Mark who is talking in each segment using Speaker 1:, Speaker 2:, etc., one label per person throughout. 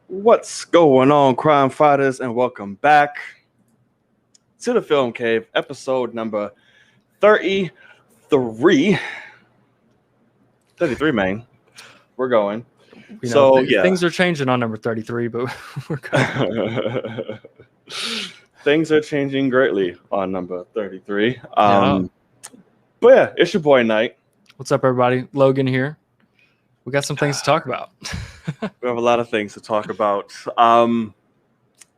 Speaker 1: What's going on, crime fighters, and welcome back to the Film Cave, episode number 33. 33, man. We're going.
Speaker 2: Things are changing on number 33, but we're going.
Speaker 1: Things are changing greatly on number 33. But yeah, it's your boy Knight.
Speaker 2: What's up, everybody? Logan here. We got some things to talk about.
Speaker 1: We have a lot of things to talk about.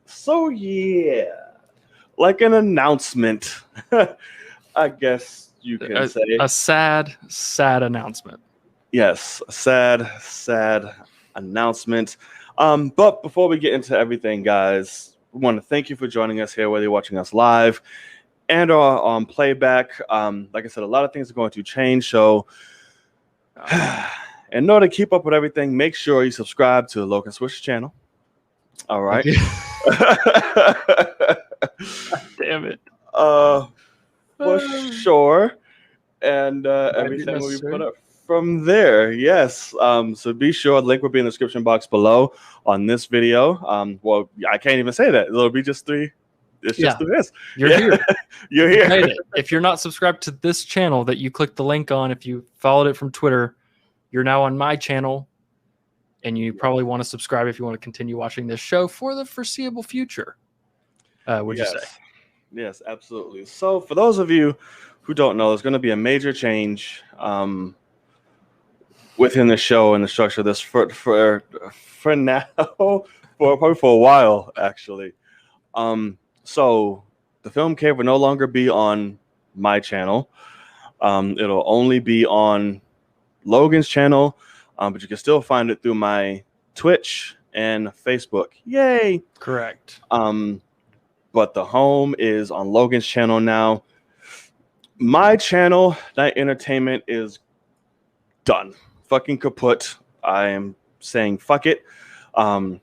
Speaker 1: So yeah, like an announcement, I guess you can say.
Speaker 2: A sad announcement.
Speaker 1: Yes, a sad announcement. But before we get into everything, guys, we want to thank you for joining us here, whether you're watching us live and or on playback. Like I said, a lot of things are going to change, so in order to keep up with everything, make sure you subscribe to the Loki Swish channel. All right.
Speaker 2: Damn it.
Speaker 1: For sure. And everything will be put up from there. Yes. So be sure the link will be in the description box below on this video. Well, I can't even say that. It'll be just three. It's just this.
Speaker 2: You're here.
Speaker 1: You're here.
Speaker 2: If you're not subscribed to this channel that you clicked the link on, if you followed it from Twitter, you're now on my channel, and you probably want to subscribe if you want to continue watching this show for the foreseeable future. Would you say?
Speaker 1: Yes, absolutely. So for those of you who don't know, there's going to be a major change within the show and the structure of this for now, probably for a while, actually. So the Film Cave will no longer be on my channel. It'll only be on Logan's channel, but you can still find it through my Twitch and Facebook. Yay!
Speaker 2: Correct.
Speaker 1: But the home is on Logan's channel now. My channel, Night Entertainment, is done. Fucking kaput. I am saying fuck it. I'm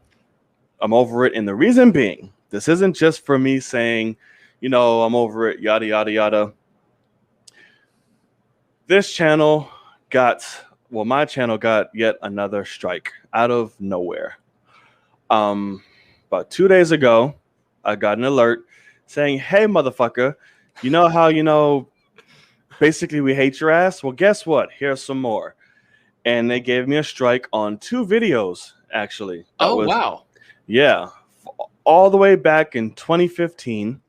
Speaker 1: over it, and the reason being, this isn't just for me saying, I'm over it, yada, yada, yada. This channel my channel got yet another strike out of nowhere. About 2 days ago, I got an alert saying, hey, motherfucker, you know how, basically we hate your ass? Well, guess what? Here's some more. And they gave me a strike on 2 videos, actually.
Speaker 2: Wow.
Speaker 1: Yeah. All the way back in 2015.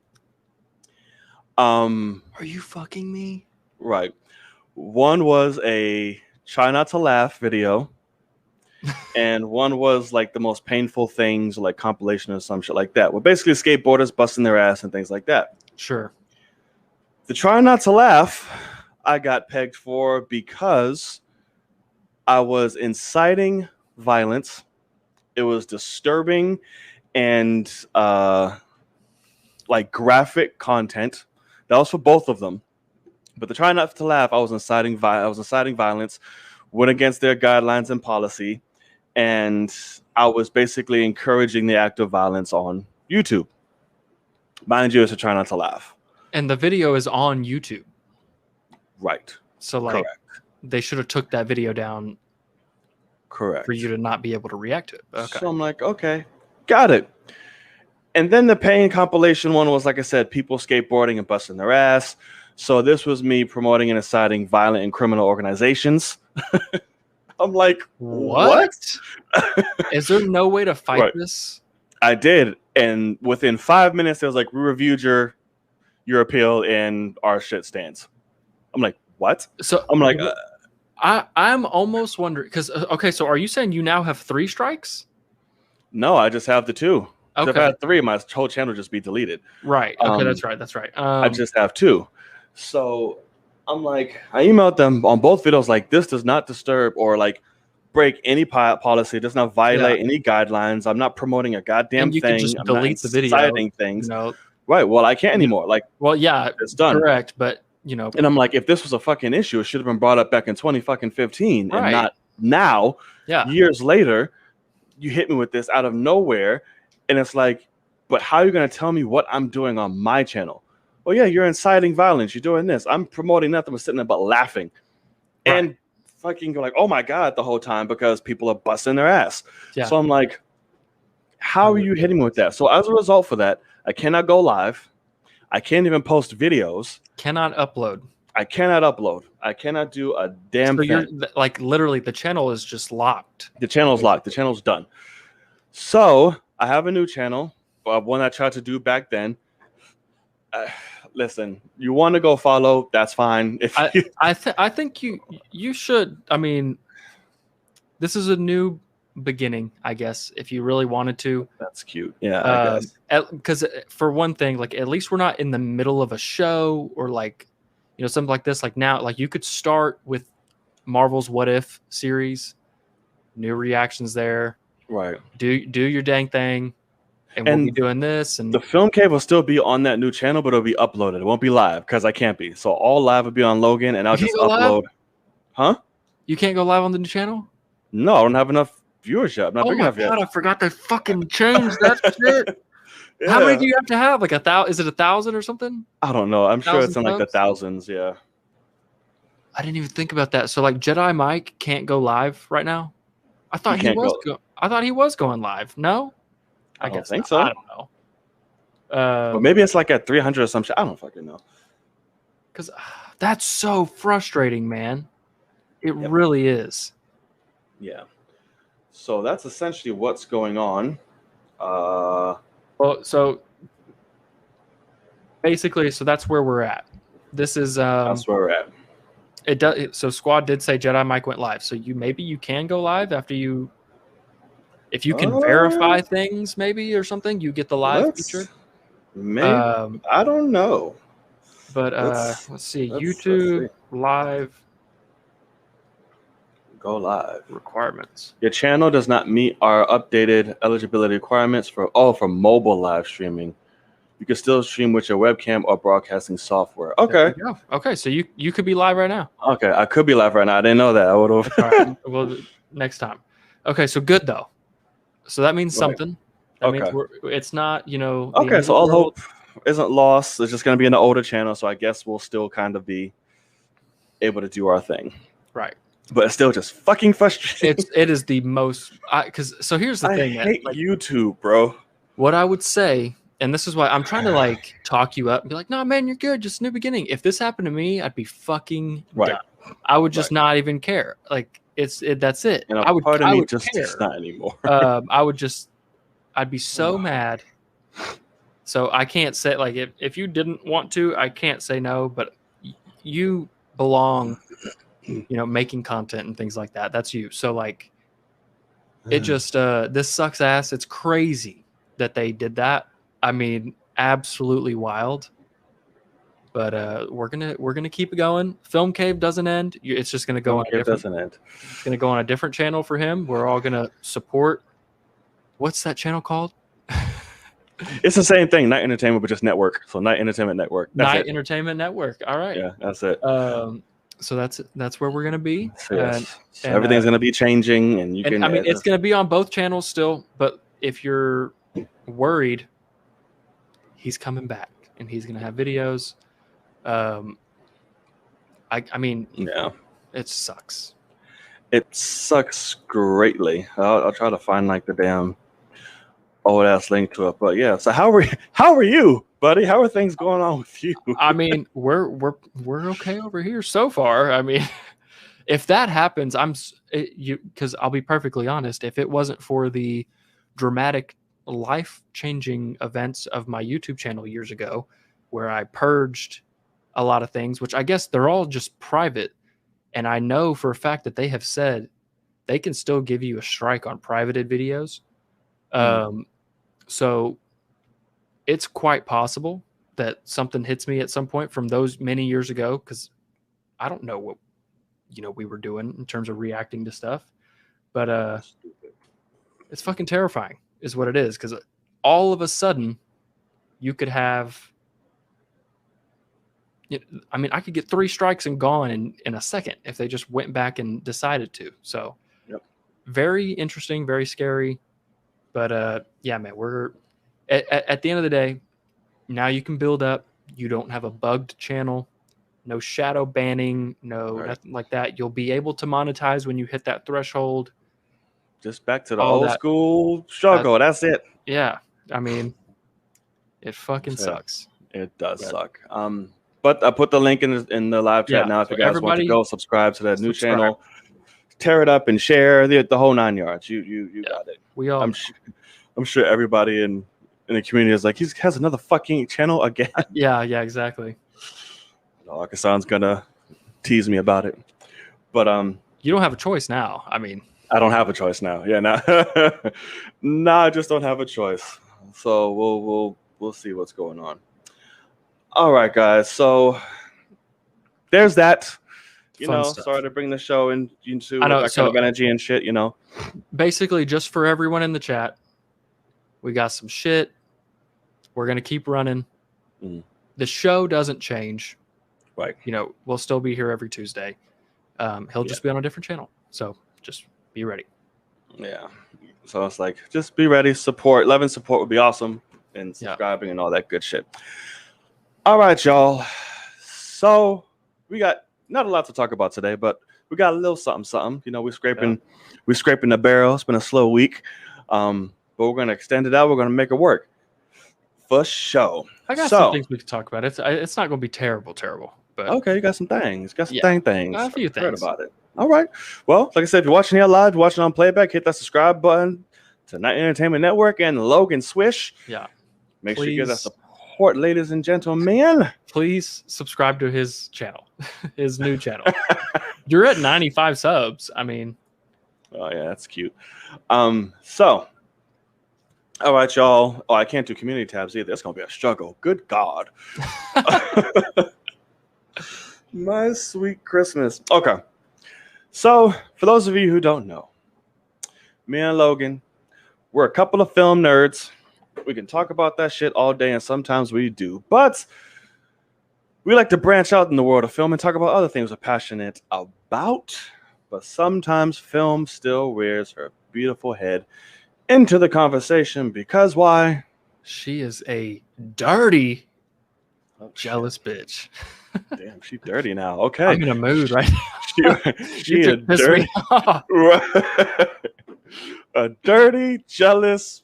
Speaker 2: Are you fucking me?
Speaker 1: Right. One was a try not to laugh video, and one was like the most painful things, like compilation or some shit like that. Well, basically skateboarders busting their ass and things like that.
Speaker 2: Sure.
Speaker 1: The try not to laugh, I got pegged for because I was inciting violence. It was disturbing and like graphic content. That was for both of them. But the try not to laugh, I was inciting violence, went against their guidelines and policy, and I was basically encouraging the act of violence on YouTube. Mind you, it's a try not to laugh.
Speaker 2: And the video is on YouTube.
Speaker 1: Right.
Speaker 2: So correct. They should have took that video down.
Speaker 1: Correct.
Speaker 2: For you to not be able to react to it. Okay.
Speaker 1: So I'm like, okay, got it. And then the pain compilation one was, like I said, people skateboarding and busting their ass. So this was me promoting and inciting violent and criminal organizations. I'm like, what?
Speaker 2: Is there no way to fight this?
Speaker 1: I did. And within 5 minutes, it was like, we reviewed your appeal and our shit stands. I'm like, what?
Speaker 2: So
Speaker 1: I'm like,
Speaker 2: I'm almost wondering, because, okay, so are you saying you now have 3 strikes?
Speaker 1: No, I just have the 2.
Speaker 2: Okay.
Speaker 1: If I had 3, my whole channel would just be deleted.
Speaker 2: Right. Okay, that's right.
Speaker 1: I just have 2. So I'm like, I emailed them on both videos like, this does not disturb or like break any policy. It does not violate any guidelines. I'm not promoting a goddamn thing.
Speaker 2: Can just delete the video.
Speaker 1: Inciting things. Right. Well, I can't anymore. Like,
Speaker 2: well, yeah,
Speaker 1: it's done.
Speaker 2: Correct. But,
Speaker 1: and I'm like, if this was a fucking issue, it should have been brought up back in 2015 and not now, years later. you hit me with this out of nowhere, and it's like, but how are you going to tell me what I'm doing on my channel? Well, yeah, you're inciting violence. You're doing this. I'm promoting nothing but sitting there but laughing.
Speaker 2: Right.
Speaker 1: And fucking go like, oh my God, the whole time because people are busting their ass.
Speaker 2: Yeah.
Speaker 1: So I'm like, how are you hitting me with that? So as a result for that, I cannot go live. I can't even post videos.
Speaker 2: Cannot upload.
Speaker 1: I cannot upload. I cannot do a damn thing.
Speaker 2: You're like literally the channel is just locked.
Speaker 1: The channel's locked. The channel's done. So I have a new channel, one I tried to do back then. Listen, you want to go follow? That's fine. If
Speaker 2: I think you should. I mean, this is a new beginning, I guess. If you really wanted to,
Speaker 1: that's cute. Yeah, I guess.
Speaker 2: Because for one thing, like at least we're not in the middle of a show or like, you know, something like this. Like now, like you could start with Marvel's What If series, new reactions there.
Speaker 1: Right.
Speaker 2: Do your dang thing. And we'll be doing this. And
Speaker 1: the Film Cave will still be on that new channel, but it'll be uploaded. It won't be live because I can't be. So all live will be on Logan, and I'll just upload. Huh?
Speaker 2: You can't go live on the new channel?
Speaker 1: No, I don't have enough viewership. I'm not big enough yet.
Speaker 2: I forgot they fucking changed that shit. Yeah. How many do you have to have? Like 1,000? Is it 1,000 or something?
Speaker 1: I don't know. I'm sure it's in like the thousands. Yeah.
Speaker 2: I didn't even think about that. So like Jedi Mike can't go live right now. I thought he was. I thought he was going live. No.
Speaker 1: I guess think so.
Speaker 2: I don't know.
Speaker 1: But maybe it's like at 300 or some shit. I don't fucking know.
Speaker 2: Because that's so frustrating, man. It really is.
Speaker 1: Yeah. So that's essentially what's going on.
Speaker 2: Well, so basically, so that's where we're at. This is
Speaker 1: that's where we're at.
Speaker 2: It does. So Squad did say Jedi Mike went live. So maybe you can go live after you. If you can verify things, maybe or something, you get the live feature.
Speaker 1: Maybe I don't know.
Speaker 2: But let's see. YouTube live.
Speaker 1: Go live
Speaker 2: requirements.
Speaker 1: Your channel does not meet our updated eligibility requirements for mobile live streaming. You can still stream with your webcam or broadcasting software. Okay.
Speaker 2: Okay. So you could be live right now.
Speaker 1: Okay, I could be live right now. I didn't know that. I would have.
Speaker 2: All right. Well, next time. Okay. So good though. So that means something. That means it's not, you know.
Speaker 1: Okay, so all hope isn't lost. It's just going to be in the older channel, so I guess we'll still kind of be able to do our thing.
Speaker 2: Right.
Speaker 1: But it's still just fucking frustrating.
Speaker 2: It is the most, so here's the thing.
Speaker 1: I hate YouTube, bro.
Speaker 2: What I would say, and this is why I'm trying to like talk you up and be like, no, man, you're good. Just new beginning. If this happened to me, I'd be fucking done. I would just not even care. Like, that's it.
Speaker 1: And
Speaker 2: I would
Speaker 1: just
Speaker 2: care.
Speaker 1: Not anymore.
Speaker 2: I'd be so mad. So I can't say like if you didn't want to, I can't say no. But you belong, you know, making content and things like that. That's you. So like, it just this sucks ass. It's crazy that they did that. I mean, absolutely wild. But we're gonna keep it going. Film Cave doesn't end. It's just gonna go on. It's gonna go on a different channel for him. We're all gonna support. What's that channel called?
Speaker 1: It's the same thing. Night Entertainment, but just network. So Night Entertainment Network.
Speaker 2: Night Entertainment Network. All right.
Speaker 1: Yeah, that's it.
Speaker 2: So that's where we're gonna be.
Speaker 1: So everything's gonna be changing, and you can.
Speaker 2: I mean, it's gonna be on both channels still. But if you're worried, he's coming back, and he's gonna have videos. I mean,
Speaker 1: yeah,
Speaker 2: it sucks.
Speaker 1: It sucks greatly. I'll try to find like the damn old ass link to it. But yeah, so how are you, buddy? How are things going on with you?
Speaker 2: I mean, we're okay over here so far. I mean, if that happens, because I'll be perfectly honest, if it wasn't for the dramatic life-changing events of my YouTube channel years ago, where I purged a lot of things, which I guess they're all just private. And I know for a fact that they have said they can still give you a strike on privated videos. So it's quite possible that something hits me at some point from those many years ago, because I don't know what, you know, we were doing in terms of reacting to stuff. But it's fucking terrifying is what it is, because all of a sudden you could have, I mean, I could get 3 strikes and gone in a second if they just went back and decided to. So very interesting, very scary. But yeah, man, we're at the end of the day. Now you can build up. You don't have a bugged channel, no shadow banning, no nothing like that. You'll be able to monetize when you hit that threshold.
Speaker 1: Just back to the old school struggle. That's it.
Speaker 2: Yeah, I mean, it fucking sucks.
Speaker 1: It does suck. But I put the link in the live chat now if you guys want to go subscribe to that new channel, tear it up and share the whole 9 yards. You got it.
Speaker 2: We all.
Speaker 1: I'm sure everybody in the community is like, he has another fucking channel again.
Speaker 2: Yeah, exactly.
Speaker 1: Akasan's gonna tease me about it, but
Speaker 2: you don't have a choice now. I mean,
Speaker 1: I don't have a choice now. Yeah, nah, I just don't have a choice. So we'll see what's going on. All right, guys. So there's that. Sorry to bring the show into that kind of energy and shit.
Speaker 2: Basically, just for everyone in the chat, we got some shit. We're gonna keep running. The show doesn't change.
Speaker 1: Right.
Speaker 2: We'll still be here every Tuesday. He'll just be on a different channel. So just be ready.
Speaker 1: Yeah. So it's like, just be ready. Support. Love and support would be awesome. And subscribing and all that good shit. All right, y'all. So we got not a lot to talk about today, but we got a little something. We're scraping the barrel. It's been a slow week. But we're gonna extend it out. We're gonna make it work. For sure.
Speaker 2: I got some things we could talk about. It's not going to be terrible, but
Speaker 1: okay, you got some things. Got some things.
Speaker 2: A few things.
Speaker 1: Heard about it. All right. Well, like I said, if you're watching here live, watching on playback, hit that subscribe button to Night Entertainment Network and Logan Swish.
Speaker 2: Yeah.
Speaker 1: Make sure you give that support, ladies and gentlemen.
Speaker 2: Please subscribe to his channel, his new channel. You're at 95 subs. I mean.
Speaker 1: Oh, yeah, that's cute. So. All right, y'all. Oh, I can't do community tabs either. That's going to be a struggle. Good God. My sweet Christmas. Okay. So, for those of you who don't know, me and Logan, we're a couple of film nerds. We can talk about that shit all day, and sometimes we do. But we like to branch out in the world of film and talk about other things we're passionate about. But sometimes film still rears her beautiful head into the conversation because why?
Speaker 2: She is a dirty, jealous bitch.
Speaker 1: Damn, she's dirty now. Okay,
Speaker 2: I'm in a mood right now.
Speaker 1: she is dirty. A dirty, jealous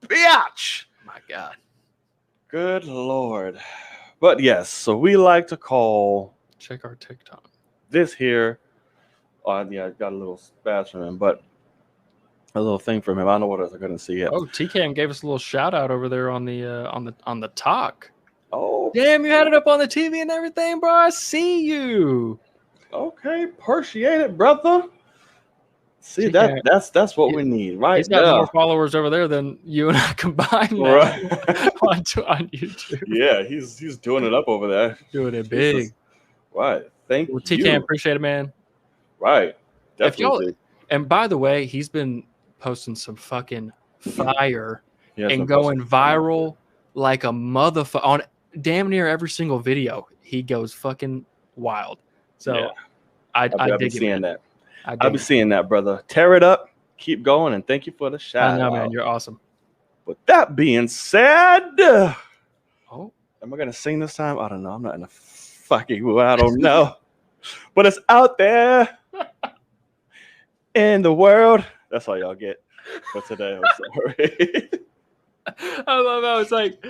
Speaker 1: bitch.
Speaker 2: My God.
Speaker 1: Good Lord. But yes, so we like to call.
Speaker 2: Check our TikTok.
Speaker 1: This here. Oh yeah, I got a little spaz from him, but. A little thing from him. I don't know what else I couldn't see yet.
Speaker 2: Oh, TCAM gave us a little shout out over there on the talk.
Speaker 1: Oh,
Speaker 2: damn! You had it up on the TV and everything, bro. I see you.
Speaker 1: Okay, appreciate it, brother. See
Speaker 2: TCAM,
Speaker 1: that's what we need, right?
Speaker 2: He's got more followers over there than you and I combined
Speaker 1: right.
Speaker 2: on YouTube.
Speaker 1: Yeah, he's doing it up over there.
Speaker 2: Doing it big.
Speaker 1: Right. Thank you.
Speaker 2: TCAM, appreciate it, man.
Speaker 1: Right. Definitely.
Speaker 2: And by the way, he's been posting some fucking fire and going viral like a motherfucker on damn near every single video. He goes fucking wild. So yeah. I dig
Speaker 1: seeing that. I'll be seeing that, brother. Tear it up, keep going, and thank you for the shout.
Speaker 2: I know, man. You're awesome.
Speaker 1: With that being said,
Speaker 2: am
Speaker 1: I gonna sing this time? I don't know. I'm not in a fucking mood. I don't know, but it's out there. In the world. That's all y'all get for today. I'm sorry.
Speaker 2: I love how it's like,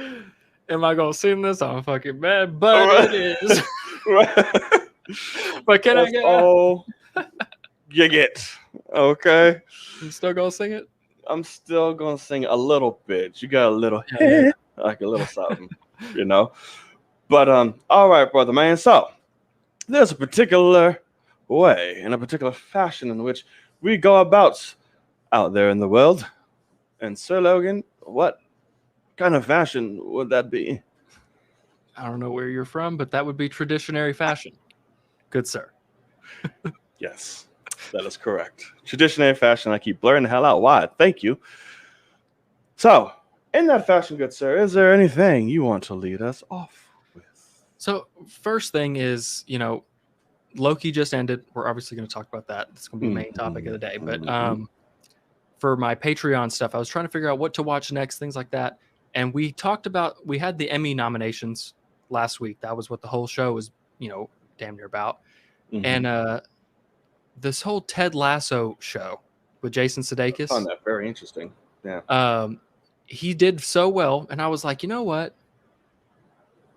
Speaker 2: am I gonna sing this? I'm fucking mad, but it is. But can I get
Speaker 1: all you get? Okay.
Speaker 2: You still gonna sing it?
Speaker 1: I'm still gonna sing a little bit. You got a little like a little something, But all right, brother man. So there's a particular way and a particular fashion in which we go about out there in the world. And Sir Logan, what kind of fashion would that be?
Speaker 2: I don't know where you're from, but that would be traditionary fashion. Good sir.
Speaker 1: Yes, that is correct. Traditionary fashion. I keep blurring the hell out. Why? Thank you. So, in that fashion, good sir, is there anything you want to lead us off with?
Speaker 2: So, first thing is, Loki just ended. We're obviously going to talk about that. It's going to be the main topic of the day. But for my Patreon stuff. I was trying to figure out what to watch next, things like that. And we had the Emmy nominations last week. That was what the whole show was, damn near about.
Speaker 1: Mm-hmm.
Speaker 2: And this whole Ted Lasso show with Jason Sudeikis.
Speaker 1: I found that very interesting. Yeah.
Speaker 2: He did so well, and I was like, you know what?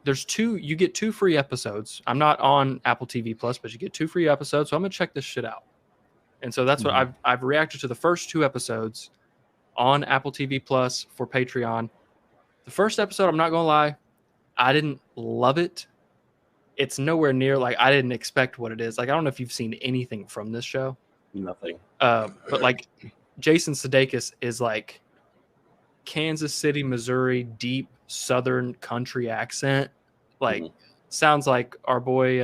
Speaker 2: You get 2 free episodes. I'm not on Apple TV Plus, but you get 2 free episodes, so I'm gonna check this shit out. And so that's what I've reacted to the first 2 episodes on Apple TV Plus for Patreon. The first episode, I'm not gonna lie, I didn't love it. It's nowhere near like I didn't expect what it is. Like I don't know if you've seen anything from this show.
Speaker 1: Nothing.
Speaker 2: But like Jason Sudeikis is like Kansas City, Missouri, deep Southern country accent. Like sounds like our boy.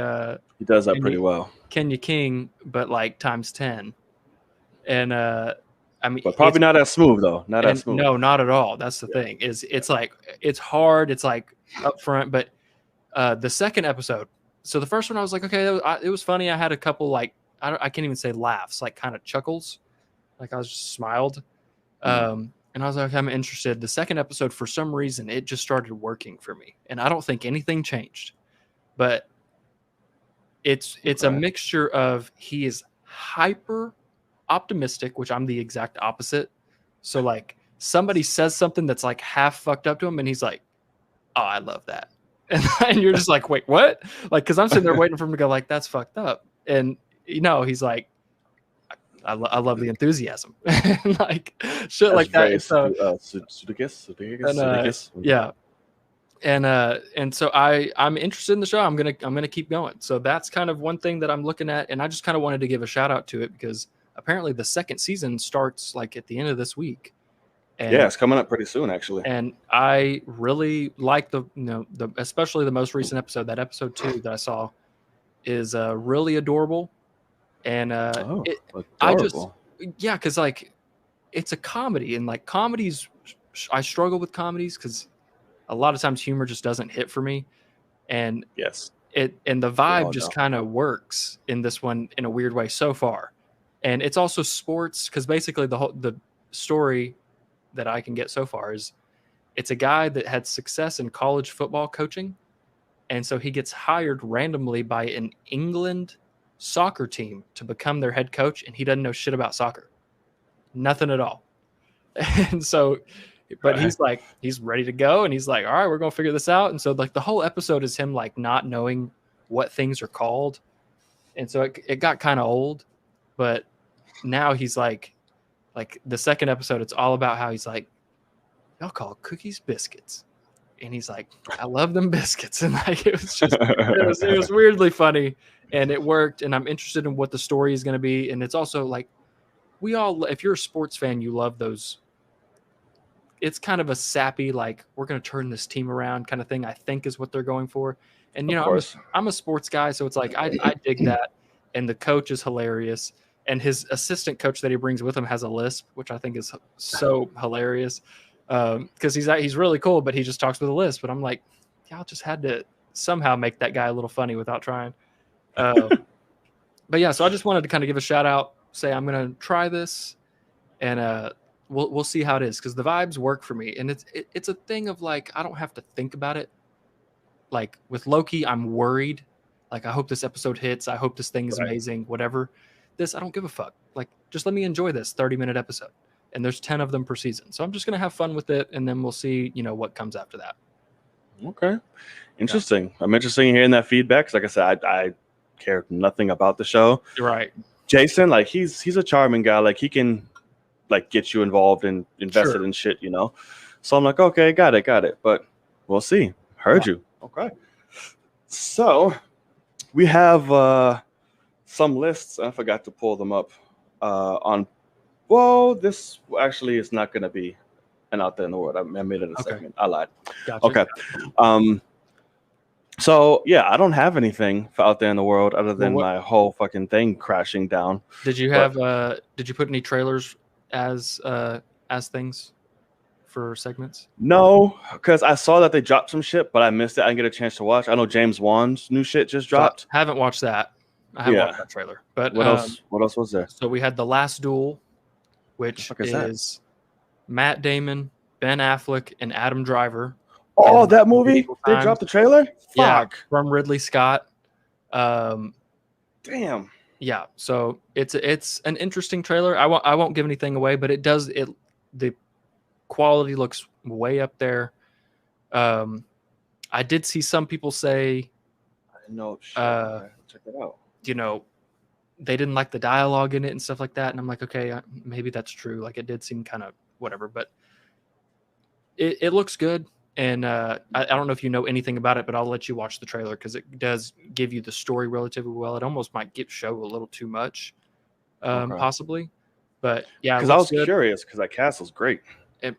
Speaker 1: He does that pretty well.
Speaker 2: Kenya King, but like times 10. And I mean,
Speaker 1: but probably not as smooth though. Not as smooth.
Speaker 2: No, not at all. That's the thing. It's like it's hard. It's like upfront. But the second episode. So the first one, I was like, okay, it was funny. I had a couple like I can't even say laughs, like kind of chuckles. Like I was just smiled. And I was like, I'm interested. The second episode, for some reason, it just started working for me. And I don't think anything changed. But it's a mixture of he is hyper optimistic, which I'm the exact opposite. So like somebody says something that's like half fucked up to him and he's like, oh, I love that. And you're just like, wait, what? Like, because I'm sitting there waiting for him to go like, that's fucked up. And, he's like, I love the enthusiasm. Like, shit like that. So,
Speaker 1: Sudeikis.
Speaker 2: Yeah. And so I'm interested in the show. I'm gonna keep going. So that's kind of one thing that I'm looking at. And I just kind of wanted to give a shout out to it because apparently the second season starts like at the end of this week. And,
Speaker 1: yeah, it's coming up pretty soon, actually.
Speaker 2: And I really like especially the most recent episode. That episode 2 that I saw is really adorable. And
Speaker 1: adorable.
Speaker 2: Because like it's a comedy, and like comedies, I struggle with comedies because a lot of times humor just doesn't hit for me. And
Speaker 1: yes,
Speaker 2: the vibe just kind of works in this one in a weird way so far. And it's also sports because basically the story that I can get so far is it's a guy that had success in college football coaching. And so he gets hired randomly by an England soccer team to become their head coach. And he doesn't know shit about soccer. Nothing at all. And so, but he's like, he's ready to go. And he's like, all right, we're going to figure this out. And so like the whole episode is him like not knowing what things are called. And so it got kind of old, but now he's like the second episode, it's all about how he's like, y'all call cookies biscuits. And he's like, I love them biscuits. And like, it was just, it was weirdly funny and it worked. And I'm interested in what the story is going to be. And it's also like, if you're a sports fan, you love those. It's kind of a sappy, like we're going to turn this team around kind of thing, I think is what they're going for. And, I'm a sports guy. So it's like, I dig that. And the coach is hilarious. And his assistant coach that he brings with him has a lisp, which I think is so hilarious. Because he's really cool, but he just talks with a lisp. But I'm like, y'all just had to somehow make that guy a little funny without trying. But yeah, so I just wanted to kind of give a shout out, say I'm going to try this, and we'll see how it is because the vibes work for me. And it's a thing of like I don't have to think about it. Like with Loki, I'm worried. Like I hope this episode hits. I hope this thing is amazing. Whatever. This, I don't give a fuck. Like, just let me enjoy this 30-minute episode. And there's 10 of them per season. So I'm just going to have fun with it. And then we'll see, what comes after that.
Speaker 1: Okay. Interesting. Yeah. I'm interested in hearing that feedback. Because like I said, I care nothing about the show.
Speaker 2: Right.
Speaker 1: Jason, like he's a charming guy. Like he can like get you involved and invested in shit, So I'm like, okay, got it. But we'll see. Heard you. Okay. So we have some lists. I forgot to pull them up this actually is not going to be an Out There in the World. I made it a segment. I lied.
Speaker 2: Gotcha.
Speaker 1: Okay. So yeah, I don't have anything for Out There in the World other than my whole fucking thing crashing down.
Speaker 2: Did you have did you put any trailers as things for segments?
Speaker 1: No, because I saw that they dropped some shit, but I missed it. I didn't get a chance to watch. I know James Wan's new shit just dropped.
Speaker 2: So I haven't watched that. I haven't watched that trailer. But
Speaker 1: what else was there?
Speaker 2: So we had The Last Duel, which
Speaker 1: fuck is
Speaker 2: is Matt Damon, Ben Affleck, and Adam Driver.
Speaker 1: Oh,
Speaker 2: in
Speaker 1: that movie?
Speaker 2: medieval
Speaker 1: They
Speaker 2: times.
Speaker 1: dropped the trailer?
Speaker 2: Yeah,
Speaker 1: Fuck.
Speaker 2: from Ridley Scott.
Speaker 1: Damn.
Speaker 2: Yeah, so it's an interesting trailer. I won't give anything away, but the quality looks way up there. I did see some people say,
Speaker 1: I didn't know. Shit. Okay. Check it out.
Speaker 2: you know, they didn't like the dialogue in it and stuff like that, and I'm like, okay, maybe that's true. Like, it did seem kind of whatever, but it looks good. And I don't know if you know anything about it, but I'll let you watch the trailer because it does give you the story relatively well. It almost might show a little too much, possibly. But yeah,
Speaker 1: because I was curious because that castle's great.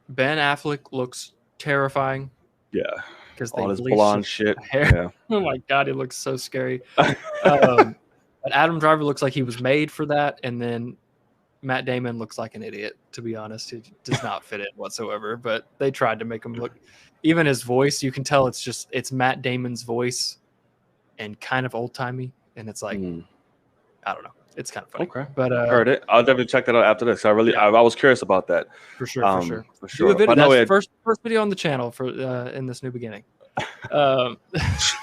Speaker 2: Ben Affleck looks terrifying.
Speaker 1: Yeah,
Speaker 2: because
Speaker 1: all this blonde shit.
Speaker 2: Hair.
Speaker 1: Yeah.
Speaker 2: Oh my god, it looks so scary. But Adam Driver looks like he was made for that, and then Matt Damon looks like an idiot. To be honest, he does not fit in whatsoever. But they tried to make him look. Even his voice, you can tell it's Matt Damon's voice, and kind of old timey, and it's like I don't know. It's kind of funny.
Speaker 1: Okay,
Speaker 2: but
Speaker 1: heard it. I'll definitely check that out after this. I was curious about that.
Speaker 2: For sure.
Speaker 1: Do
Speaker 2: a video. That's the first video on the channel for in this new beginning.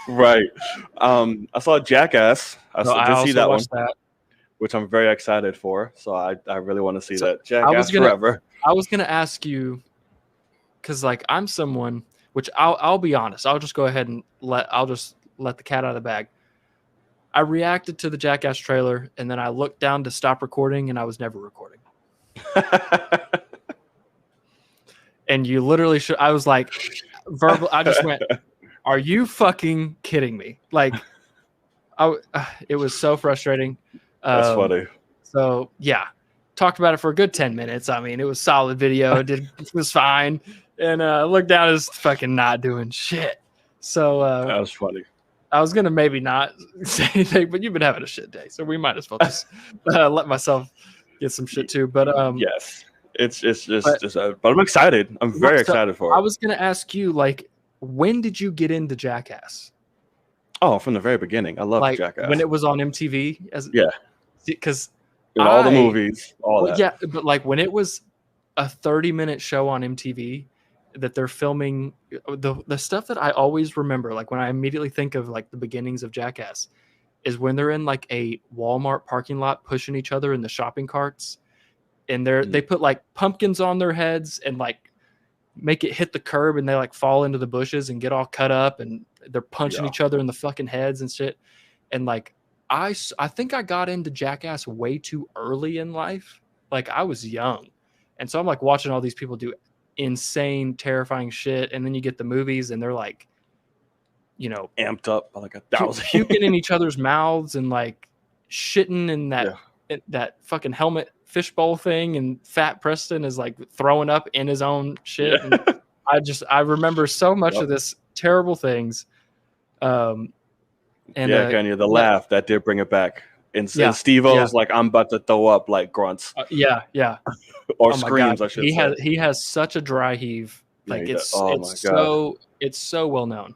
Speaker 1: Right. I saw Jackass. I did see that one, which I'm very excited for. So I really want to see that. Jackass forever.
Speaker 2: I was gonna ask you, because like I'm someone which I'll be honest. I'll just go ahead and let the cat out of the bag. I reacted to the Jackass trailer, and then I looked down to stop recording, and I was never recording. And you literally should. I was like, I just went, "Are you fucking kidding me?" Like, it was so frustrating.
Speaker 1: That's funny.
Speaker 2: So yeah, talked about it for a good 10 minutes. I mean, it was solid video. It was fine. And looked down, is fucking not doing shit. So
Speaker 1: that was funny.
Speaker 2: I was gonna maybe not say anything, but you've been having a shit day, so we might as well just let myself get some shit too. But
Speaker 1: yes, it's just. But I'm excited. I'm very excited for it.
Speaker 2: I was gonna ask you, like, when did you get into Jackass?
Speaker 1: Oh, from the very beginning. I love Jackass
Speaker 2: when it was on MTV. Because
Speaker 1: in all the movies, all that.
Speaker 2: Yeah, but like when it was a 30-minute show on MTV. That they're filming the stuff that I always remember, like when I immediately think of like the beginnings of Jackass, is when they're in like a Walmart parking lot pushing each other in the shopping carts, and they put like pumpkins on their heads and like make it hit the curb, and they like fall into the bushes and get all cut up, and they're punching each other in the fucking heads and shit. And like I think I got into Jackass way too early in life. Like I was young, and so I'm like watching all these people do insane, terrifying shit, and then you get the movies, and they're like,
Speaker 1: amped up by like 1,000,
Speaker 2: puking in each other's mouths and like shitting in that fucking helmet fishbowl thing, and Fat Preston is like throwing up in his own shit. And I remember so much of this terrible things. And
Speaker 1: Kanye, the laugh that did bring it back. And Steve-O's like, I'm about to throw up, like grunts. Or screams, I should say.
Speaker 2: He has such a dry heave. Like it's so well known.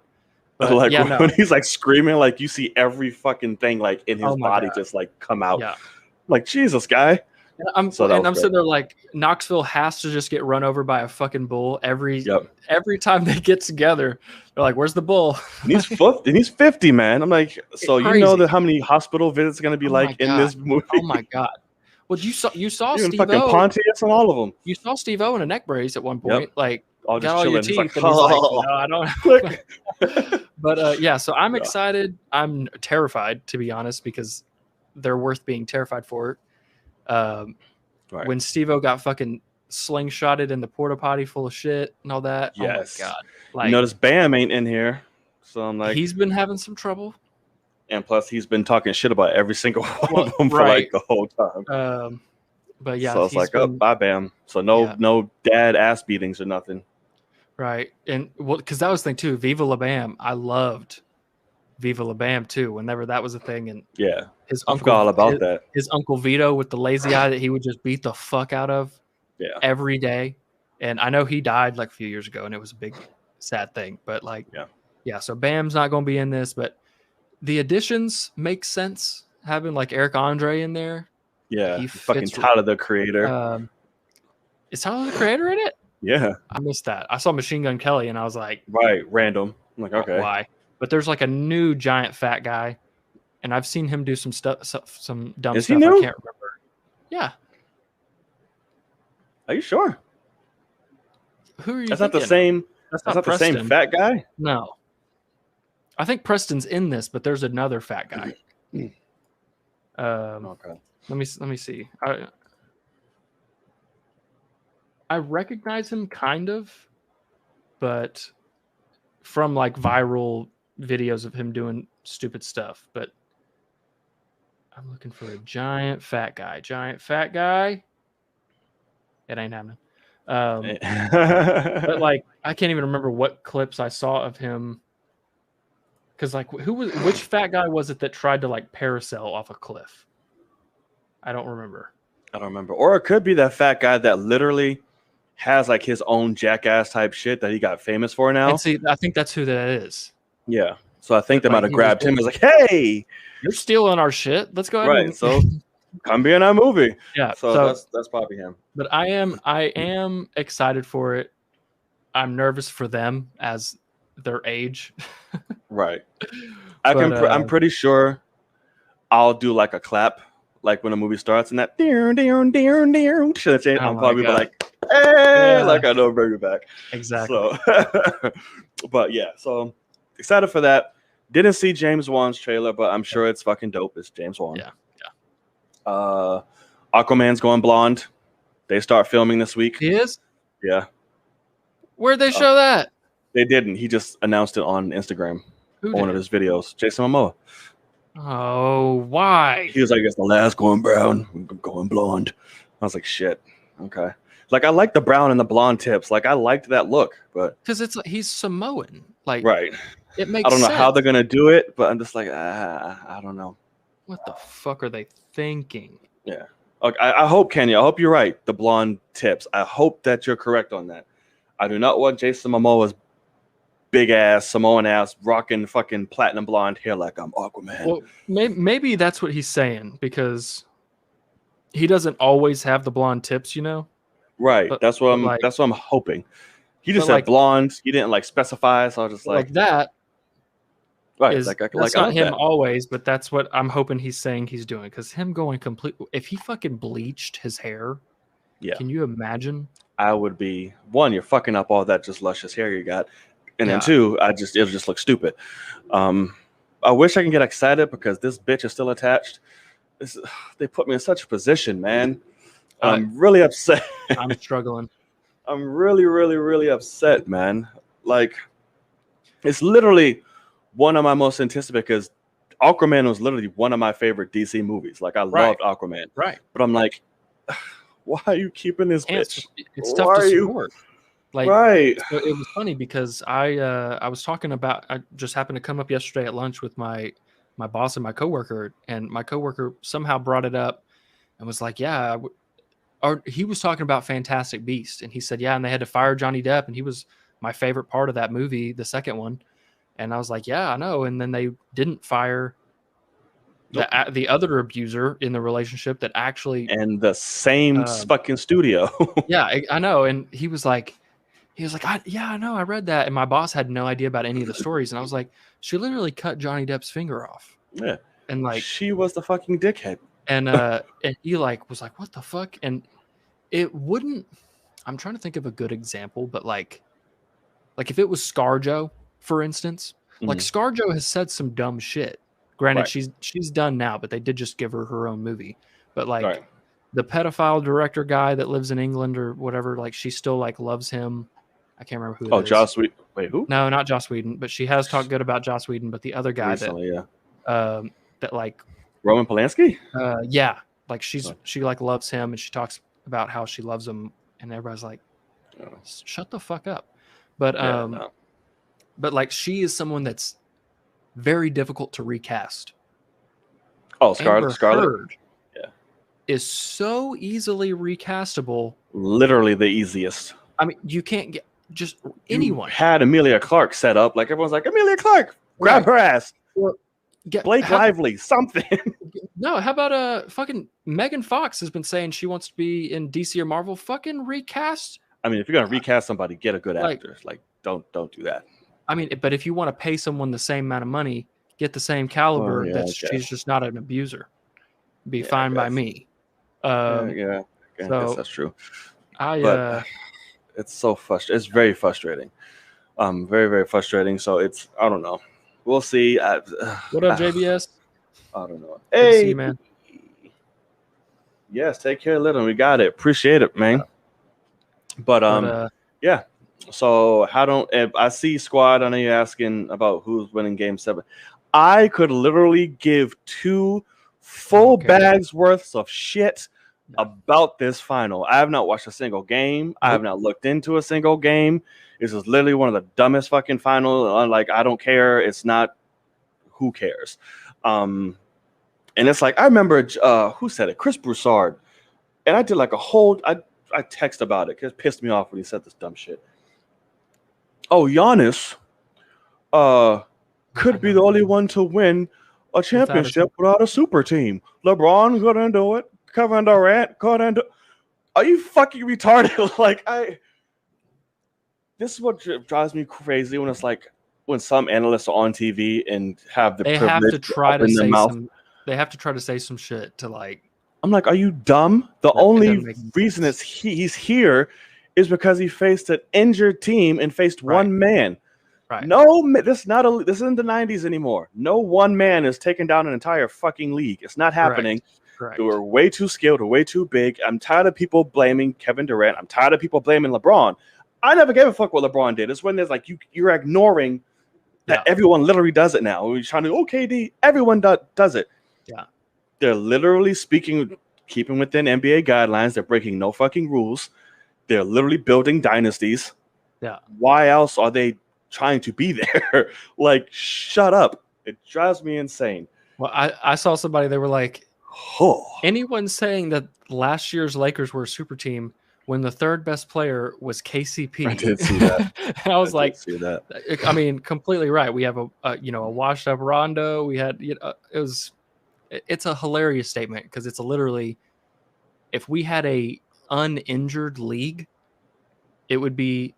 Speaker 2: But,
Speaker 1: like when he's like screaming, like you see every fucking thing like in his body just like come out. Yeah. Like Jesus, guy.
Speaker 2: And I'm sitting there like Knoxville has to just get run over by a fucking bull every time they get together. They're like, "Where's the bull?"
Speaker 1: And he's 50, man. I'm like, so you know how many hospital visits are gonna be like in this movie?
Speaker 2: Oh my god! Well, you saw
Speaker 1: Steve-O, fucking Pontius and all of them.
Speaker 2: You saw Steve-O in a neck brace at one point, like
Speaker 1: all
Speaker 2: got all your teeth,
Speaker 1: like,
Speaker 2: and he's like, "No, I don't." But so I'm excited. I'm terrified, to be honest, because they're worth being terrified for. When Steve-O got fucking slingshotted in the porta potty full of shit and all that.
Speaker 1: Yes.
Speaker 2: Oh my god! Like,
Speaker 1: you notice Bam ain't in here, so I'm like,
Speaker 2: he's been having some trouble.
Speaker 1: And plus, he's been talking shit about every single one of them for like the whole time.
Speaker 2: But yeah,
Speaker 1: so it's like, bye, Bam. So no dad ass beatings or nothing.
Speaker 2: Right, and because that was the thing too. Viva La Bam, I loved Viva La Bam too. Whenever that was a thing, and his uncle,
Speaker 1: forgot all about that.
Speaker 2: His Uncle Vito with the lazy eye that he would just beat the fuck out of, every day. And I know he died like a few years ago, and it was a big sad thing. But like, so Bam's not going to be in this, but the additions make sense. Having like Eric Andre in there,
Speaker 1: he fucking Tyler the Creator.
Speaker 2: Is Tyler the Creator in it?
Speaker 1: Yeah.
Speaker 2: I missed that. I saw Machine Gun Kelly, and I was like,
Speaker 1: Right. Random. I'm like, okay.
Speaker 2: why? But there's like a new giant fat guy, and I've seen him do some stuff, some dumb
Speaker 1: Is he
Speaker 2: stuff. I
Speaker 1: new?
Speaker 2: can't remember. Yeah.
Speaker 1: Are you sure?
Speaker 2: Who are you
Speaker 1: That's
Speaker 2: thinking?
Speaker 1: not the same.
Speaker 2: That's
Speaker 1: That's
Speaker 2: not
Speaker 1: not the same
Speaker 2: Preston.
Speaker 1: fat guy.
Speaker 2: No. I think Preston's in this, but there's another fat guy.
Speaker 1: Okay.
Speaker 2: Let me see. I recognize him kind of, but from like viral videos of him doing stupid stuff. But I'm looking for a giant fat guy. Giant fat guy. It ain't happening. But like, I can't even remember what clips I saw of him. Because like, which fat guy was it that tried to like parasail off a cliff? I don't remember.
Speaker 1: I don't remember. Or it could be that fat guy that literally has like his own jackass type shit that he got famous for now.
Speaker 2: And see, I think that's who that is.
Speaker 1: Yeah. So I think they might have
Speaker 2: he
Speaker 1: grabbed
Speaker 2: was
Speaker 1: him. It was like, hey,
Speaker 2: You're stealing our shit. Let's go ahead.
Speaker 1: right. So come be in our movie.
Speaker 2: Yeah.
Speaker 1: So that's probably him.
Speaker 2: But I am excited for it. I'm nervous for them as their age.
Speaker 1: Right. I'm pretty sure I'll do like a clap, like when a movie starts and that should change. I'm probably like, hey, like I know bring it back.
Speaker 2: Exactly.
Speaker 1: So, but yeah, so excited for that. Didn't see James Wan's trailer, but I'm sure it's fucking dope. It's James Wan.
Speaker 2: Yeah.
Speaker 1: Aquaman's going blonde. They start filming this week.
Speaker 2: He is?
Speaker 1: Yeah.
Speaker 2: Where'd they show that?
Speaker 1: They didn't. He just announced it on Instagram.
Speaker 2: Who
Speaker 1: on one of his videos. Jason Momoa.
Speaker 2: Oh, why?
Speaker 1: He was like, it's the last going brown. I'm going blonde. I was like, shit. Okay. Like, I like the brown and the blonde tips. Like, I liked that look, but
Speaker 2: because it's like he's Samoan. Like,
Speaker 1: right.
Speaker 2: It makes
Speaker 1: I don't know
Speaker 2: sense.
Speaker 1: how they're gonna do it, but I'm just like, I don't know.
Speaker 2: What the fuck are they thinking?
Speaker 1: Yeah. Okay, I hope, Kenya, I hope you're right. The blonde tips. I hope that you're correct on that. I do not want Jason Momoa's big ass Samoan ass rocking fucking platinum blonde hair like I'm Aquaman.
Speaker 2: Well, maybe that's what he's saying because he doesn't always have the blonde tips, you know.
Speaker 1: Right.
Speaker 2: But,
Speaker 1: that's what I'm hoping. He just said like, blonde. He didn't like specify, so I was just like
Speaker 2: that.
Speaker 1: Right.
Speaker 2: That's not him always, but that's what I'm hoping he's saying he's doing because him going completely. If he fucking bleached his hair,
Speaker 1: yeah.
Speaker 2: Can you imagine?
Speaker 1: I would be one. You're fucking up all that just luscious hair you got. And then two, it'll just look stupid. I wish I can get excited because this bitch is still attached. They put me in such a position, man. I'm really upset.
Speaker 2: I'm struggling.
Speaker 1: I'm really, really, really upset, man. Like, it's literally one of my most anticipated because Aquaman was literally one of my favorite DC movies. Like, I loved Aquaman.
Speaker 2: Right.
Speaker 1: But I'm like, why are you keeping this bitch?
Speaker 2: It's tough to support. Like,
Speaker 1: right.
Speaker 2: So it was funny because I was talking about, I just happened to come up yesterday at lunch with my boss and my coworker, and my coworker somehow brought it up and was like, yeah, or he was talking about Fantastic Beast, and he said, yeah, and they had to fire Johnny Depp, and he was my favorite part of that movie, the second one. And I was like, yeah, I know. And then they didn't fire the other abuser in the relationship that actually,
Speaker 1: and the same fucking studio.
Speaker 2: Yeah, I know. And he was like, I know, I read that. And my boss had no idea about any of the stories. And I was like, she literally cut Johnny Depp's finger off.
Speaker 1: Yeah.
Speaker 2: And like,
Speaker 1: she was the fucking dickhead.
Speaker 2: And and he like was like, what the fuck? And it wouldn't, I'm trying to think of a good example, but like if it was ScarJo, for instance, like ScarJo has said some dumb shit. Granted, she's done now, but they did just give her own movie. But like the pedophile director guy that lives in England or whatever, like she still like loves him. I can't remember who.
Speaker 1: Joss Whedon. Wait, who?
Speaker 2: No, not Joss Whedon, but she has talked good about Joss Whedon. But the other guy that like
Speaker 1: Roman Polanski.
Speaker 2: Yeah, like she like loves him, and she talks about how she loves him, and everybody's like, shut the fuck up. But but like she is someone that's very difficult to recast.
Speaker 1: Oh, Scarlett.
Speaker 2: Is so easily recastable.
Speaker 1: Literally the easiest.
Speaker 2: I mean, you can't get just anyone.
Speaker 1: You had Emilia Clarke set up. Like everyone's like, Emilia Clarke, grab her ass.
Speaker 2: Well,
Speaker 1: Blake Lively, something.
Speaker 2: No, how about fucking Megan Fox has been saying she wants to be in DC or Marvel. Fucking recast.
Speaker 1: I mean, if you're gonna recast somebody, get a good actor. Like, don't do that.
Speaker 2: I mean, but if you want to pay someone the same amount of money, get the same caliber. She's just not an abuser. Be fine by me.
Speaker 1: I guess that's true. But it's so frustrating. It's very frustrating. Very, very frustrating. So I don't know. We'll see.
Speaker 2: What up, JBS?
Speaker 1: I don't know. Hey,
Speaker 2: see you, man.
Speaker 1: Yes, take care, little. We got it. Appreciate it, man. But yeah. So if I see squad, I know you're asking about who's winning game 7. I could literally give 2 full bags worth of shit about this final. I have not watched a single game. I have not looked into a single game. This is literally one of the dumbest fucking finals. Like, I don't care. It's not. Who cares? And it's like, I remember who said it? Chris Broussard. And I did like a whole. I text about it because it pissed me off when he said this dumb shit. Oh, Giannis could be the only one to win a championship without a super team. LeBron couldn't do it. Kevin Durant couldn't do it. Are you fucking retarded? Like, this is what drives me crazy when it's like when some analysts are on TV and have the privilege
Speaker 2: have to try to say
Speaker 1: mouth.
Speaker 2: They have to try to say some shit to like.
Speaker 1: I'm like, are you dumb? The only reason he's here is because he faced an injured team and faced one man.
Speaker 2: Right.
Speaker 1: No, this isn't the 90s anymore. No one man is taking down an entire fucking league. It's not happening.
Speaker 2: Correct.
Speaker 1: They were way too skilled, way too big. I'm tired of people blaming Kevin Durant. I'm tired of people blaming LeBron. I never gave a fuck what LeBron did. It's when there's like you're ignoring that everyone literally does it now. We're trying to KD. Everyone does it.
Speaker 2: Yeah.
Speaker 1: They're literally keeping within NBA guidelines. They're breaking no fucking rules. They're literally building dynasties.
Speaker 2: Yeah.
Speaker 1: Why else are they trying to be there? Like, shut up. It drives me insane.
Speaker 2: Well, I saw somebody, they were like, anyone saying that last year's Lakers were a super team when the third best player was KCP.
Speaker 1: I did see that.
Speaker 2: And I was
Speaker 1: see that.
Speaker 2: I mean, completely right. We have a washed up Rondo. We had, it's a hilarious statement because it's literally, if we had a uninjured league, it would be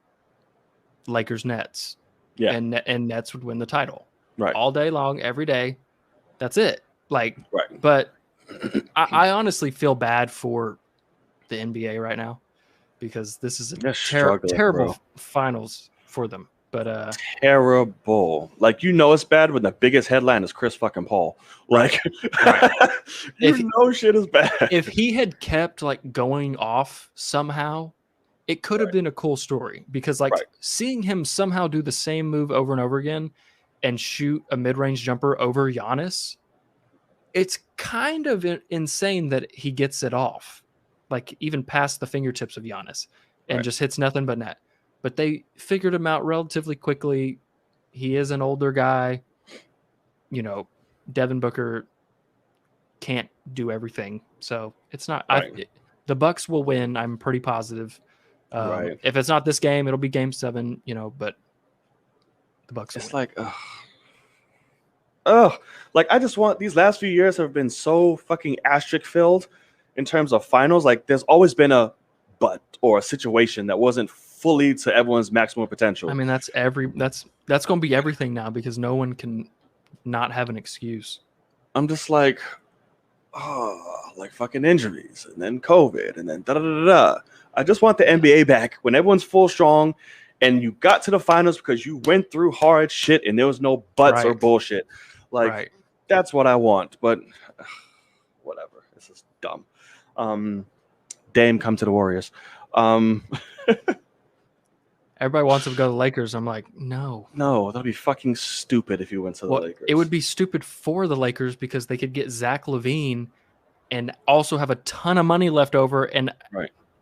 Speaker 2: Lakers Nets.
Speaker 1: Yeah.
Speaker 2: And Nets would win the title.
Speaker 1: Right.
Speaker 2: All day long, every day. That's it. Like,
Speaker 1: right.
Speaker 2: But I honestly feel bad for the NBA right now because this is a terrible finals for them. But
Speaker 1: terrible. Like, it's bad when the biggest headline is Chris fucking Paul. Like, shit is bad.
Speaker 2: If he had kept like going off somehow, it could have been a cool story because seeing him somehow do the same move over and over again and shoot a mid-range jumper over Giannis, it's kind of insane that he gets it off, like even past the fingertips of Giannis and just hits nothing but net. But they figured him out relatively quickly. He is an older guy. Devin Booker can't do everything. So it's not the Bucks will win. I'm pretty positive. If it's not this game, it'll be game 7, but the Bucks will win.
Speaker 1: Like, I just want, these last few years have been so fucking asterisk filled in terms of finals. Like, there's always been a but or a situation that wasn't fully to everyone's maximum potential.
Speaker 2: I mean, that's going to be everything now because no one can not have an excuse.
Speaker 1: I'm just like, like fucking injuries and then COVID and then da-da-da-da-da. I just want the NBA back when everyone's full strong and you got to the finals because you went through hard shit and there was no buts or bullshit. Like, that's what I want. But whatever. This is dumb. Dame, come to the Warriors.
Speaker 2: Everybody wants to go to the Lakers. I'm like, no.
Speaker 1: That'd be fucking stupid if you went to the Lakers.
Speaker 2: It would be stupid for the Lakers because they could get Zach LaVine and also have a ton of money left over and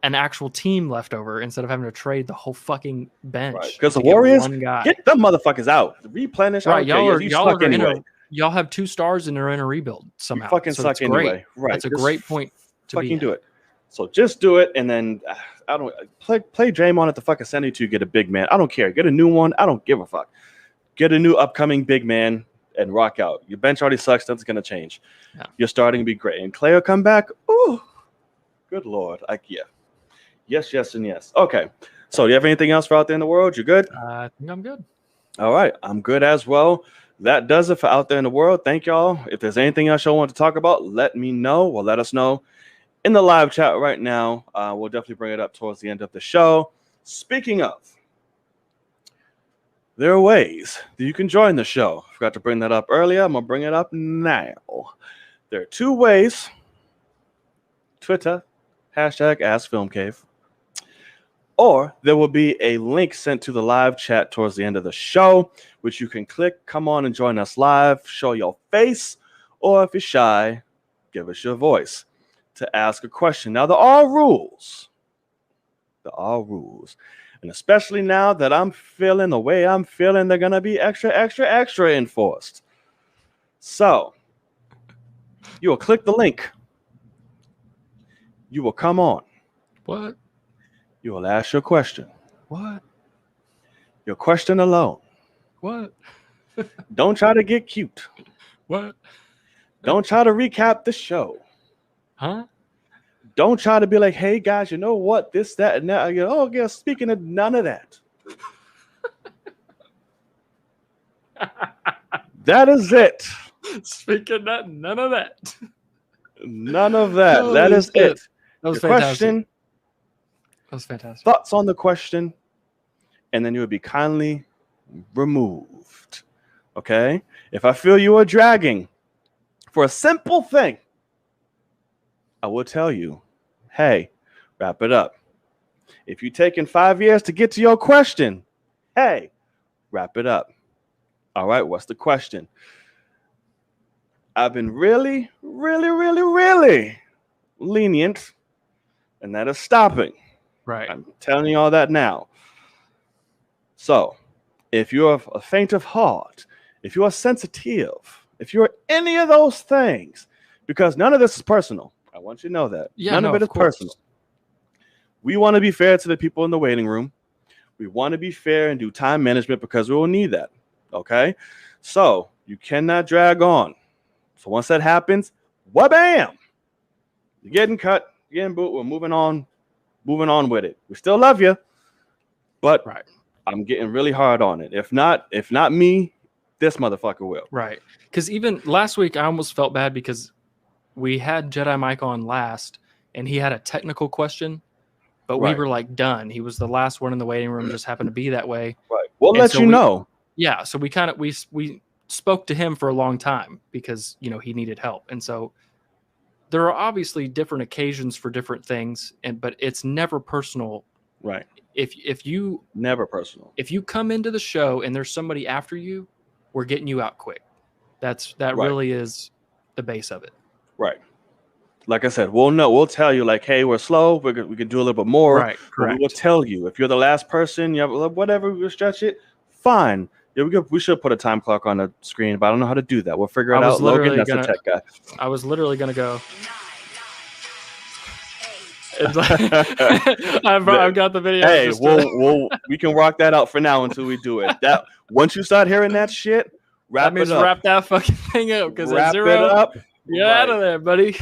Speaker 2: an actual team left over instead of having to trade the whole fucking bench.
Speaker 1: Because the Warriors, get them motherfuckers out. Replenish.
Speaker 2: Y'all have 2 stars and they're in a rebuild somehow.
Speaker 1: You fucking suck anyway. Right.
Speaker 2: That's a great point to
Speaker 1: fucking do it. So just do it, and then I don't play Draymond at the fucking center to get a big man. I don't care. Get a new one. I don't give a fuck. Get a new upcoming big man, and rock out. Your bench already sucks. Nothing's gonna change.
Speaker 2: Yeah.
Speaker 1: You're starting to be great, and Clay will come back. Ooh, good lord! Yes, and yes. Okay. So, do you have anything else for out there in the world? You good?
Speaker 2: I think I'm good.
Speaker 1: All right, I'm good as well. That does it for out there in the world. Thank y'all. If there's anything else y'all want to talk about, let me know. Well, let us know in the live chat right now. We'll definitely bring it up towards the end of the show. Speaking of, there are ways that you can join the show. I forgot to bring that up earlier. I'm going to bring it up now. There are 2 ways. Twitter, hashtag AskFilmCave. Or there will be a link sent to the live chat towards the end of the show, which you can click, come on and join us live, show your face, or if you're shy, give us your voice to ask a question. Now, there are rules. And especially now that I'm feeling the way I'm feeling, they're going to be extra enforced. So, you will click the link. You will come on.
Speaker 2: What?
Speaker 1: You will ask your question.
Speaker 2: What?
Speaker 1: Your question alone.
Speaker 2: What?
Speaker 1: Don't try to get cute.
Speaker 2: What?
Speaker 1: Don't try to recap the show.
Speaker 2: Huh?
Speaker 1: Don't try to be like, hey, guys, you know what? This, that, and that. Oh, yeah, speaking of none of that. That is it.
Speaker 2: Speaking that, none of that.
Speaker 1: None of that.
Speaker 2: Holy
Speaker 1: that is
Speaker 2: shit.
Speaker 1: it.
Speaker 2: That was
Speaker 1: Your
Speaker 2: fantastic.
Speaker 1: question,
Speaker 2: That was fantastic.
Speaker 1: thoughts on the question, and then you would be kindly removed. Okay? If I feel you are dragging for a simple thing, I will tell you, hey, wrap it up. If you're taking 5 years to get to your question, hey, wrap it up. All right, what's the question? I've been really lenient, and that is stopping.
Speaker 2: Right.
Speaker 1: I'm telling you all that now. So, if you're a faint of heart, if you are sensitive, if you're any of those things, because none of this is personal. I want you to know that.
Speaker 2: Yeah,
Speaker 1: none of it is personal. We want to be fair to the people in the waiting room. We want to be fair and do time management because we will need that. Okay? So, you cannot drag on. So, once that happens, wha-bam! You're getting cut, you're getting booed. We're moving on with it. We still love you, but
Speaker 2: right.
Speaker 1: I'm getting really hard on it. If not me, this motherfucker will.
Speaker 2: Right. Because even last week, I almost felt bad because we had Jedi Mike on last, and he had a technical question, but we were like done. He was the last one in the waiting room. Just happened to be that way.
Speaker 1: Right. We'll let you know.
Speaker 2: Yeah. So we kind of we spoke to him for a long time because he needed help, and so there are obviously different occasions for different things, but it's never personal.
Speaker 1: Right.
Speaker 2: If you
Speaker 1: never personal.
Speaker 2: If you come into the show and there's somebody after you, we're getting you out quick. That really is the base of it.
Speaker 1: Right. Like I said, we'll tell you like, hey, we're slow. We can do a little bit more.
Speaker 2: Right. Correct.
Speaker 1: We will tell you if you're the last person. You have whatever. We stretch it. Fine. Yeah, we should put a time clock on the screen, but I don't know how to do that. We'll figure it out. Logan, that's the tech guy.
Speaker 2: I was literally gonna go. I've got the video.
Speaker 1: Hey, we can rock that out for now until we do it. That once you start hearing that shit, wrap
Speaker 2: that fucking thing up because
Speaker 1: wrap it up.
Speaker 2: Get out of there, buddy.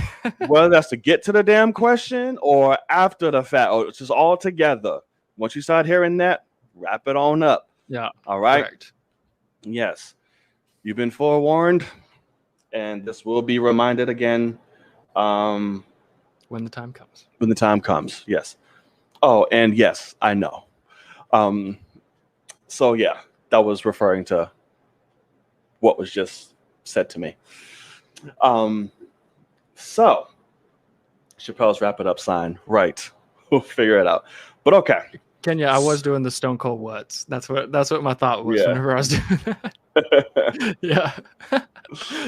Speaker 1: Whether that's to get to the damn question or after the fact, or it's just all together. Once you start hearing that, wrap it on up.
Speaker 2: Yeah.
Speaker 1: All right.
Speaker 2: Correct.
Speaker 1: Yes. You've been forewarned, and this will be reminded again.
Speaker 2: When the time comes.
Speaker 1: When the time comes, yes. Oh, and yes, I know. So yeah, that was referring to what was just said to me. So Chappelle's wrap it up sign, right? We'll figure it out. But okay.
Speaker 2: Kenya, I was doing the Stone Cold What's. That's what my thought was whenever I was doing that. Yeah.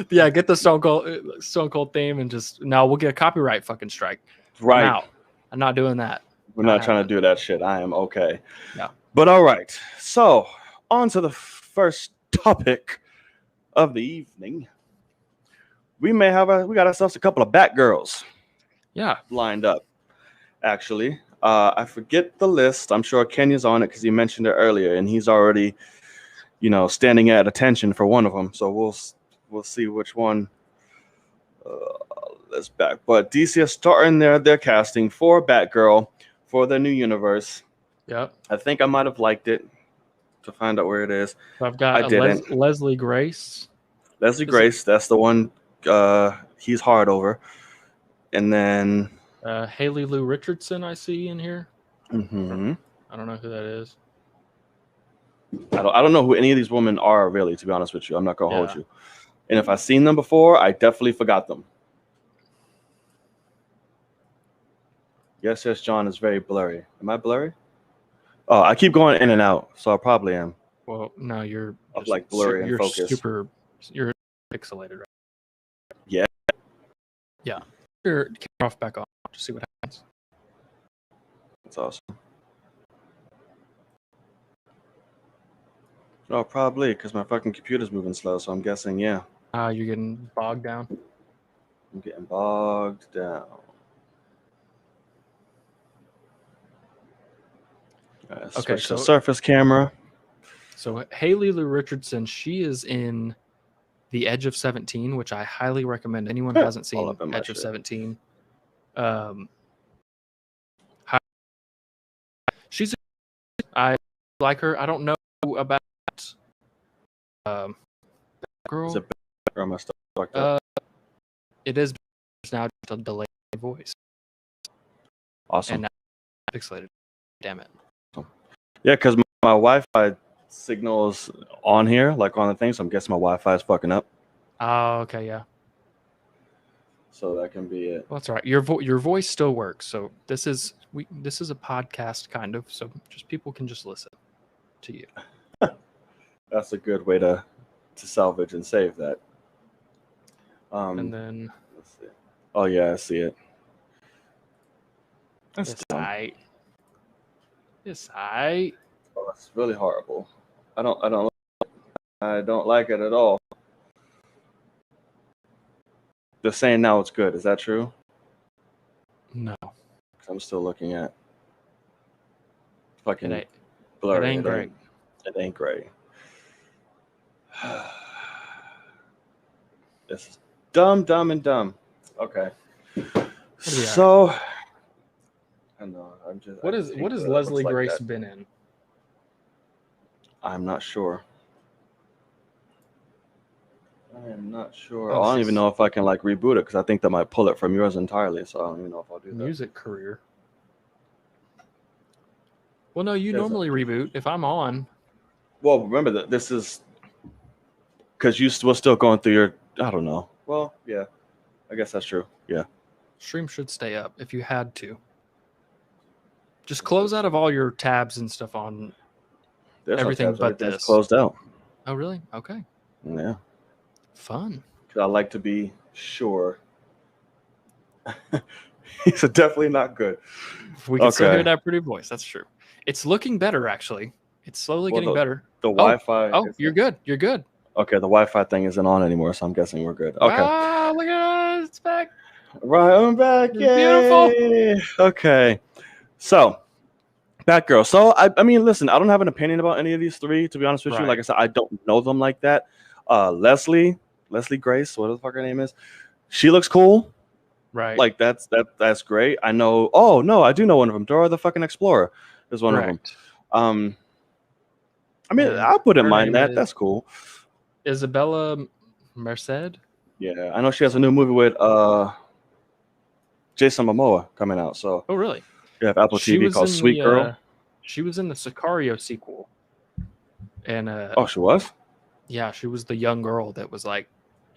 Speaker 2: Yeah, get the Stone Cold theme and just we'll get a copyright fucking strike.
Speaker 1: Right.
Speaker 2: I'm not doing that.
Speaker 1: We're not trying to do that shit. I am okay.
Speaker 2: Yeah.
Speaker 1: But all right. So on to the first topic of the evening. We got ourselves a couple of Batgirls.
Speaker 2: Yeah.
Speaker 1: Lined up. Actually. I forget the list. I'm sure Kenya's on it because he mentioned it earlier, and he's already, standing at attention for one of them. So we'll we'll see which one. Let's back. But DC is starting their casting for Batgirl for the new universe.
Speaker 2: Yep.
Speaker 1: I think I might have liked it to find out where it is.
Speaker 2: So I've got
Speaker 1: I didn't.
Speaker 2: Leslie Grace.
Speaker 1: Leslie Grace, that's the one he's hard over. And then
Speaker 2: Haley Lou Richardson I see in here.
Speaker 1: mm-hmm.
Speaker 2: I don't know who that is.
Speaker 1: I don't know who any of these women are, really, to be honest with you. I'm not going to hold
Speaker 2: Yeah.
Speaker 1: you. And if I've seen them before, I definitely forgot them. Yes, John is very blurry. Am I blurry? Oh, I keep going in and out, so I probably am.
Speaker 2: Well, no, you're
Speaker 1: Of like blurry and
Speaker 2: you're
Speaker 1: focused.
Speaker 2: You're pixelated, right?
Speaker 1: Yeah.
Speaker 2: Yeah. Your camera off back on. Just see what happens.
Speaker 1: That's awesome. Oh, probably because my fucking computer's moving slow, so I'm guessing, yeah.
Speaker 2: You're getting bogged down.
Speaker 1: I'm getting bogged down.
Speaker 2: Okay,
Speaker 1: switch to Surface camera.
Speaker 2: So Haley Lou Richardson, she is in The Edge of 17, which I highly recommend anyone who hasn't seen Edge of 17. I like her. I don't know about girl.
Speaker 1: Is it better on my stuff like that?
Speaker 2: It is now just a delayed voice.
Speaker 1: Awesome.
Speaker 2: And now pixelated. Damn it.
Speaker 1: Yeah, because my Wi-Fi signal is on here, like on the thing, so I'm guessing my Wi-Fi is fucking up.
Speaker 2: Oh, okay, yeah.
Speaker 1: So that can be it.
Speaker 2: Well, that's all right. Your voice still works. So this is a podcast kind of. So just people can just listen to you.
Speaker 1: That's a good way to salvage and save that.
Speaker 2: And then
Speaker 1: let's see. Oh yeah, I see it. That's
Speaker 2: it's aight. It's aight.
Speaker 1: Oh, that's really horrible. I don't like it at all. They're saying now it's good. Is that true?
Speaker 2: No.
Speaker 1: Because I'm still looking at fucking
Speaker 2: It
Speaker 1: blurry.
Speaker 2: ain't great.
Speaker 1: It ain't great. This is dumb. Okay. So I know.
Speaker 2: What has Leslie Grace been in?
Speaker 1: I'm not sure. I am not sure.
Speaker 2: Oh,
Speaker 1: I don't even know if I can like reboot it because I think that might pull it from yours entirely. So I don't even know if I'll do that.
Speaker 2: Music career. Well, no, you normally reboot if I'm on.
Speaker 1: Well, remember that this is because you were still going through your. I don't know. Well, yeah, I guess that's true. Yeah.
Speaker 2: Stream should stay up if you had to. Just close out of all your tabs and stuff on everything but this.
Speaker 1: Closed out.
Speaker 2: Oh, really? Okay.
Speaker 1: Yeah.
Speaker 2: Fun.
Speaker 1: I like to be sure. He's definitely not good.
Speaker 2: We can still hear that pretty voice. That's true. It's looking better, actually. It's slowly getting better.
Speaker 1: The Wi-Fi.
Speaker 2: Oh, you're good. You're good.
Speaker 1: Okay, the Wi-Fi thing isn't on anymore, so I'm guessing we're good. Okay.
Speaker 2: Ah, look at us. It's back.
Speaker 1: Right, I'm back. Yay. Beautiful. Okay. So, Batgirl. So, I mean, listen, I don't have an opinion about any of these three, to be honest with you. Like I said, I don't know them like that. Leslie Grace, whatever the fuck her name is, she looks cool.
Speaker 2: Right.
Speaker 1: Like that's great. I know. Oh no, I do know one of them. Dora the fucking Explorer is one of them. I mean, I wouldn't mind that. That's cool.
Speaker 2: Isabella Merced.
Speaker 1: Yeah, I know she has a new movie with Jason Momoa coming out. So.
Speaker 2: Oh really?
Speaker 1: You have Apple TV called Sweet Girl.
Speaker 2: She was in the Sicario sequel. And
Speaker 1: oh, she was?
Speaker 2: Yeah, she was the young girl that was like.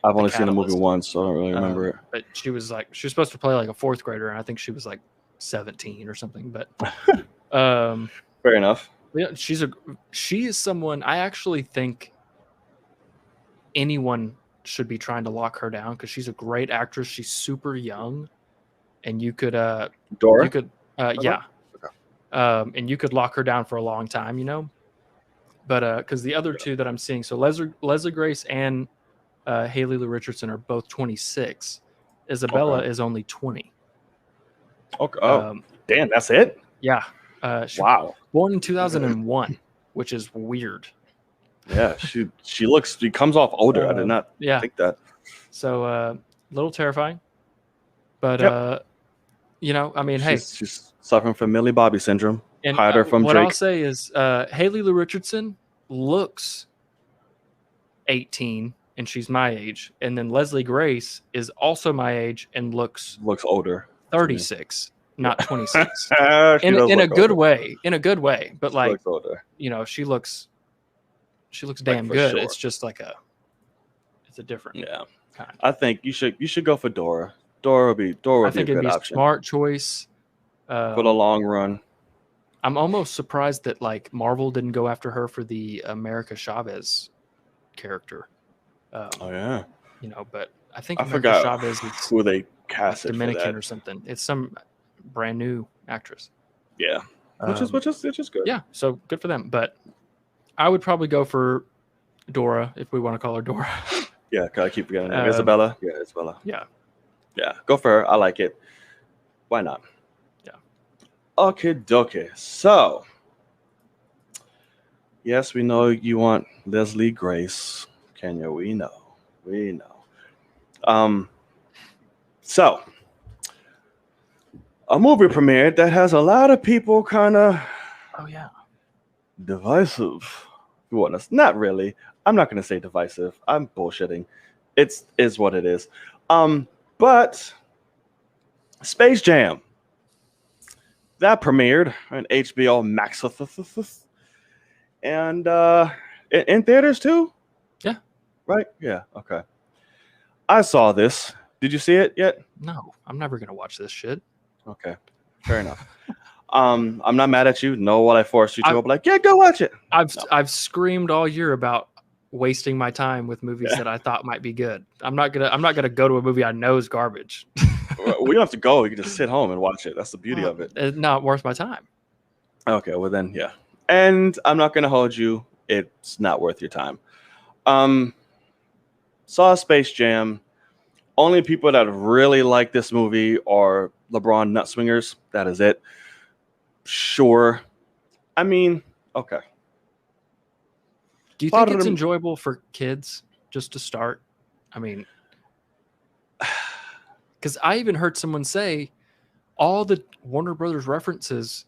Speaker 1: I've only seen the movie once, so I don't really remember it.
Speaker 2: But she was supposed to play like a fourth grader, and I think she was like 17 or something. But
Speaker 1: fair enough.
Speaker 2: Yeah, she is someone I actually think anyone should be trying to lock her down because she's a great actress. She's super young, and you could
Speaker 1: Dora.
Speaker 2: You could yeah. Okay. And you could lock her down for a long time, you know. But because the other two that I'm seeing, so Leslie Grace and Haley Lou Richardson are both 26. Isabella is only 20.
Speaker 1: Okay. Oh, damn, that's it?
Speaker 2: Yeah. Wow. Born in 2001, which is weird.
Speaker 1: Yeah, she comes off older. I did not think that.
Speaker 2: So a little terrifying. But
Speaker 1: Yep.
Speaker 2: I mean,
Speaker 1: she's suffering from Millie Bobby syndrome.
Speaker 2: and
Speaker 1: Hide her from
Speaker 2: what
Speaker 1: Drake.
Speaker 2: I'll say is Haley Lou Richardson looks 18 and she's my age, and then Leslie Grace is also my age and looks
Speaker 1: older.
Speaker 2: 36, not 26.
Speaker 1: in
Speaker 2: a good way, but like,
Speaker 1: looks older.
Speaker 2: She looks damn good. Sure. It's just like it's a different kind.
Speaker 1: I think you should go for Dora. Dora would be a good option.
Speaker 2: Smart choice
Speaker 1: for the long run.
Speaker 2: I'm almost surprised that like Marvel didn't go after her for the America Chavez character. But I think
Speaker 1: I forgot
Speaker 2: Chavez is
Speaker 1: who they casted
Speaker 2: Dominican or something. It's some brand new actress.
Speaker 1: Yeah, which is good.
Speaker 2: Yeah, so good for them. But I would probably go for Dora, if we want to call her Dora.
Speaker 1: Yeah, I keep forgetting her. Isabella. Yeah, Isabella.
Speaker 2: Yeah,
Speaker 1: go for her. I like it. Why not?
Speaker 2: Yeah.
Speaker 1: Okay, dokie. So, yes, we know you want Leslie Grace. Kenya, we know. So, a movie premiered that has a lot of people kind of divisive. Not really. I'm not going to say divisive. I'm bullshitting. It is what it is. But Space Jam, that premiered on HBO Max, and in theaters too.
Speaker 2: Yeah.
Speaker 1: Right. Yeah. Okay. I saw this. Did you see it yet?
Speaker 2: No, I'm never gonna watch this shit.
Speaker 1: Okay, fair enough. I'm not mad at you. No, what I forced you to. I'll be like, yeah, go watch it.
Speaker 2: I've screamed all year about wasting my time with movies that I thought might be good. I'm not gonna go to a movie I know is garbage.
Speaker 1: We don't have to go. You can just sit home and watch it. That's the beauty of it.
Speaker 2: It's not worth my time.
Speaker 1: Okay, well then, yeah. And I'm not gonna hold you. It's not worth your time. Saw Space Jam. Only people that really like this movie are LeBron nut swingers. That is it. Sure. I mean, okay.
Speaker 2: Do you think it's enjoyable for kids just to start? I mean, because I even heard someone say all the Warner Brothers references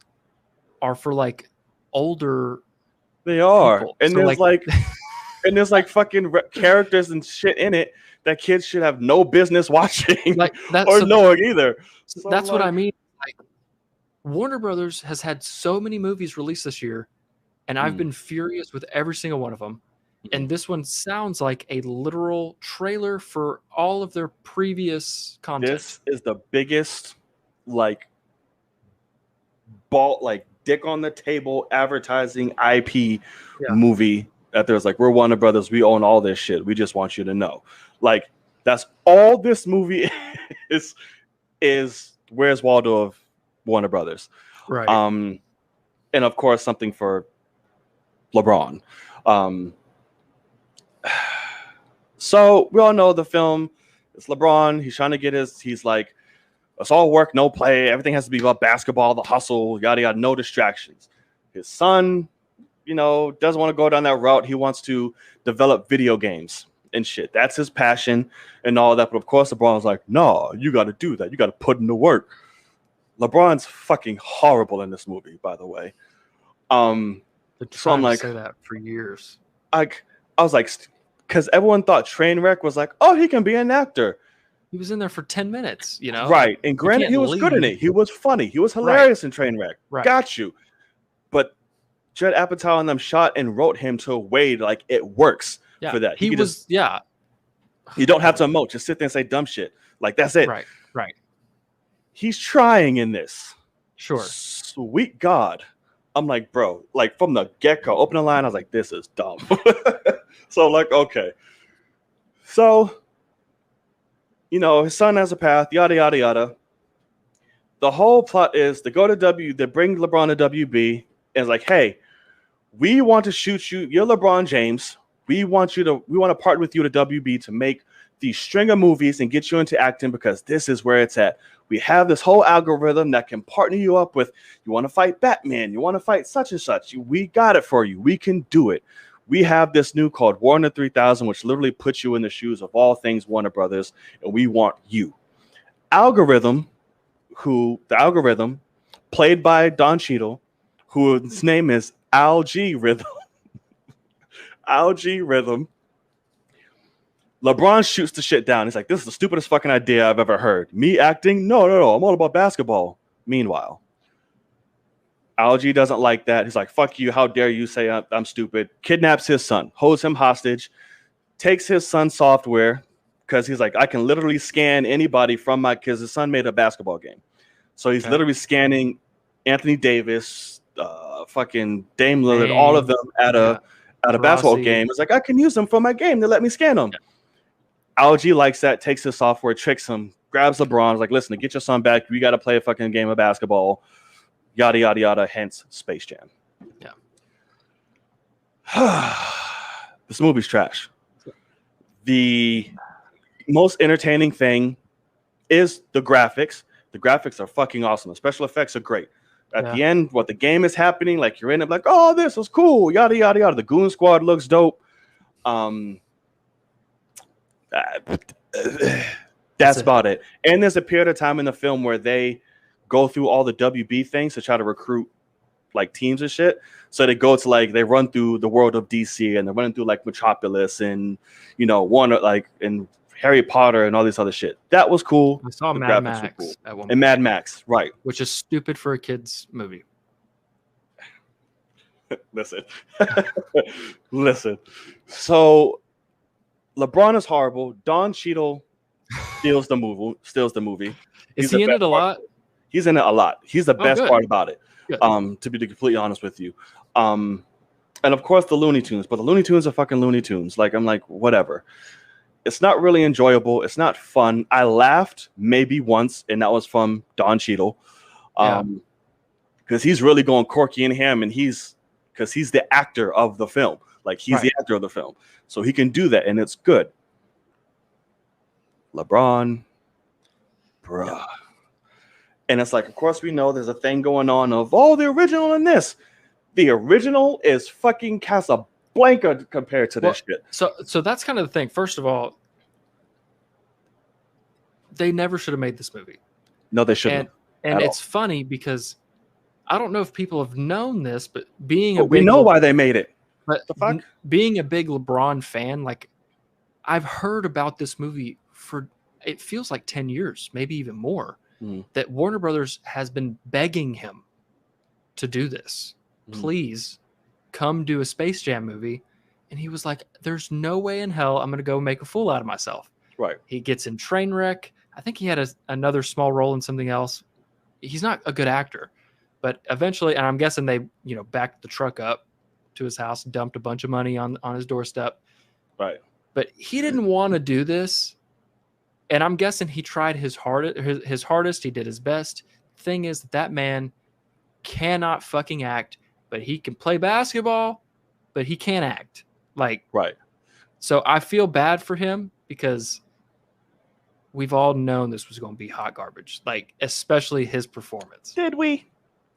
Speaker 2: are for like older.
Speaker 1: They are,
Speaker 2: people.
Speaker 1: And so there's like fucking characters and shit in it that kids should have no business watching knowing either.
Speaker 2: So that's what I mean. Like, Warner Brothers has had so many movies released this year, and I've been furious with every single one of them. And this one sounds like a literal trailer for all of their previous content.
Speaker 1: This is the biggest, dick on the table advertising IP movie that there's we're Warner Brothers, we own all this shit. We just want you to know. That's all this movie is Where's Waldo of Warner Brothers.
Speaker 2: Right.
Speaker 1: And of course something for LeBron. So we all know the film. It's LeBron. He's trying to get he's like, it's all work, no play. Everything has to be about basketball, the hustle, yada, yada, no distractions. His son, doesn't want to go down that route. He wants to develop video games and shit. That's his passion and all that. But of course, LeBron's like, no, you got to do that. You got to put in the work. LeBron's fucking horrible in this movie, by the way.
Speaker 2: So I'm like, say that for years.
Speaker 1: I was like, because everyone thought Trainwreck was like, oh, he can be an actor.
Speaker 2: He was in there for 10 minutes,
Speaker 1: Right. And granted, he was good in it. He was funny. He was hilarious in Trainwreck.
Speaker 2: Right.
Speaker 1: Got you. But Judd Apatow and them shot and wrote him to a way it works for that.
Speaker 2: You
Speaker 1: don't have to emote. Just sit there and say dumb shit. That's it.
Speaker 2: Right.
Speaker 1: He's trying in this.
Speaker 2: Sure.
Speaker 1: Sweet God. I'm like, bro, from the get-go, opening line, I was like, this is dumb. So okay. So, his son has a path, yada, yada, yada. The whole plot is they bring LeBron to WB, and it's like, hey, we want to shoot you. You're LeBron James. We want to partner with you to WB to make these string of movies and get you into acting because this is where it's at. We have this whole algorithm that can partner you up with. You want to fight Batman. You want to fight such and such. We got it for you. We can do it. we have this new called Warner 3000, which literally puts you in the shoes of all things Warner Brothers, and we want you. Algorithm, played by Don Cheadle, whose name is Al-G Rhythm. Al-G Rhythm. LeBron shoots the shit down. He's like, this is the stupidest fucking idea I've ever heard. Me acting? No. I'm all about basketball. Meanwhile, Al-G doesn't like that. He's like, fuck you. How dare you say I'm stupid? Kidnaps his son, holds him hostage, takes his son's software because he's like, I can literally scan anybody from because his son made a basketball game. So he's literally scanning Anthony Davis, fucking Dame Lillard, all of them at a basketball game. It's like, I can use them for my game. They let me scan them. Yeah. Al-G likes that, takes his software, tricks him, grabs LeBron, is like, listen, to get your son back, we got to play a fucking game of basketball. Yada, yada, yada, hence Space Jam. Yeah. This movie's trash. The most entertaining thing is the graphics. The graphics are fucking awesome. The special effects are great. At the end, what the game is happening, like you're in it, like, oh, this was cool, yada, yada, yada. The Goon Squad looks dope. That's about it. And there's a period of time in the film where they go through all the WB things to try to recruit like teams and shit. So they go to like they run through the world of DC and they're running through like Metropolis and Warner and Harry Potter and all this other shit. That was cool.
Speaker 2: I saw Mad Max cool.
Speaker 1: At one point. Mad Max, right?
Speaker 2: Which is stupid for a kid's movie.
Speaker 1: Listen. So LeBron is horrible. Don Cheadle steals the movie.
Speaker 2: Is he in it a lot?
Speaker 1: He's in it a lot. He's the best part about it. To be completely honest with you. And of course the Looney Tunes, but the Looney Tunes are fucking Looney Tunes. Like I'm like, whatever. It's not really enjoyable. It's not fun. I laughed maybe once, and that was from Don Cheadle. Because he's really going quirky in him, and because he's the actor of the film. Like he's the actor of the film. So he can do that, and it's good. LeBron, bruh. Yeah. And it's like, of course, we know there's a thing going on of, the original in this. The original is fucking Casablanca compared to this shit.
Speaker 2: So that's kind of the thing. First of all, they never should have made this movie.
Speaker 1: No, they shouldn't.
Speaker 2: And it's funny because I don't know if people have known this, but
Speaker 1: we know why they made it.
Speaker 2: But the fuck? Being a big LeBron fan, like I've heard about this movie for it feels like 10 years, maybe even more. That Warner Brothers has been begging him to do this. Please come do a Space Jam movie. And he was like, there's no way in hell I'm going to go make a fool out of myself.
Speaker 1: Right.
Speaker 2: He gets in Trainwreck. I think he had another small role in something else. He's not a good actor. But eventually, and I'm guessing they, backed the truck up to his house, dumped a bunch of money on his doorstep.
Speaker 1: Right.
Speaker 2: But he didn't want to do this. And I'm guessing he tried his hardest. He did his best. Thing is that man cannot fucking act, but he can play basketball, but he can't act. Like,
Speaker 1: right.
Speaker 2: So I feel bad for him because we've all known this was going to be hot garbage, like especially his performance.
Speaker 1: Did we?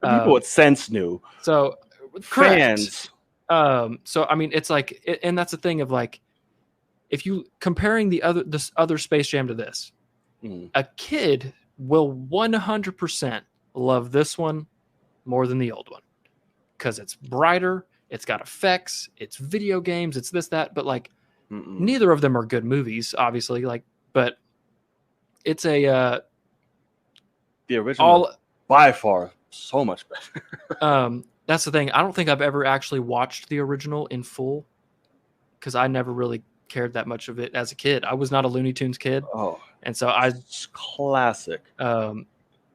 Speaker 1: People with sense knew.
Speaker 2: So
Speaker 1: fans.
Speaker 2: So I mean, it's like, and that's the thing of like, if you comparing this other Space Jam to this, a kid will 100% love this one more than the old one because it's brighter, it's got effects, it's video games, it's this, that, but like neither of them are good movies, obviously. Like, but it's the
Speaker 1: original by far so much better.
Speaker 2: That's the thing. I don't think I've ever actually watched the original in full because I never really cared that much of it as a kid. I was not a Looney Tunes kid. And so it's
Speaker 1: classic.
Speaker 2: But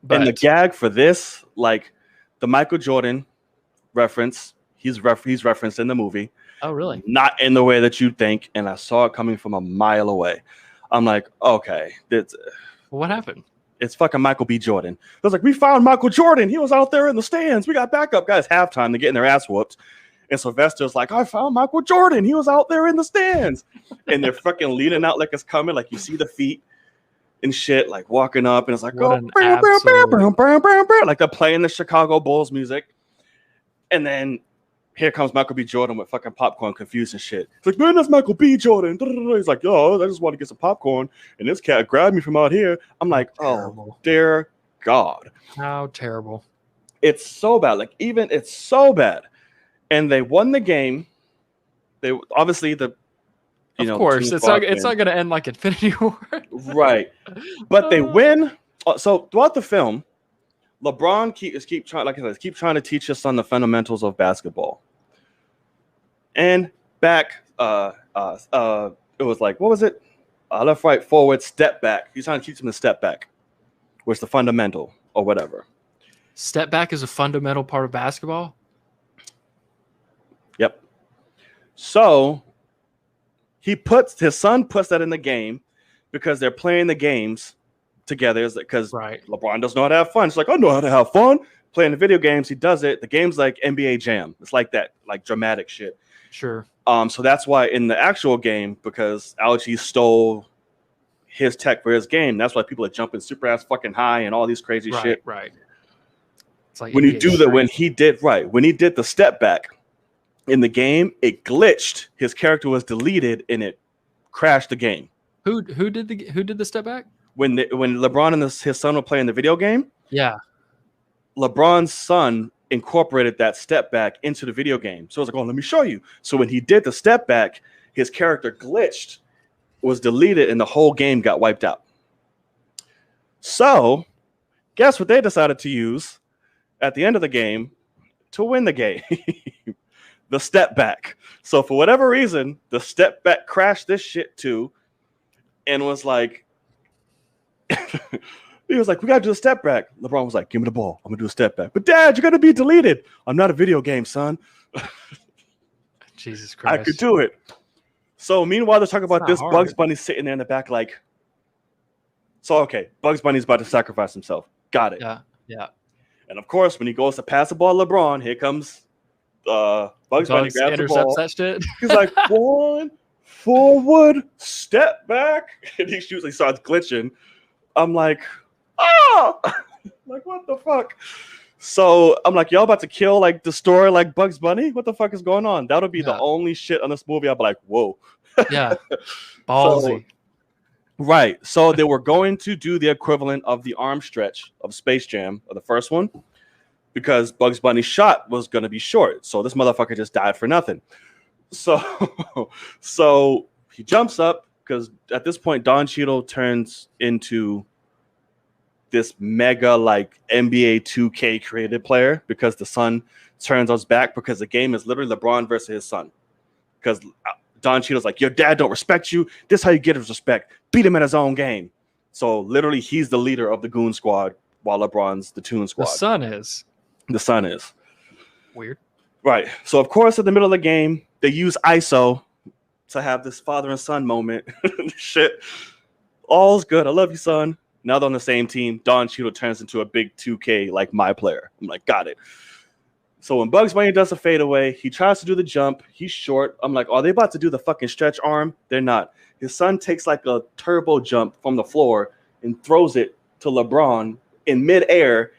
Speaker 1: and the gag for this, like the Michael Jordan reference, he's referenced in the movie.
Speaker 2: Oh, really?
Speaker 1: Not in the way that you'd think. And I saw it coming from a mile away. I'm like, okay.
Speaker 2: What happened?
Speaker 1: It's fucking Michael B. Jordan. I was like, we found Michael Jordan. He was out there in the stands. We got backup guys halftime. They're getting their ass whooped. And Sylvester's like, I found Michael Jordan. He was out there in the stands. And they're fucking leaning out like it's coming. Like you see the feet and shit, like walking up. And it's like, like they're playing the Chicago Bulls music. And then here comes Michael B. Jordan with fucking popcorn, confused and shit. It's like, man, that's Michael B. Jordan. He's like, yo, I just want to get some popcorn, and this cat grabbed me from out here. I'm like, oh, dear God.
Speaker 2: How terrible.
Speaker 1: It's so bad. Like, even it's so bad. And they won the game. They obviously
Speaker 2: of course, it's not going to end like Infinity War.
Speaker 1: Right. But they win. So throughout the film, LeBron keep trying to teach his son the fundamentals of basketball. And back, it was like, what was it? Left, right, forward, step back. He's trying to teach him the step back, which is the fundamental or whatever.
Speaker 2: Step back is a fundamental part of basketball?
Speaker 1: Yep. So his son puts that in the game because they're playing the games together. Because LeBron doesn't know how to have fun. It's like, I know how to have fun. Playing the video games, he does it. The game's like NBA Jam. It's like that, like dramatic shit.
Speaker 2: Sure.
Speaker 1: So that's why in the actual game, because Algie stole his tech for his game, that's why people are jumping super ass fucking high and all these crazy shit.
Speaker 2: Right. It's like
Speaker 1: when he did the step back in the game, it glitched. His character was deleted and it crashed the game.
Speaker 2: Who did the step back?
Speaker 1: When LeBron and his son were playing the video game,
Speaker 2: yeah,
Speaker 1: LeBron's son incorporated that step back into the video game. So I was like, oh, let me show you. So when he did the step back, his character glitched, was deleted, and the whole game got wiped out. So guess what they decided to use at the end of the game to win the game? The step back. So for whatever reason, the step back crashed this shit too and was like, he was like, we got to do a step back. LeBron was like, give me the ball. I'm going to do a step back. But Dad, you're going to be deleted. I'm not a video game, son.
Speaker 2: Jesus Christ.
Speaker 1: I could do it. So meanwhile, they're talking about this. Hard. Bugs Bunny sitting there in the back like, so okay, Bugs Bunny's about to sacrifice himself. Got it.
Speaker 2: Yeah.
Speaker 1: And of course, when he goes to pass the ball to LeBron, here comes Bugs Bunny grabs the ball.
Speaker 2: That shit.
Speaker 1: He's like, one forward, step back. And he starts glitching. I'm like, oh, like, what the fuck? So I'm like, y'all about to kill like the story like Bugs Bunny? What the fuck is going on? That'll be the only shit on this movie. I'll be like, whoa.
Speaker 2: Yeah. Ballsy.
Speaker 1: Right. So they were going to do the equivalent of the arm stretch of Space Jam, or the first one, because Bugs Bunny's shot was going to be short. So this motherfucker just died for nothing. So he jumps up because at this point, Don Cheadle turns into this mega like NBA 2K created player because the son turns us back because the game is literally LeBron versus his son. Because Don Cheadle's like, your dad don't respect you. This is how you get his respect. Beat him at his own game. So literally he's the leader of the Goon Squad while LeBron's the Toon Squad. The son is.
Speaker 2: Weird.
Speaker 1: Right. So of course at the middle of the game, they use ISO to have this father and son moment. Shit. All's good. I love you, son. Now they're on the same team. Don Cheadle turns into a big 2K like my player. I'm like, got it. So when Bugs Bunny does a fadeaway, he tries to do the jump. He's short. I'm like, are they about to do the fucking stretch arm? They're not. His son takes like a turbo jump from the floor and throws it to LeBron in midair,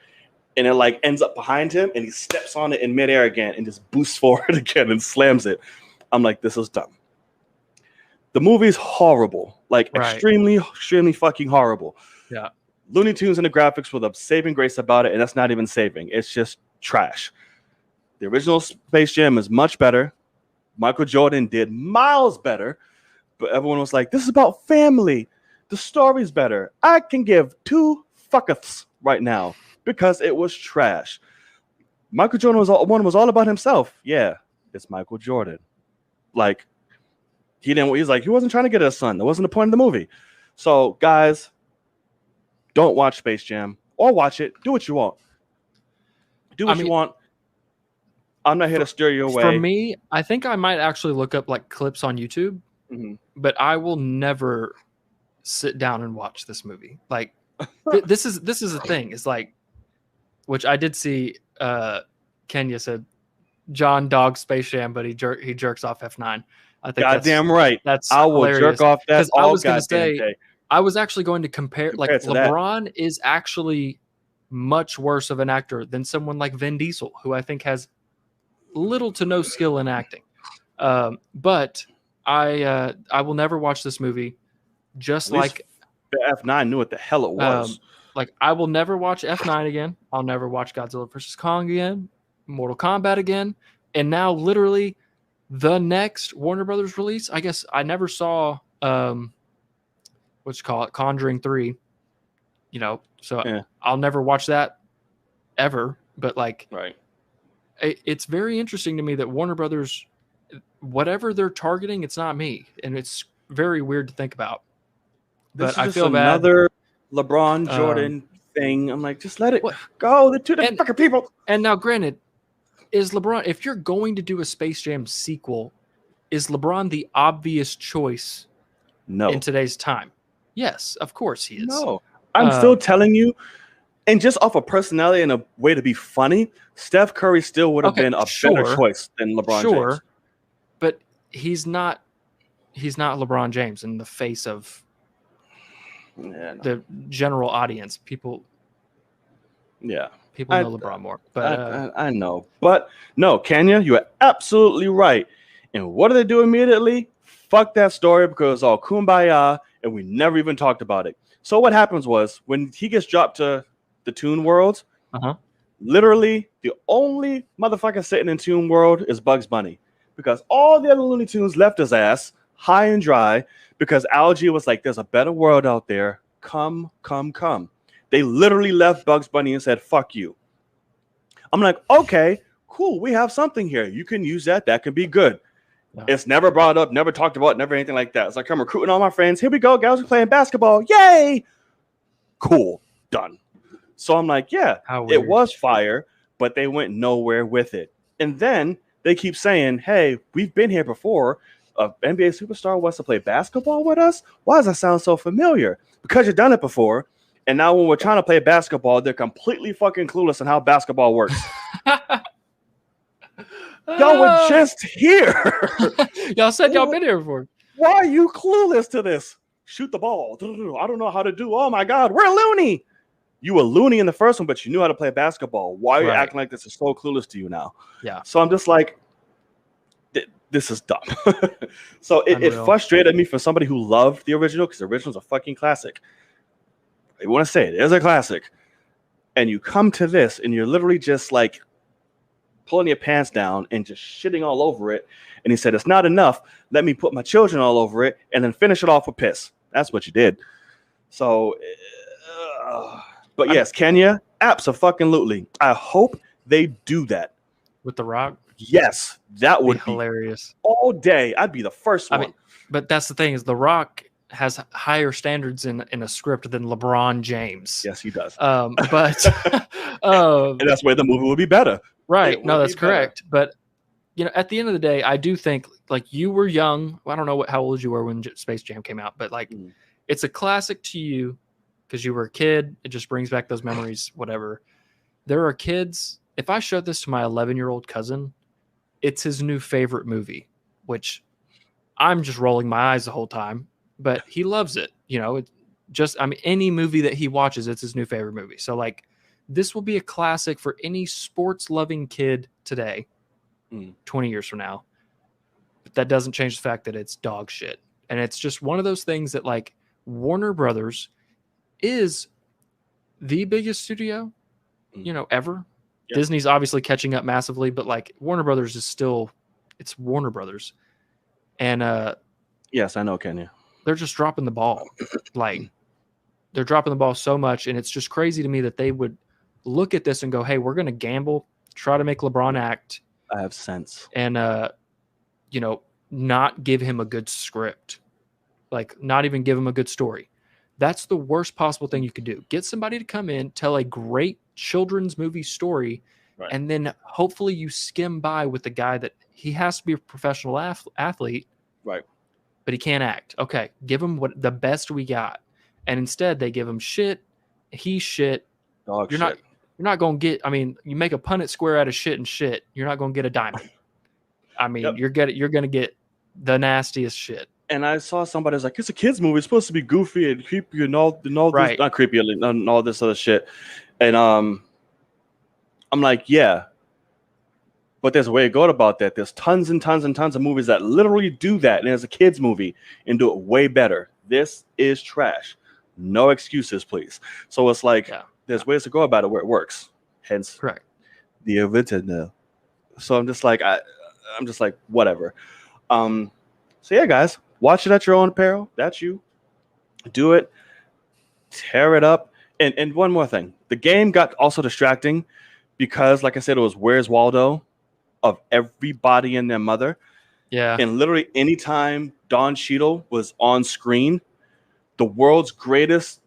Speaker 1: and it like ends up behind him, and he steps on it in midair again and just boosts forward again and slams it. I'm like, this is dumb. The movie's horrible, like extremely, extremely fucking horrible.
Speaker 2: Yeah.
Speaker 1: Looney Tunes and the graphics were the saving grace about it, and that's not even saving. It's just trash. The original Space Jam is much better. Michael Jordan did miles better, but everyone was like, this is about family. The story's better. I can give two fuckeths right now because it was trash. Michael Jordan was all about himself. Yeah, it's Michael Jordan. Like, he wasn't trying to get his son. That wasn't the point of the movie. So, guys, don't watch Space Jam or watch it. Do what you want. Do what you want. I'm not here to steer you away.
Speaker 2: For me, I think I might actually look up like clips on YouTube, but I will never sit down and watch this movie. Like, this is the thing. It's like, which I did see. Kenya said, "John Dog Space Jam," but he jerks off F9. I think
Speaker 1: goddamn right.
Speaker 2: I
Speaker 1: will jerk off that all I was going to say. Day.
Speaker 2: I was actually going to compare. Like, LeBron is actually much worse of an actor than someone like Vin Diesel, who I think has little to no skill in acting. But I will never watch this movie. Just
Speaker 1: At least
Speaker 2: like
Speaker 1: F9 knew what the hell it was.
Speaker 2: like I will never watch F9 again. I'll never watch Godzilla vs. Kong again, Mortal Kombat again, and now literally the next Warner Brothers release. I guess I never saw what you call it, Conjuring 3. You know, so
Speaker 1: Yeah.
Speaker 2: I'll never watch that ever. But like,
Speaker 1: Right.
Speaker 2: It's very interesting to me that Warner Brothers, whatever they're targeting, it's not me, and it's very weird to think about.
Speaker 1: This
Speaker 2: But I
Speaker 1: is
Speaker 2: feel
Speaker 1: just
Speaker 2: bad.
Speaker 1: another LeBron Jordan thing. I'm like, just let it
Speaker 2: What?
Speaker 1: go. They're two different fucking people.
Speaker 2: And now, granted, is LeBron, if you're going to do a Space Jam sequel, is LeBron the obvious choice
Speaker 1: No.
Speaker 2: in today's time? Yes, of course he is.
Speaker 1: No. I'm still telling you, and just off of personality and a way to be funny, Steph Curry still would have been a better choice than LeBron James.
Speaker 2: But he's not LeBron James in the face of the general audience. People know LeBron more. But
Speaker 1: I know. But no, Kenya, you are absolutely right. And what do they do immediately? Fuck that story because it's all kumbaya and we never even talked about it. So what happens was when he gets dropped to the Toon World, literally the only motherfucker sitting in Toon World is Bugs Bunny. Because all the other Looney Tunes left his ass high and dry because Algae was like, there's a better world out there. Come. They literally left Bugs Bunny and said, fuck you. I'm like, okay, cool. We have something here. You can use that. That could be good. No. It's never brought up, never talked about, never anything like that. It's like, I'm recruiting all my friends. Here we go, guys. We're playing basketball. Yay. Cool. Done. So I'm like, yeah, it was fire, but they went nowhere with it. And then they keep saying, hey, we've been here before. An NBA superstar wants to play basketball with us? Why does that sound so familiar? Because you've done it before. And now when we're trying to play basketball, they're completely fucking clueless on how basketball works. Y'all were just here.
Speaker 2: Y'all said y'all been here before.
Speaker 1: Why are you clueless to this? Shoot the ball. I don't know how to do. Oh, my God. We're loony. You were loony in the first one, but you knew how to play basketball. Why are you acting like this is so clueless to you now?
Speaker 2: Yeah.
Speaker 1: So I'm just like, this is dumb. So it frustrated me for somebody who loved the original because the original's a fucking classic. You want to say it is a classic. And you come to this and you're literally just like pulling your pants down and just shitting all over it. And he said, it's not enough. Let me put my children all over it and then finish it off with piss. That's what you did. So, but yes, Kenya, abso-fucking-lutely. I hope they do that.
Speaker 2: With The Rock?
Speaker 1: Yes, that would be
Speaker 2: hilarious.
Speaker 1: All day, I'd be the first one.
Speaker 2: I mean, but that's the thing is The Rock has higher standards in a script than LeBron James.
Speaker 1: Yes, he does.
Speaker 2: But
Speaker 1: and that's where the movie would be better.
Speaker 2: Right. No, that's correct. But you know, at the end of the day, I do think like you were young. I don't know how old you were when Space Jam came out, but like it's a classic to you because you were a kid. It just brings back those memories, whatever. There are kids. If I showed this to my 11-year-old cousin, it's his new favorite movie, which I'm just rolling my eyes the whole time, but he loves it. You know, it just, I mean, any movie that he watches, it's his new favorite movie. So like this will be a classic for any sports loving kid today, 20 years from now. But that doesn't change the fact that it's dog shit. And it's just one of those things that like Warner Brothers is the biggest studio, you know, ever. Yep. Disney's obviously catching up massively, but like Warner Brothers is still, it's Warner Brothers. And
Speaker 1: yes, I know, Kenya.
Speaker 2: They're just dropping the ball. Like they're dropping the ball so much. And it's just crazy to me that they would look at this and go, hey, we're going to gamble, try to make LeBron act.
Speaker 1: I have sense.
Speaker 2: And, you know, not give him a good script. Like not even give him a good story. That's the worst possible thing you could do. Get somebody to come in, tell a great children's movie story, and then hopefully you skim by with the guy that he has to be a professional athlete,
Speaker 1: right?
Speaker 2: But he can't act. Okay, give him what the best we got, and instead they give him shit. He's shit.
Speaker 1: Dog
Speaker 2: you're
Speaker 1: shit.
Speaker 2: You're not going to get. I mean, you make a Punnett square out of shit and shit. You're not going to get a diamond. I mean, you're going to get the nastiest shit.
Speaker 1: And I saw somebody was like, it's a kid's movie. It's supposed to be goofy and creepy and all this, not creepy and all this other shit. And I'm like, yeah, But there's a way to go about that. There's tons and tons and tons of movies that literally do that, and as a kids movie, and do it way better. This is trash. No excuses, please. So it's like there's ways to go about it where it works. Hence,
Speaker 2: correct.
Speaker 1: The original. So I'm just like whatever. So yeah, guys, watch it at your own peril. That's you. Do it. Tear it up. And one more thing. The game got also distracting because, like I said, it was Where's Waldo of everybody and their mother.
Speaker 2: Yeah.
Speaker 1: And literally anytime Don Cheadle was on screen, the world's greatest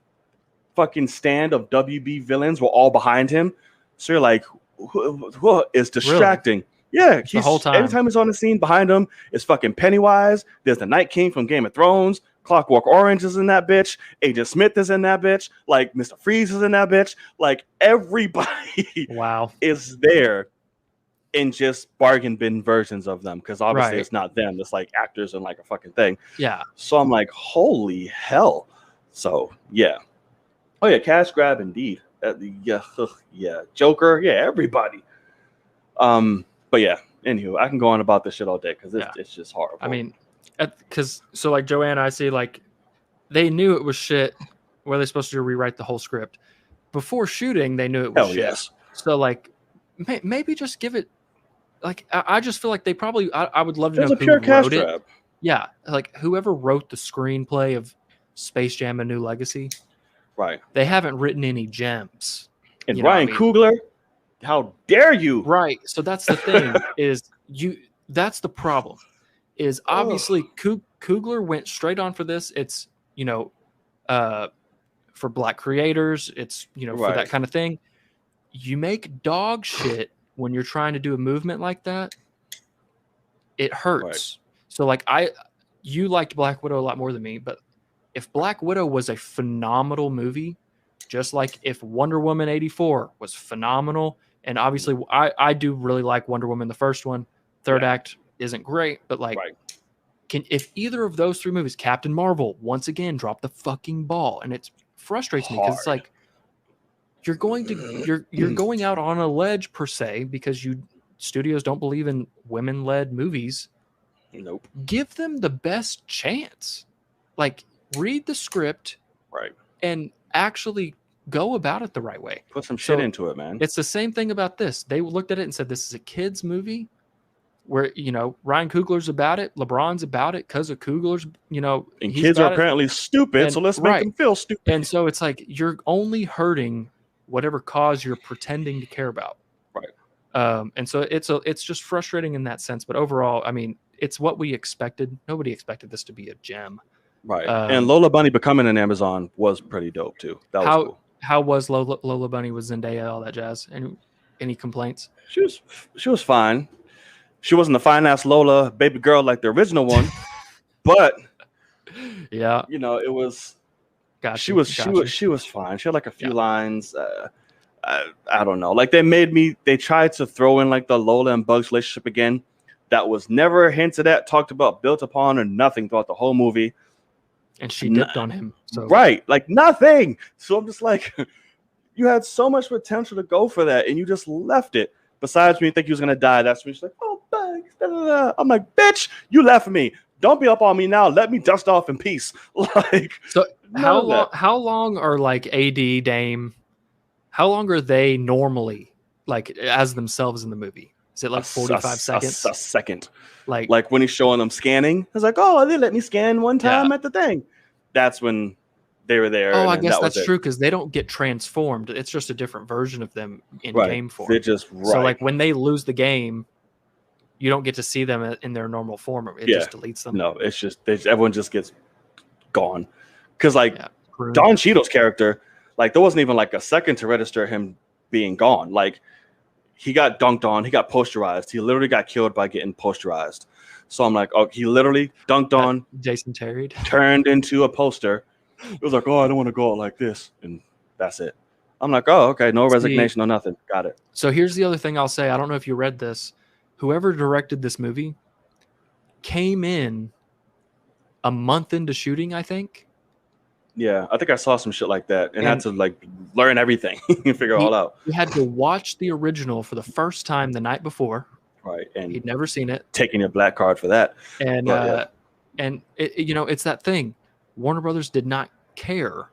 Speaker 1: fucking stand of WB villains were all behind him. So you're like, who is distracting? Really? Yeah,
Speaker 2: the whole time.
Speaker 1: Every time he's on the scene, behind him is fucking Pennywise. There's the Night King from Game of Thrones. Clockwork Orange is in that bitch. Agent Smith is in that bitch. Like Mr. Freeze is in that bitch. Like everybody is there in just bargain bin versions of them, because obviously it's not them. It's like actors and like a fucking thing.
Speaker 2: Yeah.
Speaker 1: So I'm like, holy hell. So yeah. Oh yeah, cash grab indeed. Yeah. Joker. Yeah, everybody. But yeah, anywho, I can go on about this shit all day because it's just horrible.
Speaker 2: I mean, because so like Joanne, I see like they knew it was shit. Were they supposed to rewrite the whole script before shooting? They knew it was shit. Yes. So like maybe just give it. Like I just feel like they probably. I would love to know who wrote it. Yeah, like whoever wrote the screenplay of Space Jam: A New Legacy.
Speaker 1: Right.
Speaker 2: They haven't written any gems.
Speaker 1: And Ryan Coogler, how dare you?
Speaker 2: Right. So that's the thing that's the problem. Is obviously Coogler went straight on for this. It's, for Black creators, it's, for that kind of thing. You make dog shit when you're trying to do a movement like that. It hurts. Right. So like you liked Black Widow a lot more than me, but if Black Widow was a phenomenal movie, just like if Wonder Woman 84 was phenomenal, and obviously I do really like Wonder Woman, the first one. Third act isn't great, but like, if either of those three movies, Captain Marvel, once again, dropped the fucking ball, and it frustrates me because it's like you're going out on a ledge per se because studios don't believe in women-led movies.
Speaker 1: Nope.
Speaker 2: Give them the best chance. Like, read the script, and actually go about it the right way.
Speaker 1: Put some shit into it, man.
Speaker 2: It's the same thing about this. They looked at it and said, "This is a kids' movie." Where Ryan Coogler's about it, LeBron's about it because of Coogler's.
Speaker 1: And kids are apparently stupid, so let's make them feel stupid.
Speaker 2: And so it's like you're only hurting whatever cause you're pretending to care about.
Speaker 1: Right.
Speaker 2: And so it's just frustrating in that sense. But overall, I mean, it's what we expected. Nobody expected this to be a gem.
Speaker 1: Right. And Lola Bunny becoming an Amazon was pretty dope too. That was cool.
Speaker 2: How was Lola Bunny with Zendaya, all that jazz? Any complaints?
Speaker 1: She was fine. She wasn't the fine ass Lola baby girl like the original one, but
Speaker 2: yeah,
Speaker 1: it was.
Speaker 2: Gotcha.
Speaker 1: She was fine. She had like a few lines. I don't know. Like they tried to throw in like the Lola and Bugs relationship again. That was never hinted at, talked about, built upon, or nothing throughout the whole movie.
Speaker 2: And she dipped on him. So.
Speaker 1: Right, like nothing. So I'm just like, you had so much potential to go for that, and you just left it. Besides, when you think he was gonna die, that's when she's like, "Oh, Bugs." Da, da, da. I'm like, "Bitch, you left me. Don't be up on me now. Let me dust off in peace." Like,
Speaker 2: so how long are like AD Dame? How long are they normally like as themselves in the movie? Is it like 45 seconds?
Speaker 1: A second. Like when he's showing them scanning, it's like, "Oh, they let me scan one time at the thing." That's when they were there.
Speaker 2: Oh, I guess that's true because they don't get transformed. It's just a different version of them in game form.
Speaker 1: They're just
Speaker 2: So like when they lose the game, you don't get to see them in their normal form. It just deletes them.
Speaker 1: No, it's just everyone just gets gone. Because like Don Cheadle's character, like there wasn't even like a second to register him being gone. Like he got dunked on, he got posterized. He literally got killed by getting posterized. So I'm like, oh, he literally dunked on,
Speaker 2: Jason Terry,
Speaker 1: turned into a poster. It was like, "Oh, I don't want to go out like this," and that's it. I'm like, "Oh, okay, no resignation, no nothing. Got it."
Speaker 2: So here's the other thing I'll say. I don't know if you read this. Whoever directed this movie came in a month into shooting, I think.
Speaker 1: Yeah, I think I saw some shit like that and had to like learn everything and figure it all out.
Speaker 2: You had to watch the original for the first time the night before.
Speaker 1: Right. And
Speaker 2: he'd never seen it.
Speaker 1: taking your black card for that.
Speaker 2: And
Speaker 1: But,
Speaker 2: and it's that thing. Warner Brothers did not care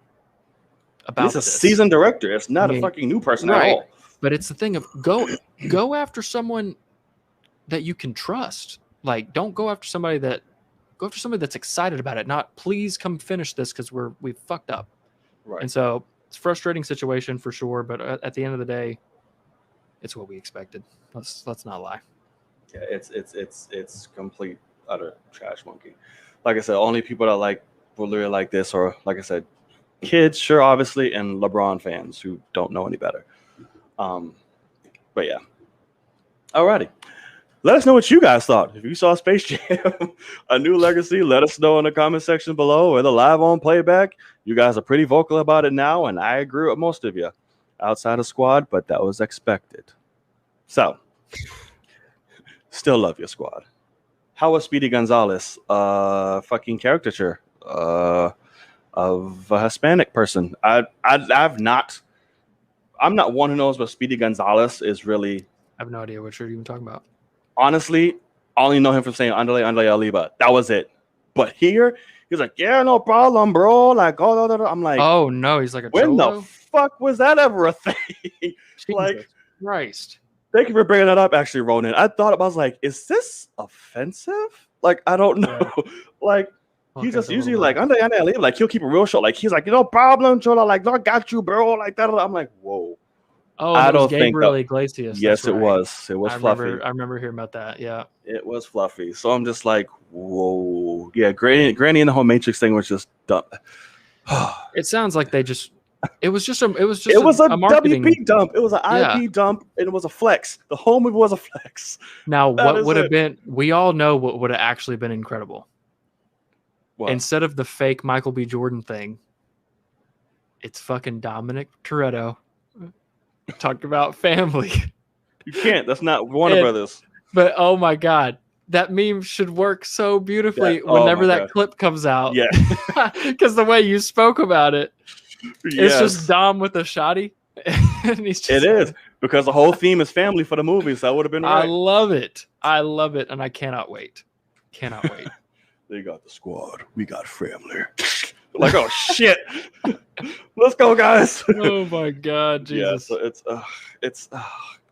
Speaker 2: about
Speaker 1: he's a
Speaker 2: this.
Speaker 1: seasoned director. It's not a fucking new person at all.
Speaker 2: But it's the thing of go after someone that you can trust. Like, don't go after somebody that's excited about it. Not, please come finish this because we've fucked up.
Speaker 1: Right.
Speaker 2: And so it's a frustrating situation for sure. But at the end of the day, it's what we expected. Let's not lie.
Speaker 1: Yeah, it's complete utter trash monkey. Like I said, only people that will literally like this, or like I said, kids, sure, obviously, and LeBron fans who don't know any better. But yeah. Alrighty. Let us know what you guys thought. If you saw Space Jam, A New Legacy, let us know in the comment section below, or the live on playback. You guys are pretty vocal about it now, and I agree with most of you outside of Squad, but that was expected. So, still love your Squad. How was Speedy Gonzalez fucking caricature of a Hispanic person? I'm not one who knows what Speedy Gonzalez is really.
Speaker 2: I have no idea what you're even talking about.
Speaker 1: Honestly, I only know him from saying Andale Aliba. That was it. But here, he's like, yeah, no problem, bro. Like, I'm like,
Speaker 2: oh no, he's like a
Speaker 1: when
Speaker 2: cholo?
Speaker 1: the fuck was that ever a thing?
Speaker 2: Jesus Christ.
Speaker 1: Thank you for bringing that up, actually, Ronan. I was like, is this offensive? Like, I don't know.
Speaker 2: Yeah.
Speaker 1: Like, he's just usually like, Andale Aliba. Like, he'll keep it real short. Like, he's like, no problem, cholo. Like, no, I got you, bro. Like that. I'm like, whoa.
Speaker 2: Oh, I don't think Gabriel Iglesias.
Speaker 1: Yes, it was. It was fluffy.
Speaker 2: I remember hearing about that. Yeah,
Speaker 1: it was fluffy. So I'm just like, whoa. Yeah, Granny and the whole Matrix thing was just dumb.
Speaker 2: It sounds like they just. It was a
Speaker 1: marketing WP dump. It was an IP dump, and it was a flex. The whole movie was a flex.
Speaker 2: Now, what would have been? We all know what would have actually been incredible.
Speaker 1: What?
Speaker 2: Instead of the fake Michael B. Jordan thing, it's fucking Dominic Toretto. Talk about family.
Speaker 1: You can't. That's not Warner Brothers.
Speaker 2: But oh my god, that meme should work so beautifully whenever that clip comes out.
Speaker 1: Yeah,
Speaker 2: because the way you spoke about it, it's just Dom with a shotty. And he's just,
Speaker 1: it is because the whole theme is family for the movie. So that would have been right.
Speaker 2: I love it, and I cannot wait.
Speaker 1: They got the Squad. We got family. Like, oh shit, let's go, guys.
Speaker 2: Oh my god, Jesus.
Speaker 1: Yeah, so it's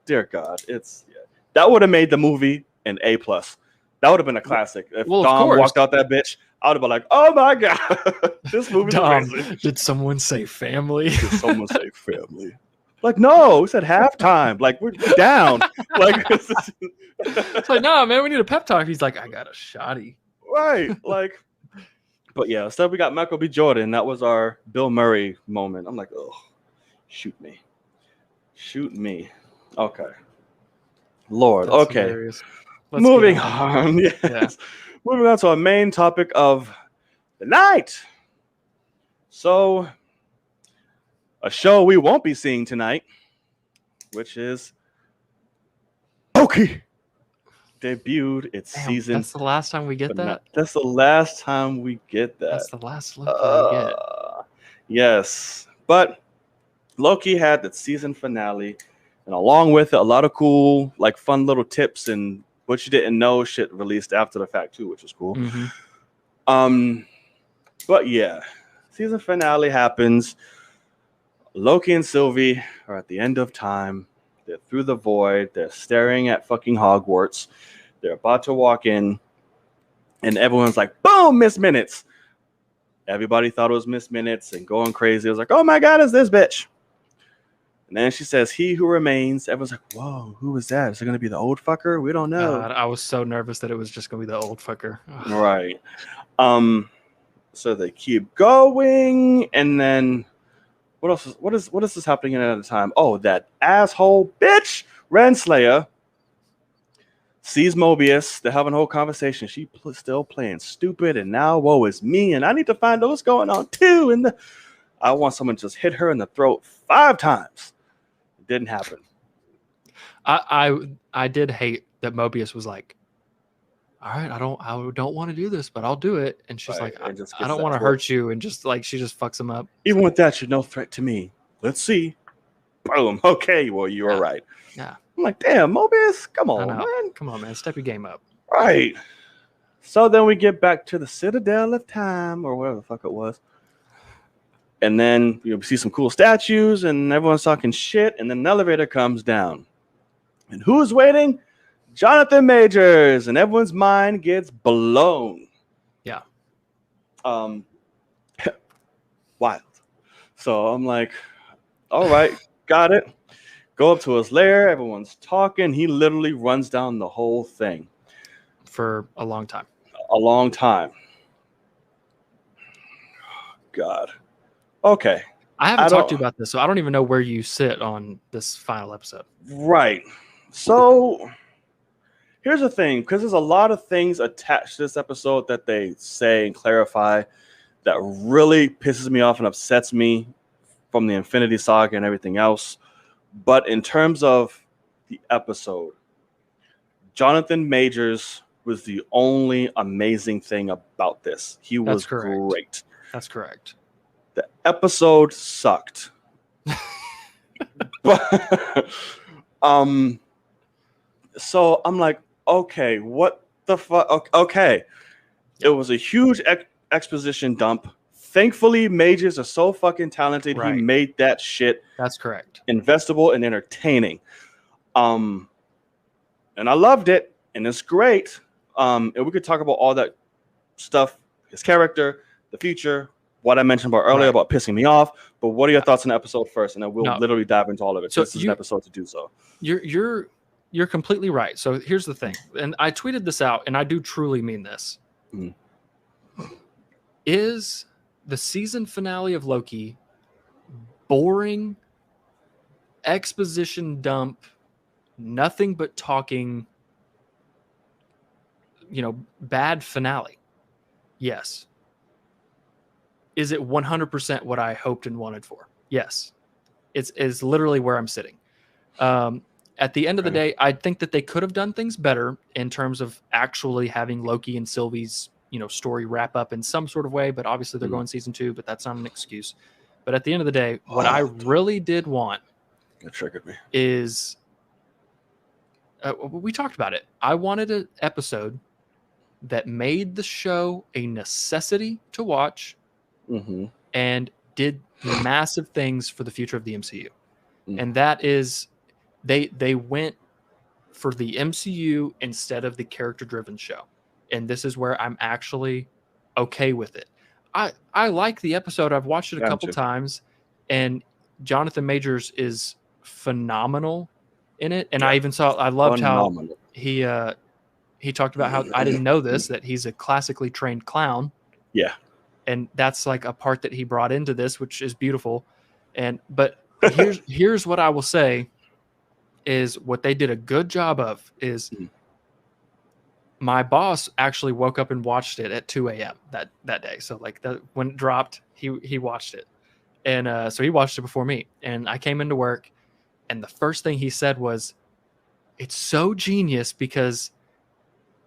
Speaker 1: dear God, that would have made the movie an A+. That would have been a classic. If Dom walked out that bitch, I would have been like, oh my god, this movie's crazy.
Speaker 2: Did someone say family?
Speaker 1: Did someone say family? Like, no, we said halftime. Like, we're down. Like,
Speaker 2: it's like, no, man, we need a pep talk. He's like, I got a shotty.
Speaker 1: Right, like. But yeah, instead we got Michael B. Jordan. That was our Bill Murray moment. I'm like, oh, shoot me. Okay. Lord. That's okay. Moving on. Yes. Yeah. Moving on to our main topic of the night. So, a show we won't be seeing tonight, which is Loki. Debuted its season.
Speaker 2: That's the last time we get that?
Speaker 1: That's the last time we get that.
Speaker 2: That's the last Loki we get.
Speaker 1: Yes. But Loki had the season finale, and along with it, a lot of cool, like, fun little tips and what you didn't know shit released after the fact, too, which was cool.
Speaker 2: Mm-hmm.
Speaker 1: But yeah, season finale happens. Loki and Sylvie are at the end of time. They're through the void. They're staring at fucking Hogwarts. They're about to walk in, and everyone's like, boom, Miss Minutes. Everybody thought it was Miss Minutes and going crazy. It was like, oh my God, it's this bitch. And then she says, he who remains. Everyone's like, whoa, who is that? Is it going to be the old fucker? We don't know.
Speaker 2: God, I was so nervous that it was just going to be the old fucker.
Speaker 1: Right. So they keep going, and then what else? What is this happening at the time? Oh, that asshole bitch Renslayer sees Mobius. They're having a whole conversation. She's still playing stupid, and now woe is me, and I need to find out what's going on too. And I want someone to just hit her in the throat 5 times. It didn't happen.
Speaker 2: I did hate that Mobius was like, all right, I don't want to do this, but I'll do it. And she's like, I don't want to hurt you. And just like, she just fucks him up.
Speaker 1: Even with that, you're no threat to me. Let's see. Boom. Okay. Well, you were right.
Speaker 2: Yeah.
Speaker 1: I'm like, damn, Mobius, come
Speaker 2: I
Speaker 1: on,
Speaker 2: know.
Speaker 1: man.
Speaker 2: Come on, man. Step your game up.
Speaker 1: Right. So then we get back to the Citadel of Time, or whatever the fuck it was. And then we see some cool statues, and everyone's talking shit, and then an elevator comes down. And who's waiting? Jonathan Majors, and everyone's mind gets blown.
Speaker 2: Yeah.
Speaker 1: Wild. So I'm like, all right, got it. Go up to his lair. Everyone's talking. He literally runs down the whole thing.
Speaker 2: For a long time.
Speaker 1: A long time. God. Okay.
Speaker 2: I haven't talked to you about this, so I don't even know where you sit on this final episode.
Speaker 1: Right. So here's the thing, because there's a lot of things attached to this episode that they say and clarify that really pisses me off and upsets me from the Infinity Saga and everything else. But in terms of the episode, Jonathan Majors was the only amazing thing about this. He was great.
Speaker 2: That's correct.
Speaker 1: The episode sucked. But, so I'm like, okay, what the fuck? Okay. It was a huge exposition dump. Thankfully, Majors are so fucking talented. Right. He made that shit.
Speaker 2: That's correct.
Speaker 1: Investable and entertaining. And I loved it, and it's great. And we could talk about all that stuff, his character, the future, what I mentioned about earlier about pissing me off. But what are your thoughts on the episode first? And then we'll literally dive into all of it. So this is an episode to do so.
Speaker 2: You're completely right. So here's the thing. And I tweeted this out, and I do truly mean this. Mm. Is the season finale of Loki boring, exposition dump, nothing but talking, bad finale? Yes. Is it 100% what I hoped and wanted for? Yes. It's literally where I'm sitting. At the end of the day, I think that they could have done things better in terms of actually having Loki and Sylvie's, story wrap up in some sort of way. But obviously they're going season 2, but that's not an excuse. But at the end of the day, what I really did want is, we talked about it. I wanted an episode that made the show a necessity to watch and did massive things for the future of the MCU. And that is, they went for the MCU instead of the character-driven show. And this is where I'm actually okay with it. I like the episode. I've watched it a couple times, and Jonathan Majors is phenomenal in it. And I loved how he talked about how, I didn't know this, that he's a classically trained clown.
Speaker 1: Yeah.
Speaker 2: And that's like a part that he brought into this, which is beautiful. But here's what I will say is what they did a good job of is my boss actually woke up and watched it at 2 a.m. that day. So when it dropped, he watched it. And so he watched it before me. And I came into work, and the first thing he said was, it's so genius because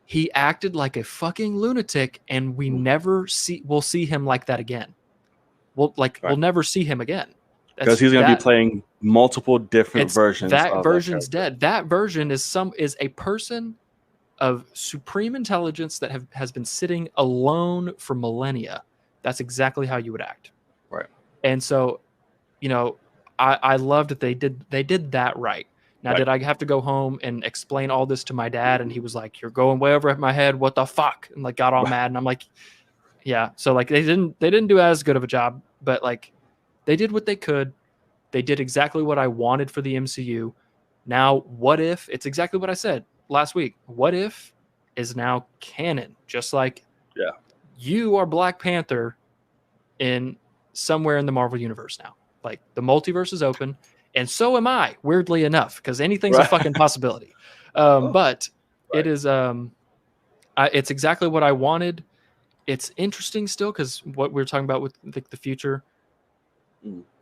Speaker 2: he acted like a fucking lunatic, and we'll see him like that again. We'll never see him again.
Speaker 1: Because he's going to be playing multiple different versions.
Speaker 2: That version's dead. That version is a person of supreme intelligence that has been sitting alone for millennia. That's exactly how you would act.
Speaker 1: Right.
Speaker 2: And so, I loved that they did that right. Now, did I have to go home and explain all this to my dad? And he was like, "You're going way over my head. What the fuck?" And got all mad. And I'm like, "Yeah." So they didn't do as good of a job, but they did what they could. They did exactly what I wanted for the MCU. Now, what if it's exactly what I said last week? What if is now canon? Just like you are Black Panther in somewhere in the Marvel universe now. The multiverse is open. And so am I, weirdly enough, because anything's a fucking possibility. But it is, it's exactly what I wanted. It's interesting still because what we're talking about with the future.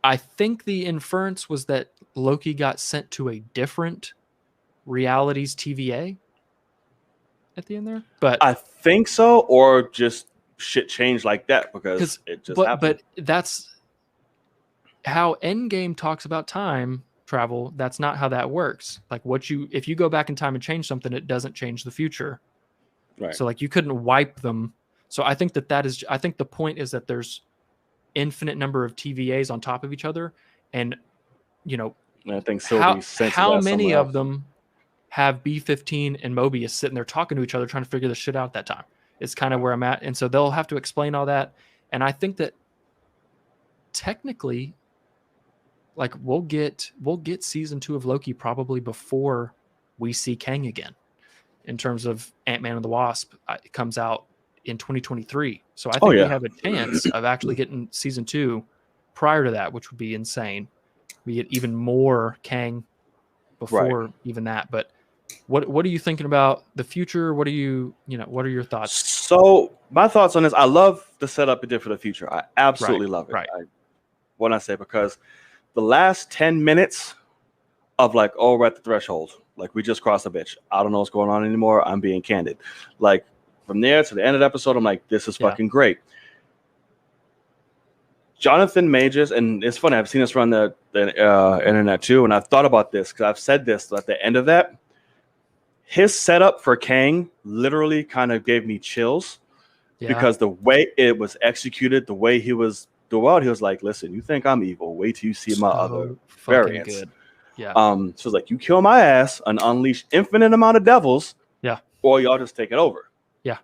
Speaker 2: I think the inference was that Loki got sent to a different realities TVA at the end there. But
Speaker 1: I think so, or just shit changed like that because it just happened.
Speaker 2: But that's how Endgame talks about time travel, that's not how that works. Like if you go back in time and change something, it doesn't change the future.
Speaker 1: Right.
Speaker 2: So like you couldn't wipe them. So I think I think the point is that there's infinite number of TVAs on top of each other, and
Speaker 1: And I think Sylvie's senses
Speaker 2: how
Speaker 1: that
Speaker 2: many
Speaker 1: somewhere
Speaker 2: of
Speaker 1: else.
Speaker 2: them have B-15 and Mobius sitting there talking to each other, trying to figure this shit out at that time? It's kind of where I'm at. And so they'll have to explain all that. And I think that technically, like we'll get season 2 of Loki probably before we see Kang again. In terms of Ant-Man and the Wasp, it comes out in 2023. So I think we have a chance of actually getting season 2 prior to that, which would be insane. We get even more Kang before even that. But what are you thinking about the future? What are what are your thoughts?
Speaker 1: So my thoughts on this, I love the setup it did for the future. I absolutely love it.
Speaker 2: Right.
Speaker 1: When I say, because the last 10 minutes of like, oh, we're at the threshold. Like, we just crossed a bitch. I don't know what's going on anymore. I'm being candid. Like, from there to the end of the episode, I'm like, this is fucking great. Jonathan Majors, and it's funny, I've seen this around the internet too, and I've thought about this because I've said this at the end of that. His setup for Kang literally kind of gave me chills because the way it was executed, the way he was throughout, he was like, listen, you think I'm evil? Wait till you see my other variants.
Speaker 2: Good. Yeah.
Speaker 1: So it's like, you kill my ass and unleash infinite amount of devils.
Speaker 2: Yeah.
Speaker 1: Or y'all just take it over.
Speaker 2: Yeah.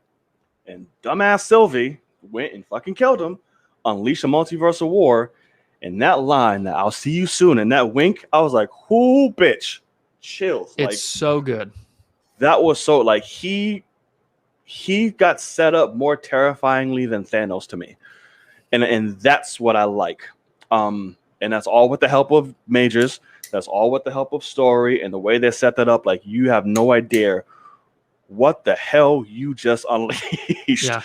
Speaker 1: And dumbass Sylvie went and fucking killed him, unleashed a multiversal war. And that line, that I'll see you soon, and that wink, I was like, whoo, bitch. Chills.
Speaker 2: It's
Speaker 1: like,
Speaker 2: so good.
Speaker 1: That was so, like, he got set up more terrifyingly than Thanos to me. And that's what I like. And that's all with the help of Majors. That's all with the help of story and the way they set that up. Like, you have no idea what the hell you just unleashed.
Speaker 2: Yeah.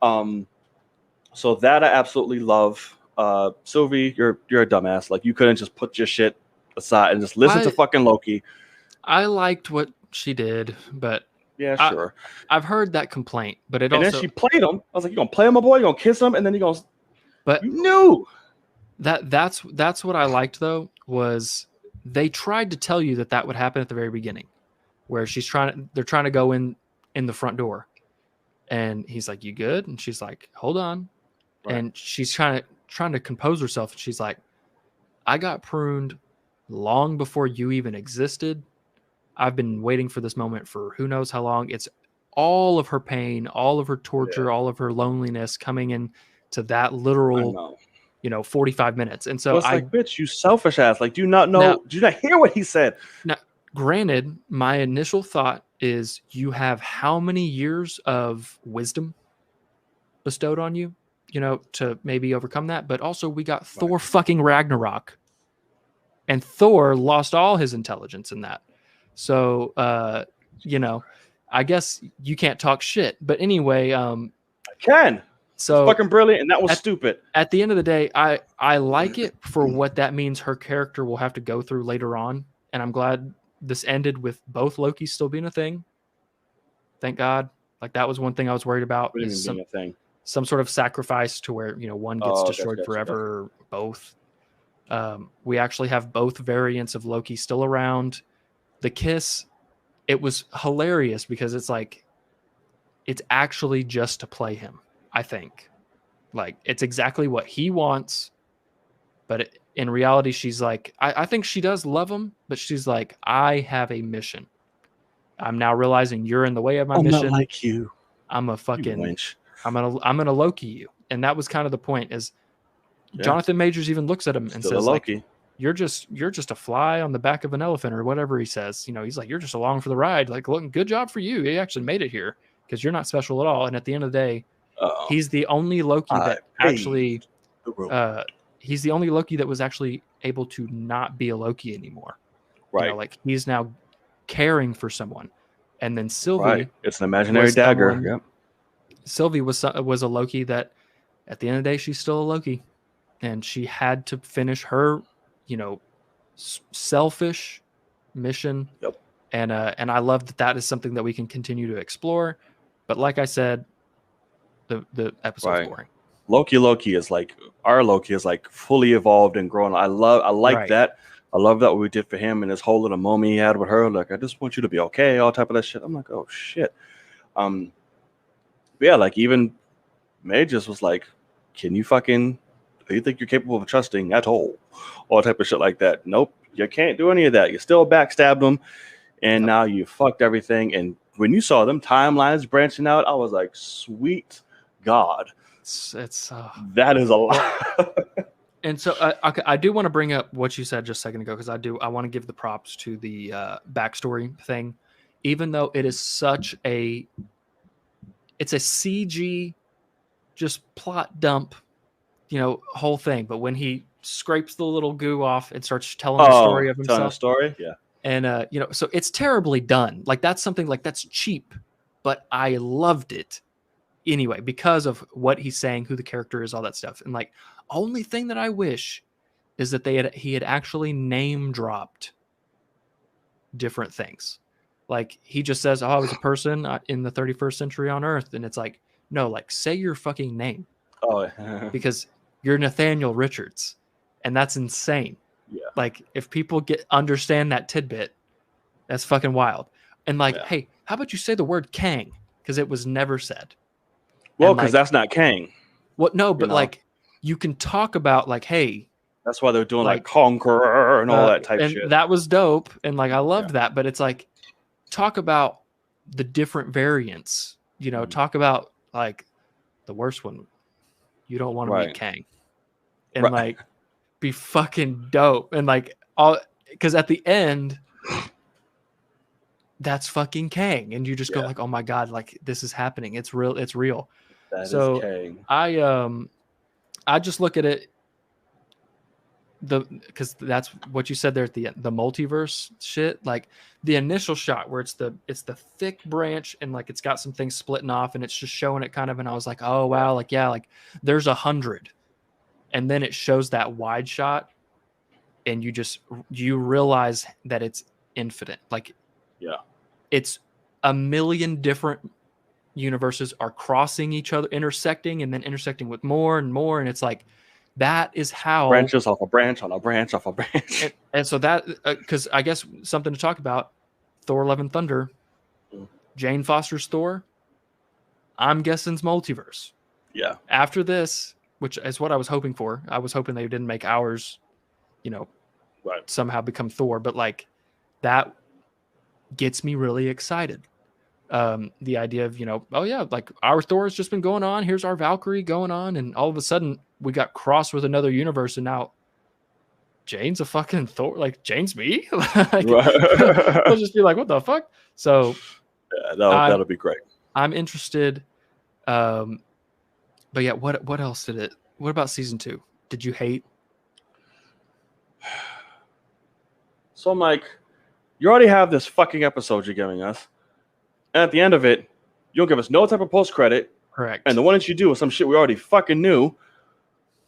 Speaker 1: So that I absolutely love. Sylvie, you're a dumbass. Like, you couldn't just put your shit aside and just listen to fucking Loki.
Speaker 2: I liked what she did, but
Speaker 1: yeah, sure.
Speaker 2: I've heard that complaint, but
Speaker 1: then she played him. I was like, you gonna play him, my boy? You gonna kiss him, and then you gonna?
Speaker 2: But
Speaker 1: you knew.
Speaker 2: That's what I liked though, was they tried to tell you that would happen at the very beginning, where they're trying to go in the front door, and he's like, you good? And she's like, hold on. Right. And she's trying to compose herself. And she's like, I got pruned long before you even existed. I've been waiting for this moment for who knows how long. It's all of her pain, all of her torture, all of her loneliness coming in to that literal 45 minutes. And so
Speaker 1: it's like, bitch, you selfish ass. Like, do you not know?
Speaker 2: Now,
Speaker 1: do you not hear what he said?
Speaker 2: Now, granted, my initial thought is, you have how many years of wisdom bestowed on you, to maybe overcome that. But also, we got Thor fucking Ragnarok, and Thor lost all his intelligence in that. So, I guess you can't talk shit. But anyway, I
Speaker 1: can.
Speaker 2: So
Speaker 1: it's fucking brilliant, and that was stupid. At
Speaker 2: the end of the day, I like it for what that means her character will have to go through later on, and I'm glad this ended with both Lokis still being a thing. Thank God. Like, that was one thing I was worried about.
Speaker 1: What do you mean being a thing?
Speaker 2: Some sort of sacrifice to where one gets destroyed forever, or both. We actually have both variants of Loki still around. The kiss, it was hilarious because it's like, it's actually just to play him. I think, like, it's exactly what he wants, but in reality, she's like, I think she does love him, but she's like, I have a mission. I'm now realizing you're in the way of my mission.
Speaker 1: I'm not like you.
Speaker 2: I'm a fucking, I'm gonna Loki you. And that was kind of the point, is Jonathan Majors even looks at him and says, Loki. Like, you're just a fly on the back of an elephant, or whatever he says. He's like, you're just along for the ride. Like, look, good job for you. You actually made it here, because you're not special at all. And at the end of the day, he's the only Loki that actually he's the only Loki that was actually able to not be a Loki anymore. Right. Like, he's now caring for someone. And then Sylvie,
Speaker 1: it's an imaginary dagger. Yep.
Speaker 2: Sylvie was a Loki that at the end of the day, she's still a Loki, and she had to finish her, selfish mission.
Speaker 1: Yep.
Speaker 2: And I love that is something that we can continue to explore. But like I said, the episode's boring. Our
Speaker 1: Loki is like fully evolved and grown. I like that. I love that what we did for him and this whole little moment he had with her. Like, I just want you to be okay, all type of that shit. I'm like, oh shit. But yeah, like even May just was like, can you fucking, do you think you're capable of trusting at all type of shit like that? Nope, you can't do any of that. You still backstabbed him, and now you fucked everything. And when you saw them timelines branching out, I was like, sweet God,
Speaker 2: it's
Speaker 1: that is a lot.
Speaker 2: And so I do want to bring up what you said just a second ago, because I want to give the props to the backstory thing, even though it is it's a CG just plot dump, whole thing. But when he scrapes the little goo off and starts telling the story of himself,
Speaker 1: telling a story, yeah.
Speaker 2: And so it's terribly done. Like that's something like that's cheap, but I loved it anyway because of what he's saying, who the character is, all that stuff. And like, only thing that I wish is that he had actually name dropped different things. Like he just says, "Oh, I was a person in the 31st century on Earth," and it's like, no, like say your fucking name.
Speaker 1: Oh,
Speaker 2: because you're Nathaniel Richards, and that's insane.
Speaker 1: Yeah.
Speaker 2: Like if people understand that tidbit, that's fucking wild. And like, hey, how about you say the word Kang? Because it was never said.
Speaker 1: Well, because that's not Kang.
Speaker 2: What? No, but like you can talk about like, hey.
Speaker 1: That's why they're doing like Conqueror and all that type
Speaker 2: and
Speaker 1: shit.
Speaker 2: And that was dope. And like I loved that. But it's like, talk about the different variants. Talk about like the worst one. You don't want to meet Kang. And like be fucking dope. And like all because at the end that's fucking Kang. And you just go like, oh my God, like this is happening. It's real. It's real.
Speaker 1: That is Kang.
Speaker 2: I just look at it because that's what you said there at the end, the multiverse shit. Like the initial shot where it's the thick branch and like it's got some things splitting off and it's just showing it kind of, and I was like, oh wow, like like there's 100, and then it shows that wide shot and you realize that it's infinite. Like it's a million different universes are crossing each other, intersecting, and then intersecting with more and more, and it's like that is how
Speaker 1: branches off a branch on a branch off a branch.
Speaker 2: And so that because I guess something to talk about, Thor: Love and Thunder, Jane Foster's Thor, I'm guessing's multiverse.
Speaker 1: Yeah.
Speaker 2: After this, which is what I was hoping for, I was hoping they didn't make ours, somehow become Thor, but like that gets me really excited. The idea of, oh yeah, like our Thor has just been going on. Here's our Valkyrie going on. And all of a sudden we got crossed with another universe. And now Jane's a fucking Thor. Like Jane's me. Like, I'll just be like, what the fuck? So
Speaker 1: that'll be great.
Speaker 2: I'm interested. But yeah, what else what about season 2? Did you hate?
Speaker 1: So I'm like, you already have this fucking episode you're giving us. And at the end of it, you don't give us no type of post credit.
Speaker 2: Correct.
Speaker 1: And the one that you do is some shit we already fucking knew.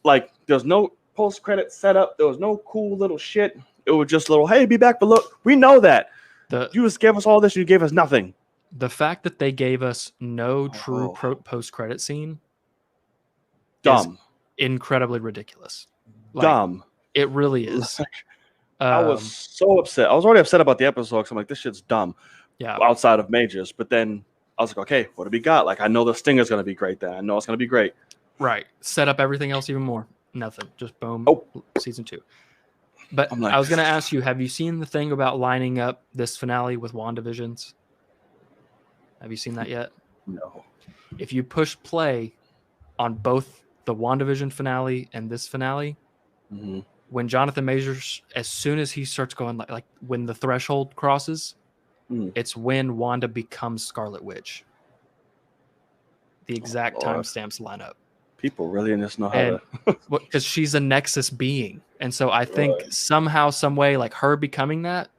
Speaker 1: Like, there's no post credit setup. There was no cool little shit. It was just little, hey, be back. But look, we know that. You just gave us all this. You gave us nothing.
Speaker 2: The fact that they gave us no true post credit scene.
Speaker 1: Dumb.
Speaker 2: Incredibly ridiculous. Like,
Speaker 1: dumb.
Speaker 2: It really is.
Speaker 1: I was so upset. I was already upset about the episode because I'm like, this shit's dumb.
Speaker 2: Yeah.
Speaker 1: Outside of Majors. But then I was like, okay, what do we got? Like, I know the Stinger's going to be great then. I know it's going to be great.
Speaker 2: Right. Set up everything else even more. Nothing. Just boom. Season 2. But like, I was going to ask you, have you seen the thing about lining up this finale with WandaVision's? Have you seen that yet?
Speaker 1: No.
Speaker 2: If you push play on both the WandaVision finale and this finale, when Jonathan Majors, as soon as he starts going, like when the threshold crosses, it's when Wanda becomes Scarlet Witch. The exact timestamps line up.
Speaker 1: People really just know how to...
Speaker 2: Because she's a Nexus being. And so I think somehow, some way, like her becoming that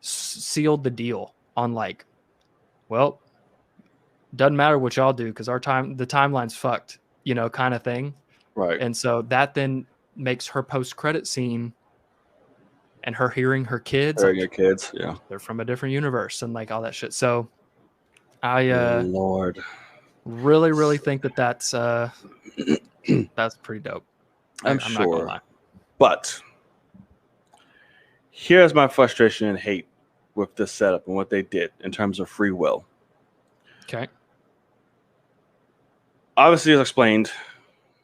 Speaker 2: sealed the deal on like, well, doesn't matter what y'all do because the timeline's fucked, kind of thing.
Speaker 1: Right.
Speaker 2: And so that then makes her post-credit scene and her hearing her kids.
Speaker 1: Your kids, yeah.
Speaker 2: They're from a different universe and like all that shit. So I
Speaker 1: Lord.
Speaker 2: Really, really think that's pretty dope.
Speaker 1: I'm sure. Not gonna lie. But Here's my frustration and hate with this setup and what they did in terms of free will.
Speaker 2: Okay.
Speaker 1: Obviously, as explained,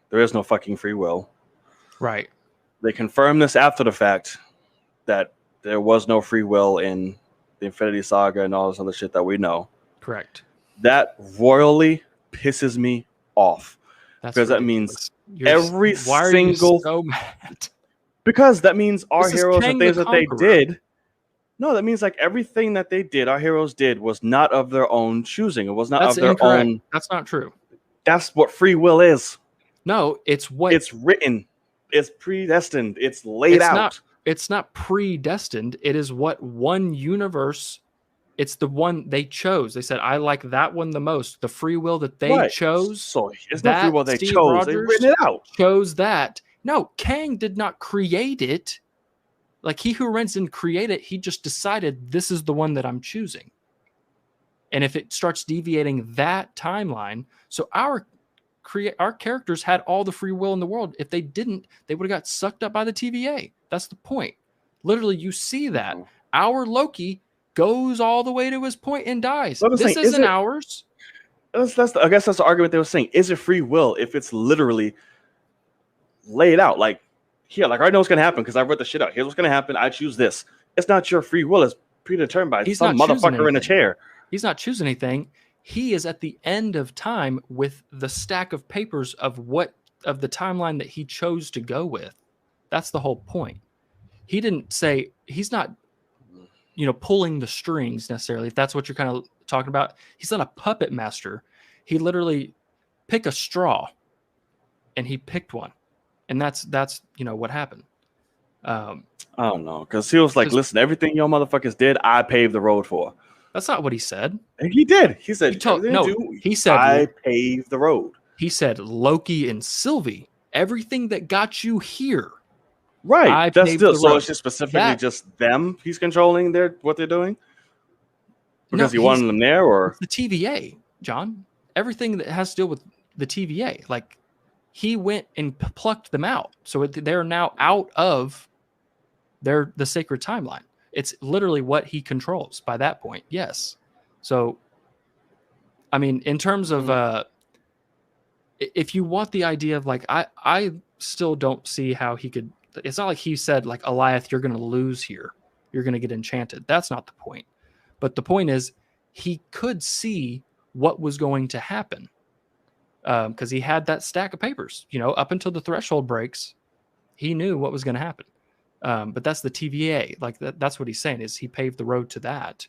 Speaker 1: there is no fucking free will.
Speaker 2: Right.
Speaker 1: They confirmed this after the fact that there was no free will in the Infinity Saga and all this other shit that we know.
Speaker 2: Correct.
Speaker 1: That royally pisses me off.
Speaker 2: That's
Speaker 1: because
Speaker 2: ridiculous.
Speaker 1: that means every
Speaker 2: why are you
Speaker 1: single
Speaker 2: so mad?
Speaker 1: because that means our
Speaker 2: This is
Speaker 1: heroes
Speaker 2: Kang
Speaker 1: and
Speaker 2: the
Speaker 1: things that they
Speaker 2: Conqueror.
Speaker 1: did. No, that means like everything that they did, our heroes did, was not of their own choosing. It was not
Speaker 2: That's
Speaker 1: of their
Speaker 2: incorrect.
Speaker 1: own.
Speaker 2: That's not true.
Speaker 1: That's what free will is.
Speaker 2: No, it's what
Speaker 1: It's written. It's predestined. It's laid out.
Speaker 2: It's not predestined. It is what one universe. It's the one they chose. They said, "I like that one the most." The free will that they chose.
Speaker 1: So it's not free will they
Speaker 2: Steve
Speaker 1: chose.
Speaker 2: Rogers
Speaker 1: They written it out.
Speaker 2: chose that. No, Kang did not create it. Like He Who Remains didn't create it. He just decided this is the one that I'm choosing. And if it starts deviating that timeline, so our characters had all the free will in the world. If they didn't, they would have got sucked up by the TVA. That's the point. Literally, you see that. Our Loki goes all the way to his point and dies. This isn't ours.
Speaker 1: I guess that's the argument they were saying. Is it free will if it's literally laid out? Like, here, like I know what's going to happen because I wrote the shit out. Here's what's going to happen. I choose this. It's not your free will. It's predetermined by some motherfucker in a chair.
Speaker 2: He's not choosing anything. He is at the end of time with the stack of papers of the timeline that he chose to go with. That's the whole point. He didn't say, he's not, pulling the strings necessarily, if that's what you're kind of talking about. He's not a puppet master. He literally picked a straw and he picked one. And that's what happened.
Speaker 1: I don't know. Because he was like, listen, everything y'all motherfuckers did, I paved the road for.
Speaker 2: That's not what he said.
Speaker 1: And he did. He said,
Speaker 2: he said,
Speaker 1: I paved the road.
Speaker 2: He said, Loki and Sylvie, everything that got you here.
Speaker 1: Right. That's still, so it's just specifically just them he's controlling what they're doing? Because he wanted them there, or?
Speaker 2: The TVA, John. Everything that has to deal with the TVA. Like, he went and plucked them out. So they're now out of the sacred timeline. It's literally what he controls by that point. Yes. So, I mean, in terms of, if you want the idea of like, I still don't see how he could, it's not like he said like, Alioth, you're going to lose here. You're going to get enchanted. That's not the point. But the point is he could see what was going to happen. Because he had that stack of papers, up until the threshold breaks, he knew what was going to happen. But that's the TVA. Like that's what he's saying is he paved the road to that.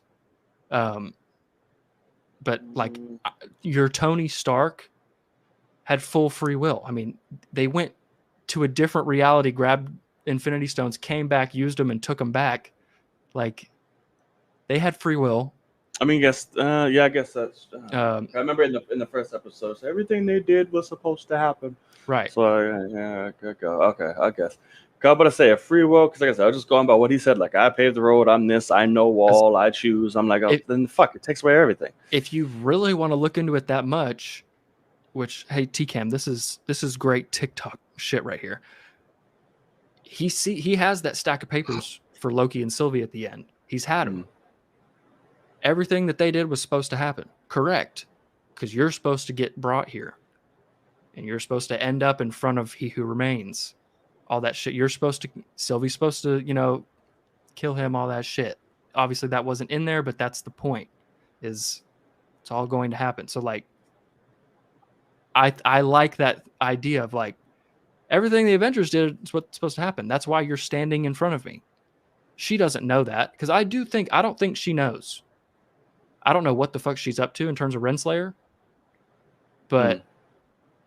Speaker 2: But like your Tony Stark had full free will. I mean, they went to a different reality, grabbed Infinity Stones, came back, used them, and took them back. Like they had free will.
Speaker 1: I mean, I guess that's. I remember in the first episode, so everything they did was supposed to happen.
Speaker 2: Right.
Speaker 1: So okay, I guess. I'm about to say a free will because, like I said, I was just going by what he said. Like I paved the road. I'm this. I know all. I choose. I'm like, then fuck it. Takes away everything.
Speaker 2: If you really want to look into it that much, which hey TCAM, this is great TikTok shit right here. He has that stack of papers for Loki and Sylvie at the end. He's had them. Everything that they did was supposed to happen. Correct. Because you're supposed to get brought here. And you're supposed to end up in front of He Who Remains. All that shit. Sylvie's supposed to, kill him, all that shit. Obviously that wasn't in there, but that's the point. Is it's all going to happen. So like I like that idea of like everything the Avengers did is what's supposed to happen. That's why you're standing in front of me. She doesn't know that because I don't think she knows. I don't know what the fuck she's up to in terms of Renslayer, but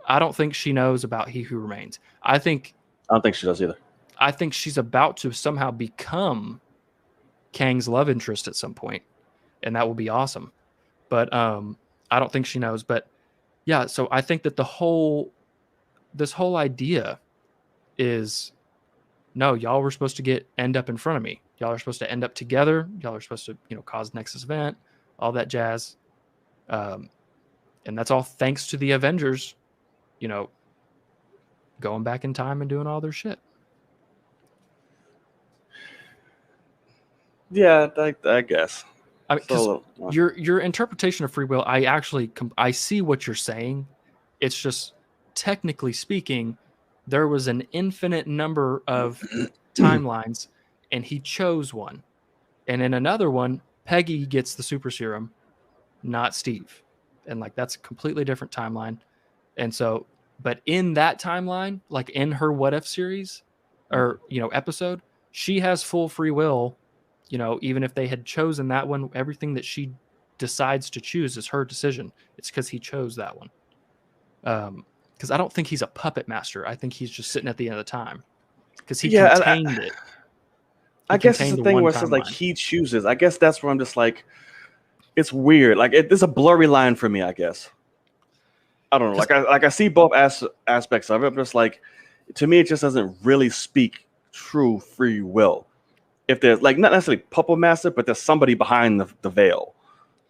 Speaker 2: I don't think she knows about He Who Remains. I don't think
Speaker 1: she does either.
Speaker 2: I think she's about to somehow become Kang's love interest at some point, and that will be awesome. But I don't think she knows. But yeah, so I think that this whole idea is no, y'all were supposed to end up in front of me. Y'all are supposed to end up together. Y'all are supposed to cause Nexus event, all that jazz. And that's all thanks to the Avengers, going back in time and doing all their shit.
Speaker 1: Yeah, I guess.
Speaker 2: I mean, because your interpretation of free will, I see what you're saying. It's just technically speaking, there was an infinite number of timelines, and he chose one. And in another one, Peggy gets the super serum, not Steve. And like that's a completely different timeline. And so, but in that timeline, like in her What If series or, episode, she has full free will. Even if they had chosen that one, everything that she decides to choose is her decision. It's because he chose that one. Because I don't think he's a puppet master. I think he's just sitting at the end of the time because he contained it.
Speaker 1: I guess it's the thing where it says like he chooses. I guess that's where I'm just like, it's weird. Like there's a blurry line for me. I guess I don't know. Like I see both aspects of it, but it's like to me it just doesn't really speak true free will. If there's like not necessarily puppet master, but there's somebody behind the veil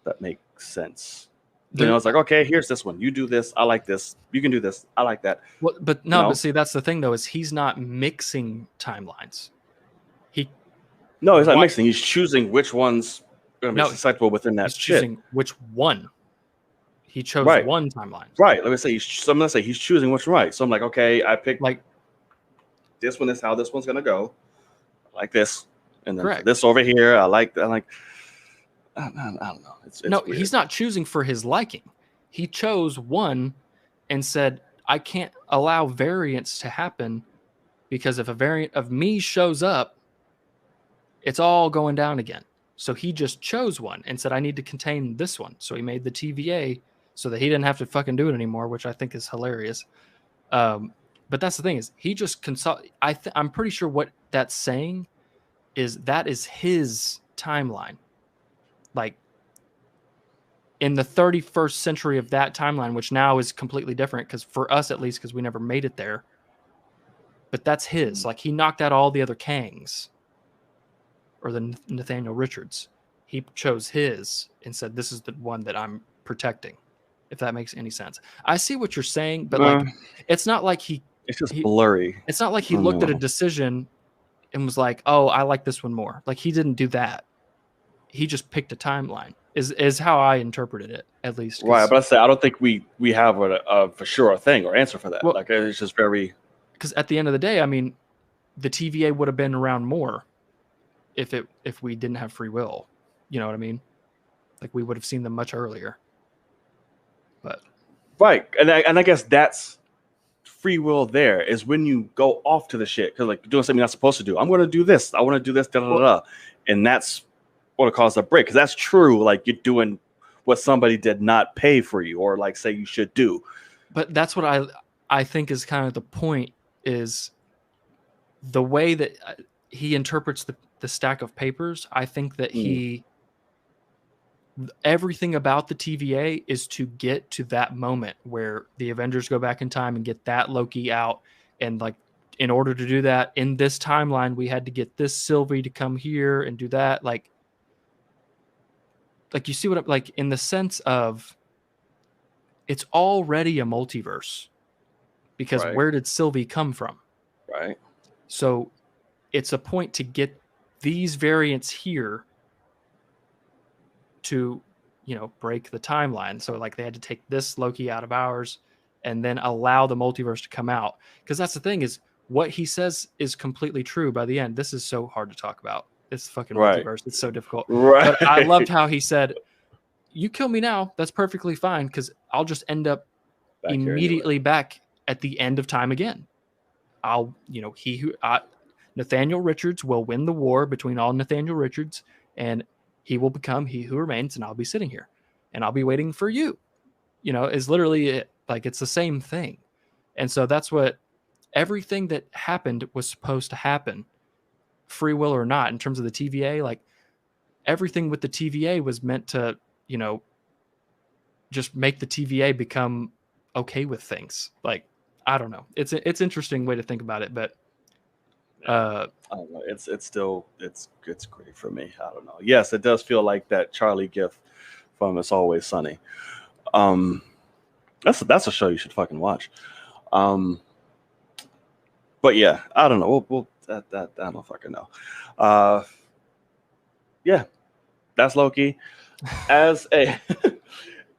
Speaker 1: that makes sense. It's like, okay, here's this one. You do this. I like this. You can do this. I like that.
Speaker 2: Well, but no, but see, that's the thing though, is he's not mixing timelines.
Speaker 1: He's not mixing. He's choosing which one's going to be susceptible within that. He's choosing
Speaker 2: which one. He chose one timeline.
Speaker 1: Right. Let's say he's choosing which right. So I'm like, okay, I picked like this one is how this one's going to go. I like this. And then this over here, I like that. I don't know. It's
Speaker 2: no,
Speaker 1: weird.
Speaker 2: He's not choosing for his liking. He chose one and said, I can't allow variance to happen because if a variant of me shows up, it's all going down again. So he just chose one and said, I need to contain this one. So he made the TVA so that he didn't have to fucking do it anymore, which I think is hilarious. But that's the thing is he just I'm pretty sure what that's saying is that is his timeline. Like in the 31st century of that timeline, which now is completely different because for us at least, because we never made it there. But that's his. Like he knocked out all the other Kangs or the Nathaniel Richards. He chose his and said, this is the one that I'm protecting. If that makes any sense. I see what you're saying, but like it's not like
Speaker 1: it's just blurry.
Speaker 2: It's not like he looked at a decision and was like, oh, I like this one more. Like he didn't do that. He just picked a timeline is how I interpreted it, at least.
Speaker 1: Right. But I don't think we have a for sure a thing or answer for that. Well, like it's just very,
Speaker 2: because at the end of the day, I mean, the TVA would have been around more if we didn't have free will. You know what I mean? Like we would have seen them much earlier. But
Speaker 1: right. And I guess that's free will there is when you go off to the shit because like doing something you're not supposed to do. I'm going to do this. I want to do this. And that's what caused a break. Because that's true. Like you're doing what somebody did not pay for you or like say you should do.
Speaker 2: But that's what I think is kind of the point is the way that he interprets the stack of papers. I think that everything about the TVA is to get to that moment where the Avengers go back in time and get that Loki out. And like, in order to do that in this timeline, we had to get this Sylvie to come here and do that. Like you see what I'm like in the sense of it's already a multiverse because where did Sylvie come from?
Speaker 1: Right.
Speaker 2: So it's a point to get these variants here to, break the timeline. So like they had to take this Loki out of ours and then allow the multiverse to come out. Because that's the thing is what he says is completely true by the end. This is so hard to talk about. It's fucking multiverse. It's so difficult.
Speaker 1: Right.
Speaker 2: But I loved how he said, you kill me now. That's perfectly fine. Because I'll just end up immediately back at the end of time again. Nathaniel Richards will win the war between all Nathaniel Richards and he will become he who remains, and I'll be sitting here, and I'll be waiting for you. Is literally it. Like it's the same thing, and so that's what everything that happened was supposed to happen, free will or not. In terms of the TVA, like everything with the TVA was meant to, just make the TVA become okay with things. Like I don't know. It's an interesting way to think about it, but.
Speaker 1: I don't know. It's still it's great for me. I don't know. Yes, it does feel like that Charlie gift from It's Always Sunny. That's a show you should fucking watch. But yeah, I don't know. We'll I don't fucking know. yeah, that's Loki. As a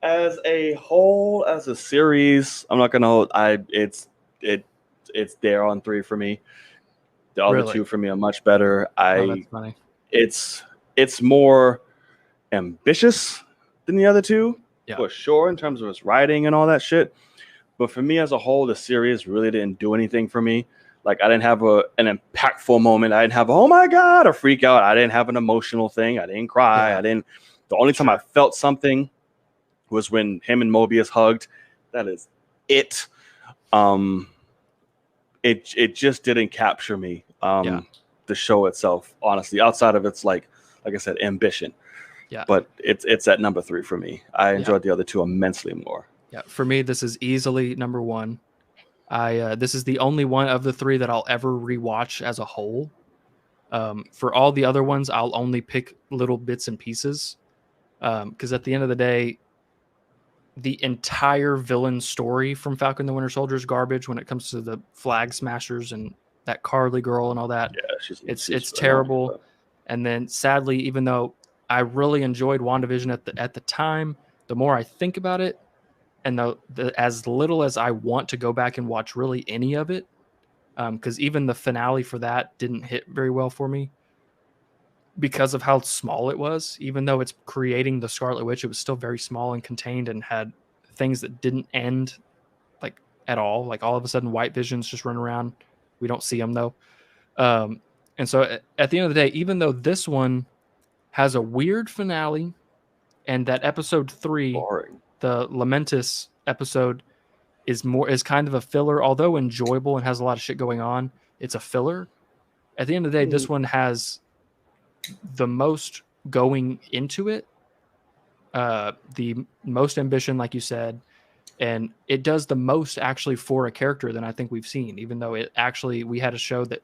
Speaker 1: as a whole, as a series, I'm not gonna hold. It's there on 3 for me. The other
Speaker 2: Really?
Speaker 1: 2 for me are much better.
Speaker 2: Oh, that's funny.
Speaker 1: It's more ambitious than the other 2
Speaker 2: Yeah.
Speaker 1: for sure in terms of its writing and all that shit. But for me as a whole, the series really didn't do anything for me. Like I didn't have an impactful moment. I didn't have oh my god a freak out. I didn't have an emotional thing. I didn't cry.
Speaker 2: Yeah.
Speaker 1: I didn't. The only time I felt something was when him and Mobius hugged. That is it. It just didn't capture me. The show itself, honestly, outside of its like I said, ambition.
Speaker 2: Yeah.
Speaker 1: But it's at number 3 for me. I enjoyed the other 2 immensely more.
Speaker 2: Yeah. For me, this is easily number 1. This is the only one of the 3 that I'll ever rewatch as a whole. For all the other ones, I'll only pick little bits and pieces. Because at the end of the day, the entire villain story from Falcon the Winter Soldier is garbage when it comes to the flag smashers and that Carly girl and all that.
Speaker 1: Yeah,
Speaker 2: it's terrible. But... And then sadly, even though I really enjoyed WandaVision at the time, the more I think about it, and as little as I want to go back and watch really any of it, because even the finale for that didn't hit very well for me because of how small it was. Even though it's creating the Scarlet Witch, it was still very small and contained and had things that didn't end like at all. Like all of a sudden, White Vision's just run around. We don't see them though. And so at the end of the day, even though this one has a weird finale, and that episode 3, boring. The Lamentis episode, is kind of a filler, although enjoyable and has a lot of shit going on. It's a filler. At the end of the day, this one has the most going into it, the most ambition, like you said, and it does the most actually for a character than I think we've seen, even though we had a show that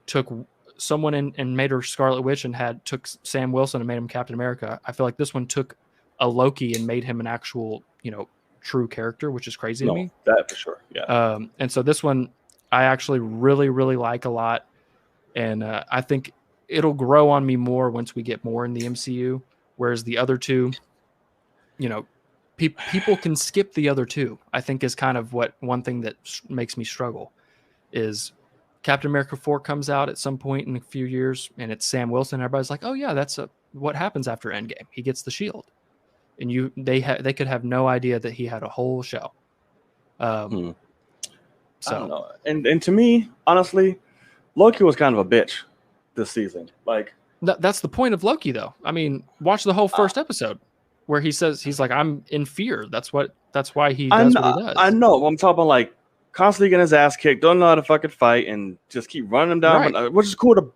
Speaker 2: took someone and made her Scarlet Witch and took Sam Wilson and made him Captain America. I feel like this one took a Loki and made him an actual, true character, which is crazy to me.
Speaker 1: That for sure. Yeah.
Speaker 2: And so this one I actually really, really like a lot. And I think it'll grow on me more once we get more in the MCU. Whereas the other 2, people can skip the other 2, I think is kind of one thing that makes me struggle is Captain America 4 comes out at some point in a few years and it's Sam Wilson. Everybody's like, oh yeah, that's what happens after Endgame. He gets the shield. And they could have no idea that he had a whole show. So
Speaker 1: I don't know. And to me, honestly, Loki was kind of a bitch this season. Like
Speaker 2: that's the point of Loki, though. I mean, watch the whole first episode where he says he's like, "I'm in fear." That's why he does what he does.
Speaker 1: I know. I'm talking about like constantly getting his ass kicked, don't know how to fucking fight, and just keep running him down. Right. Which is cool to.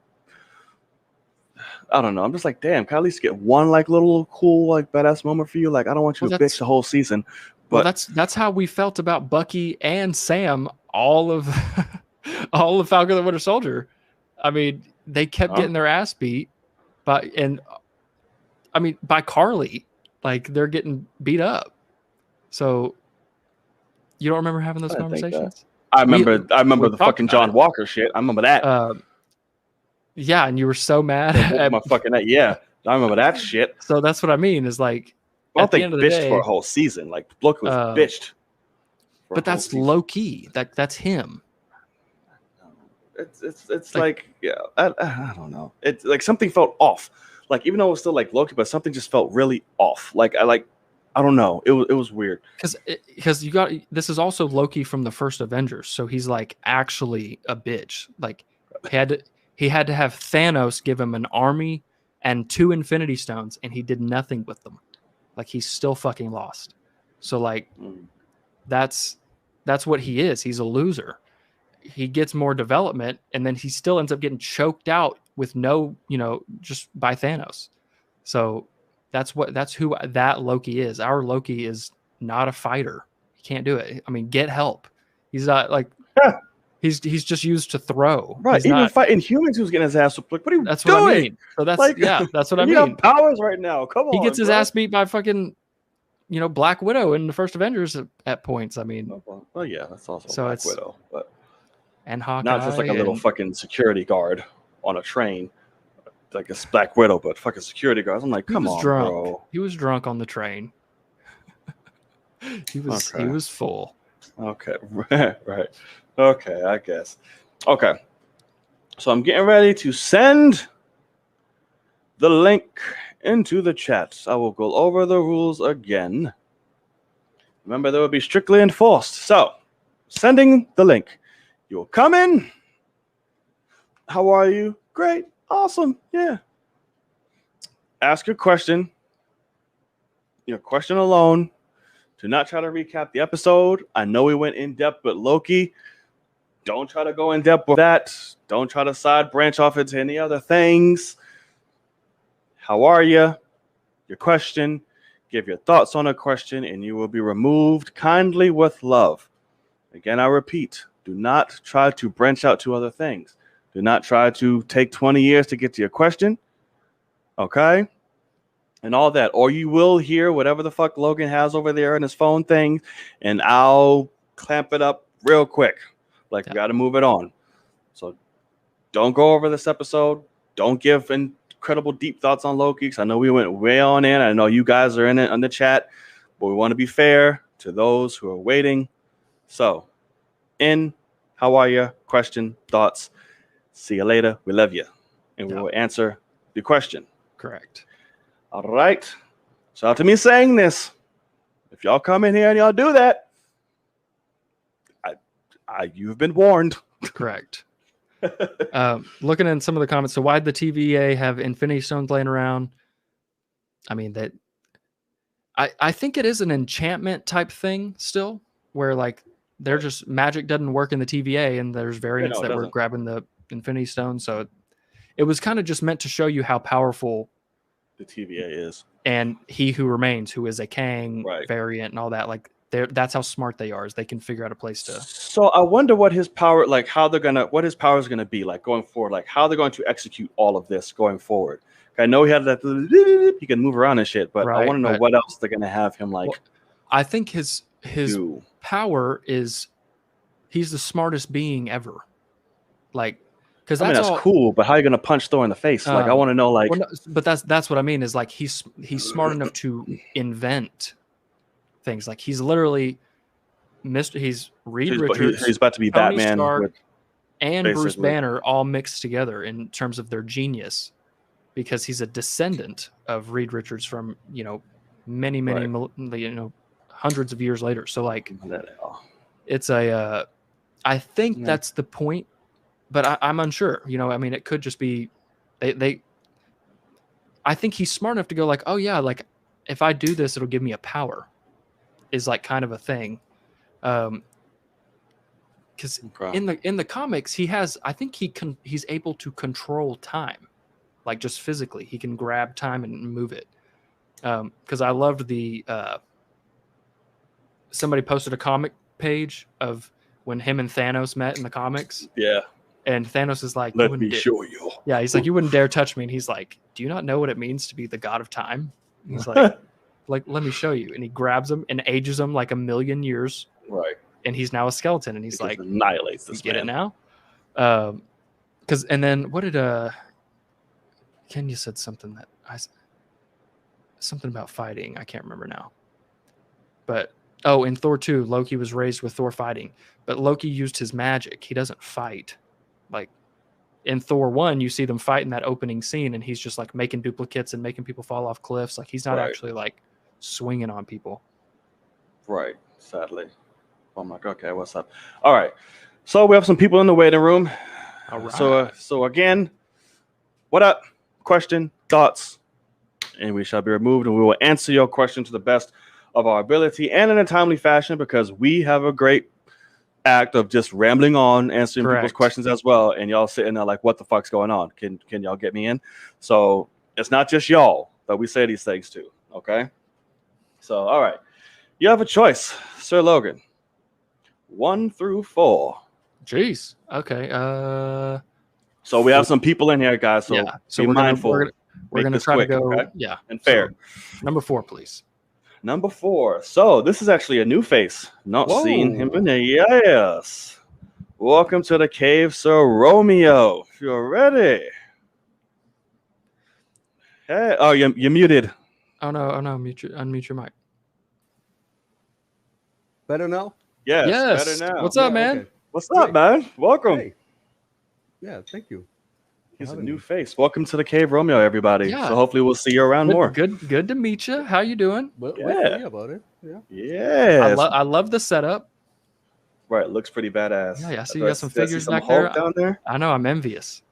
Speaker 1: I don't know. I'm just like, damn, can I at least get one like little cool like badass moment for you? Like, I don't want you to bitch the whole season. But
Speaker 2: that's how we felt about Bucky and Sam all of Falcon the Winter Soldier. I mean, they kept getting their ass beat by Carly. Like they're getting beat up. So you don't remember having those conversations?
Speaker 1: I remember the fucking John Walker shit. I remember that.
Speaker 2: Yeah, and you were so mad at
Speaker 1: my fucking I remember that shit.
Speaker 2: So that's what I mean. Is like
Speaker 1: I don't think bitched for a whole season. Like Loki was bitched.
Speaker 2: But that's low key. That's him.
Speaker 1: It's like I don't know. It's like something felt off. Like even though it was still like Loki, but something just felt really off. Like I don't know. It was weird.
Speaker 2: Because you got this is also Loki from the first Avengers, so he's like actually a bitch. Like he had to have Thanos give him an army and 2 Infinity Stones, and he did nothing with them. Like he's still fucking lost. So like that's what he is. He's a loser. He gets more development, and then he still ends up getting choked out with no, just by Thanos. So that's who that Loki is. Our Loki is not a fighter. He can't do it. I mean, get help. He's not like he's just used to throw.
Speaker 1: Right. Even fighting humans, he was getting his ass whipped. Like, what are you doing?
Speaker 2: What I mean. So that's that's what I mean.
Speaker 1: You have powers right now. Come on.
Speaker 2: He gets his ass beat by fucking Black Widow in the first Avengers at points. I mean,
Speaker 1: well, yeah, that's also Black Widow, but
Speaker 2: and Hawkeye,
Speaker 1: not just like a little fucking security guard on a train. like a Black Widow, but fucking security guards. I'm like, come on,
Speaker 2: drunk.
Speaker 1: bro.
Speaker 2: He was drunk on the train. He was full.
Speaker 1: Okay, right. Okay, I guess. Okay, so I'm getting ready to send the link into the chat. I will go over the rules again. Remember, they will be strictly enforced. So, sending the link. You'll come in. How are you? Great. Awesome. Yeah. Ask your question. Your question alone. Do not try to recap the episode. I know we went in depth with Loki. Don't try to go in depth with that. Don't try to side branch off into any other things. How are you? Your question. Give your thoughts on a question, and you will be removed kindly with love. Again, I repeat, do not try to branch out to other things. Do not try to take 20 years to get to your question. Okay? And all that. Or you will hear whatever the fuck Logan has over there in his phone thing, and I'll clamp it up real quick. Like, we got to move it on. So don't go over this episode. Don't give incredible deep thoughts on Loki, because I know we went way on in. I know you guys are in it on the chat, but we want to be fair to those who are waiting. So, how are you? Question, thoughts. See you later. We love you. And we will answer the question.
Speaker 2: Correct.
Speaker 1: All right. Shout out to me saying this. If y'all come in here and y'all do that, you've been warned.
Speaker 2: Correct. Looking in some of the comments, so why'd the TVA have Infinity Stones laying around? I mean, that I think it is an enchantment type thing still, where like they're just magic doesn't work in the TVA, and there's variants that were grabbing the Infinity Stones. So it was kind of just meant to show you how powerful
Speaker 1: the TVA is, and
Speaker 2: He Who Remains, who is a Kang variant and all that. Like that's how smart they are, is they can figure out a place to.
Speaker 1: So I wonder what his power, like what his power is gonna be like going forward, like how they're going to execute all of this going forward. I know he had that he can move around and shit, but I want to know what else they're gonna have him like.
Speaker 2: Well, I think his power is he's the smartest being ever. Like, because
Speaker 1: that's cool, but how are you gonna punch Thor in the face? Like, I want to know, like,
Speaker 2: well, no, but that's what I mean is like he's smart enough to invent things. Like he's literally he's Reed Richards.
Speaker 1: He's about to be
Speaker 2: Tony
Speaker 1: Batman
Speaker 2: Stark, and Bruce Banner all mixed together in terms of their genius, because he's a descendant of Reed Richards from many hundreds of years later. So like it's a I think that's the point, but I'm unsure. I mean, it could just be they I think he's smart enough to go like, oh yeah, like if I do this, it'll give me a power, is like kind of a thing. Because in the comics, he has, I think he's able to control time, like just physically. He can grab time and move it. Because I loved somebody posted a comic page of when him and Thanos met in the comics.
Speaker 1: Yeah.
Speaker 2: And Thanos is like,
Speaker 1: let me show you.
Speaker 2: Yeah, he's like, you wouldn't dare touch me. And he's like, do you not know what it means to be the god of time? And he's like, let me show you. And he grabs him and ages him like 1,000,000 years.
Speaker 1: Right.
Speaker 2: And he's now a skeleton. And he's like,
Speaker 1: annihilates this
Speaker 2: man. Get it now? And then what did Ken, you said something something about fighting. I can't remember now. But in Thor 2, Loki was raised with Thor fighting, but Loki used his magic. He doesn't fight. Like in Thor 1, you see them fight in that opening scene, and he's just like making duplicates and making people fall off cliffs. Like he's not actually like swinging on people.
Speaker 1: Right. Sadly. Oh my God. Okay. What's up? All right. So we have some people in the waiting room.
Speaker 2: All right.
Speaker 1: So again, what up? Question, thoughts, and we shall be removed, and we will answer your question to the best of our ability and in a timely fashion, because we have a great act of just rambling on, answering people's questions as well, and y'all sitting there like, what the fuck's going on? Can y'all get me in? So it's not just y'all that we say these things to, okay? So, all right. You have a choice, Sir Logan. 1 through 4.
Speaker 2: Jeez. Okay.
Speaker 1: So we have some people in here, guys. So
Speaker 2: So
Speaker 1: be mindful.
Speaker 2: We're gonna try
Speaker 1: quick,
Speaker 2: to go.
Speaker 1: Okay?
Speaker 2: Yeah.
Speaker 1: And fair.
Speaker 2: So, number 4, please.
Speaker 1: Number 4. So this is actually a new face. Not seen him in there. Yes. Welcome to the cave, Sir Romeo. If you're ready. Hey, oh, you're muted.
Speaker 2: Oh no, unmute your mic.
Speaker 3: Better now?
Speaker 1: Yes, better
Speaker 2: Yes.
Speaker 1: now.
Speaker 2: What's up, man?
Speaker 3: Okay.
Speaker 1: What's up, man? Welcome.
Speaker 3: Hey. Yeah, thank you.
Speaker 1: He's a
Speaker 3: having
Speaker 1: new
Speaker 3: me.
Speaker 1: face. Welcome to the Cave Romeo, everybody.
Speaker 2: Yeah.
Speaker 1: So hopefully we'll see you around more.
Speaker 2: Good to meet you. How you doing?
Speaker 3: We'll
Speaker 1: Yeah.
Speaker 3: see about it. Yeah.
Speaker 1: Yes.
Speaker 2: I love the setup.
Speaker 1: Right, looks pretty badass.
Speaker 2: Yeah, I see you got some figures
Speaker 1: some
Speaker 2: back
Speaker 1: Hulk
Speaker 2: there.
Speaker 1: down there.
Speaker 2: I know, I'm envious.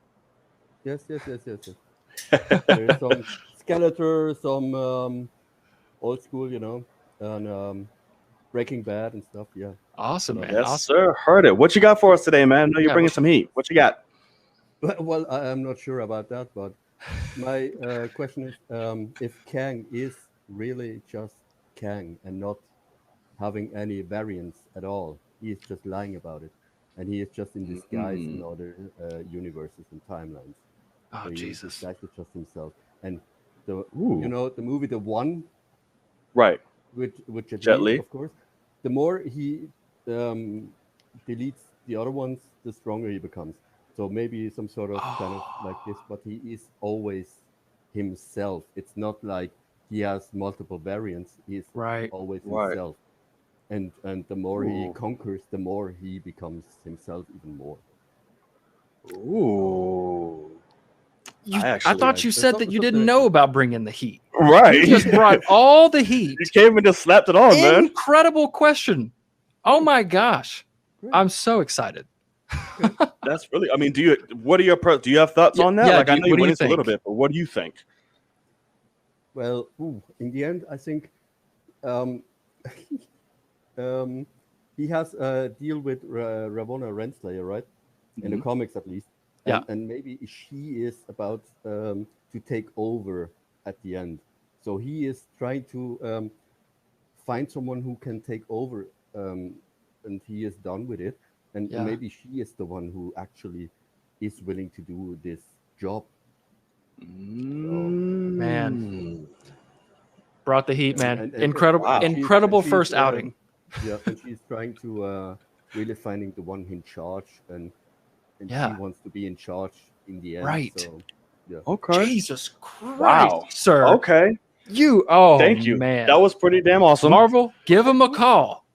Speaker 3: Yes. There's some Skeletor, some old school, and Breaking Bad and stuff. Yeah.
Speaker 2: Awesome, man.
Speaker 1: Yes,
Speaker 2: Awesome.
Speaker 1: sir. Heard it. What you got for us today, man? I know you're bringing some heat. What you got?
Speaker 3: Well, I'm not sure about that, but my question is, if Kang is really just Kang and not having any variants at all, he is just lying about it, and he is just in disguise in other universes and timelines.
Speaker 2: Oh,
Speaker 3: So he
Speaker 2: Jesus.
Speaker 3: disguises just himself. And the
Speaker 1: Ooh.
Speaker 3: the movie The One,
Speaker 1: Right.
Speaker 3: with
Speaker 1: Jet Li.
Speaker 3: of course, the more he deletes the other ones, the stronger he becomes. So maybe some sort of kind of like this, but he is always himself. It's not like he has multiple variants. He's
Speaker 2: Right.
Speaker 3: always
Speaker 1: Right.
Speaker 3: himself. And the more he
Speaker 1: Ooh.
Speaker 3: conquers, the more he becomes himself even more.
Speaker 1: Ooh.
Speaker 2: I thought you
Speaker 3: there's
Speaker 2: said that you
Speaker 3: something
Speaker 2: didn't
Speaker 3: like
Speaker 2: know
Speaker 3: that.
Speaker 2: about bringing the heat.
Speaker 1: Right.
Speaker 2: You just brought all the heat.
Speaker 1: You came and just slapped it on, man.
Speaker 2: Incredible question. Oh my gosh.
Speaker 3: Great.
Speaker 2: I'm so excited.
Speaker 1: That's really. I mean, do you have thoughts on that?
Speaker 2: Yeah,
Speaker 1: Like, I know
Speaker 2: what
Speaker 1: you
Speaker 2: do
Speaker 1: went
Speaker 2: you
Speaker 1: into a little
Speaker 2: think?
Speaker 1: bit, but what do you think?
Speaker 3: Well, in the end, I think um, he has a deal with Ravonna Renslayer, right? In the comics, at least.
Speaker 2: Yeah.
Speaker 3: And maybe she is about to take over at the end. So he is trying to find someone who can take over, and he is done with it. And
Speaker 2: Yeah.
Speaker 3: maybe she is the one who actually is willing to do this job.
Speaker 2: Man. Brought the heat, man.
Speaker 3: And
Speaker 2: Incredible,
Speaker 1: wow.
Speaker 2: incredible
Speaker 3: she's,
Speaker 2: first outing.
Speaker 3: Yeah, and she's trying to really finding the one in charge, and
Speaker 2: Yeah.
Speaker 3: she wants to be in charge in the end.
Speaker 2: Right.
Speaker 3: So, yeah.
Speaker 1: Okay.
Speaker 2: Jesus Christ,
Speaker 1: Wow.
Speaker 2: sir.
Speaker 1: Okay.
Speaker 2: Thank
Speaker 1: you.
Speaker 2: Man.
Speaker 1: That was pretty damn awesome.
Speaker 2: Marvel, give him a call.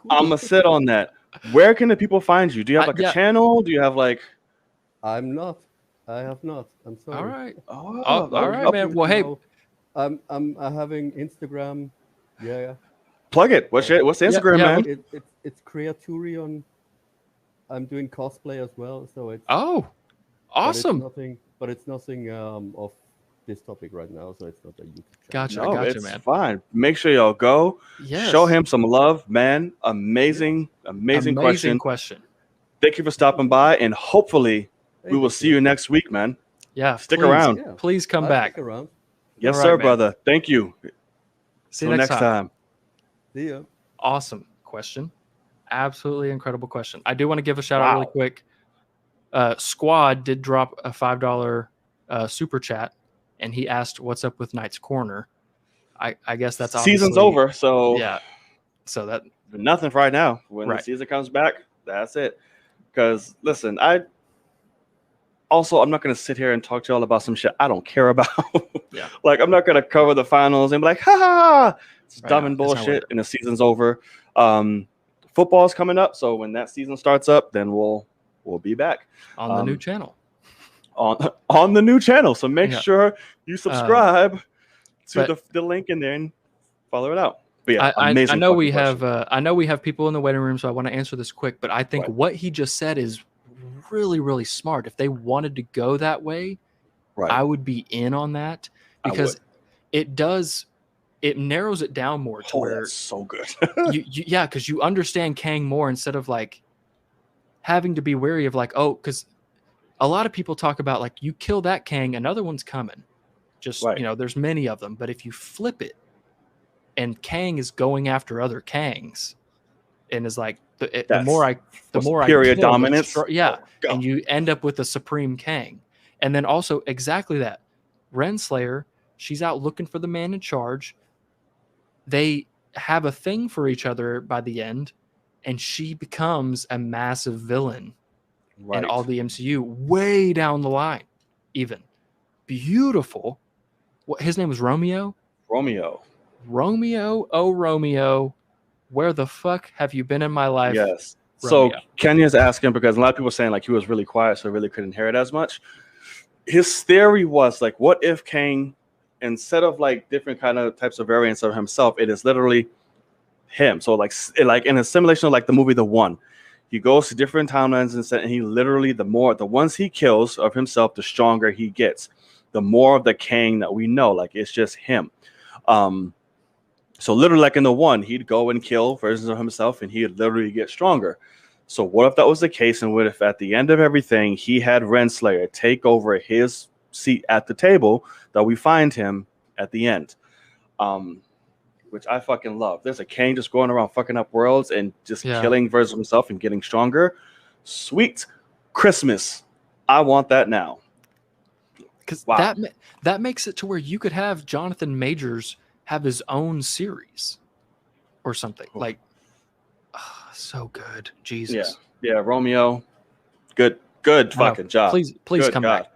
Speaker 1: I'm gonna sit on that. Where can the people find you? Do you have like
Speaker 2: yeah.
Speaker 1: a channel? Do you have like?
Speaker 3: I'm not. I have not. I'm sorry.
Speaker 2: All right.
Speaker 1: Oh,
Speaker 2: all right, man. Well, hey,
Speaker 3: I'm having Instagram. Yeah.
Speaker 1: plug it. What's the Instagram,
Speaker 2: yeah,
Speaker 1: man?
Speaker 3: It's Creaturion. I'm doing cosplay as well, so it's
Speaker 2: awesome.
Speaker 3: But it's nothing of this topic right now, so it's not a YouTube channel.
Speaker 2: Gotcha.
Speaker 1: No,
Speaker 2: gotcha,
Speaker 1: it's
Speaker 2: man.
Speaker 1: fine. Make sure y'all go.
Speaker 2: Yes.
Speaker 1: Show him some love, man. Amazing question. Thank you for stopping by, and hopefully we will see you next week, man.
Speaker 2: Yeah.
Speaker 1: Stick
Speaker 2: please,
Speaker 1: around.
Speaker 2: Yeah. Please come
Speaker 3: I'll
Speaker 2: back.
Speaker 3: stick around.
Speaker 1: Yes,
Speaker 2: All right,
Speaker 1: sir,
Speaker 2: man.
Speaker 1: brother. Thank you.
Speaker 2: See you
Speaker 1: Till
Speaker 2: next time.
Speaker 3: See ya.
Speaker 2: Awesome question. Absolutely incredible question. I do want to give a shout out really quick. Squad did drop a $5 super chat, and he asked, "What's up with Knight's Corner?" I guess that's
Speaker 1: season's over, so
Speaker 2: yeah. So that
Speaker 1: nothing for right now. When
Speaker 2: Right.
Speaker 1: the season comes back, that's it. Because listen, I'm not gonna sit here and talk to y'all about some shit I don't care about.
Speaker 2: Yeah.
Speaker 1: Like, I'm not gonna cover the finals and be like, ha ha, it's
Speaker 2: Right,
Speaker 1: dumb
Speaker 2: no,
Speaker 1: and
Speaker 2: it's not worth
Speaker 1: bullshit,
Speaker 2: it.
Speaker 1: and the season's over. Football's coming up, so when that season starts up, then we'll be back
Speaker 2: on the new channel.
Speaker 1: on the new channel. So make
Speaker 2: Yeah.
Speaker 1: sure you subscribe to the link in there and follow it out. But yeah, amazing.
Speaker 2: I know we
Speaker 1: question.
Speaker 2: have I know we have people in the waiting room, so I want to answer this quick. But I think what he just said is really, really smart. If they wanted to go that way, I would be in on that, because it narrows it down more to where
Speaker 1: that's so good.
Speaker 2: because you understand Kang more, instead of like having to be wary of like, because a lot of people talk about like, you kill that Kang, another one's coming. Just there's many of them, but if you flip it, and Kang is going after other Kangs, and is like the more I kill,
Speaker 1: dominance,
Speaker 2: and you end up with a supreme Kang. And then also exactly that, Renslayer, she's out looking for the man in charge. They have a thing for each other by the end, and she becomes a massive villain in all the MCU way down the line, even. beautiful. What his name was Romeo.
Speaker 1: Romeo.
Speaker 2: Romeo, oh Romeo, where the fuck have you been in my life?
Speaker 1: Yes.
Speaker 2: Romeo.
Speaker 1: So Kenya's asking because a lot of people are saying like he was really quiet, so really couldn't hear it as much. His theory was like, what if Kang, instead of like different kind of types of variants of himself, it is literally him. So like in a simulation of like the movie The One, he goes to different timelines and he literally the ones he kills of himself, the stronger he gets, the more of the Kang that we know. Like it's just him. So literally like in The One, he'd go and kill versions of himself, and he'd literally get stronger. So what if that was the case, and what if at the end of everything he had Renslayer take over his seat at the table that we find him at the end? Which I fucking love. There's a Kang just going around fucking up worlds and just killing versions of himself and getting stronger. Sweet Christmas. I want that now.
Speaker 2: Because that makes it to where you could have Jonathan Majors have his own series or something. Like, so good. Jesus.
Speaker 1: Yeah, Romeo. Good fucking job.
Speaker 2: Please
Speaker 1: good
Speaker 2: come back.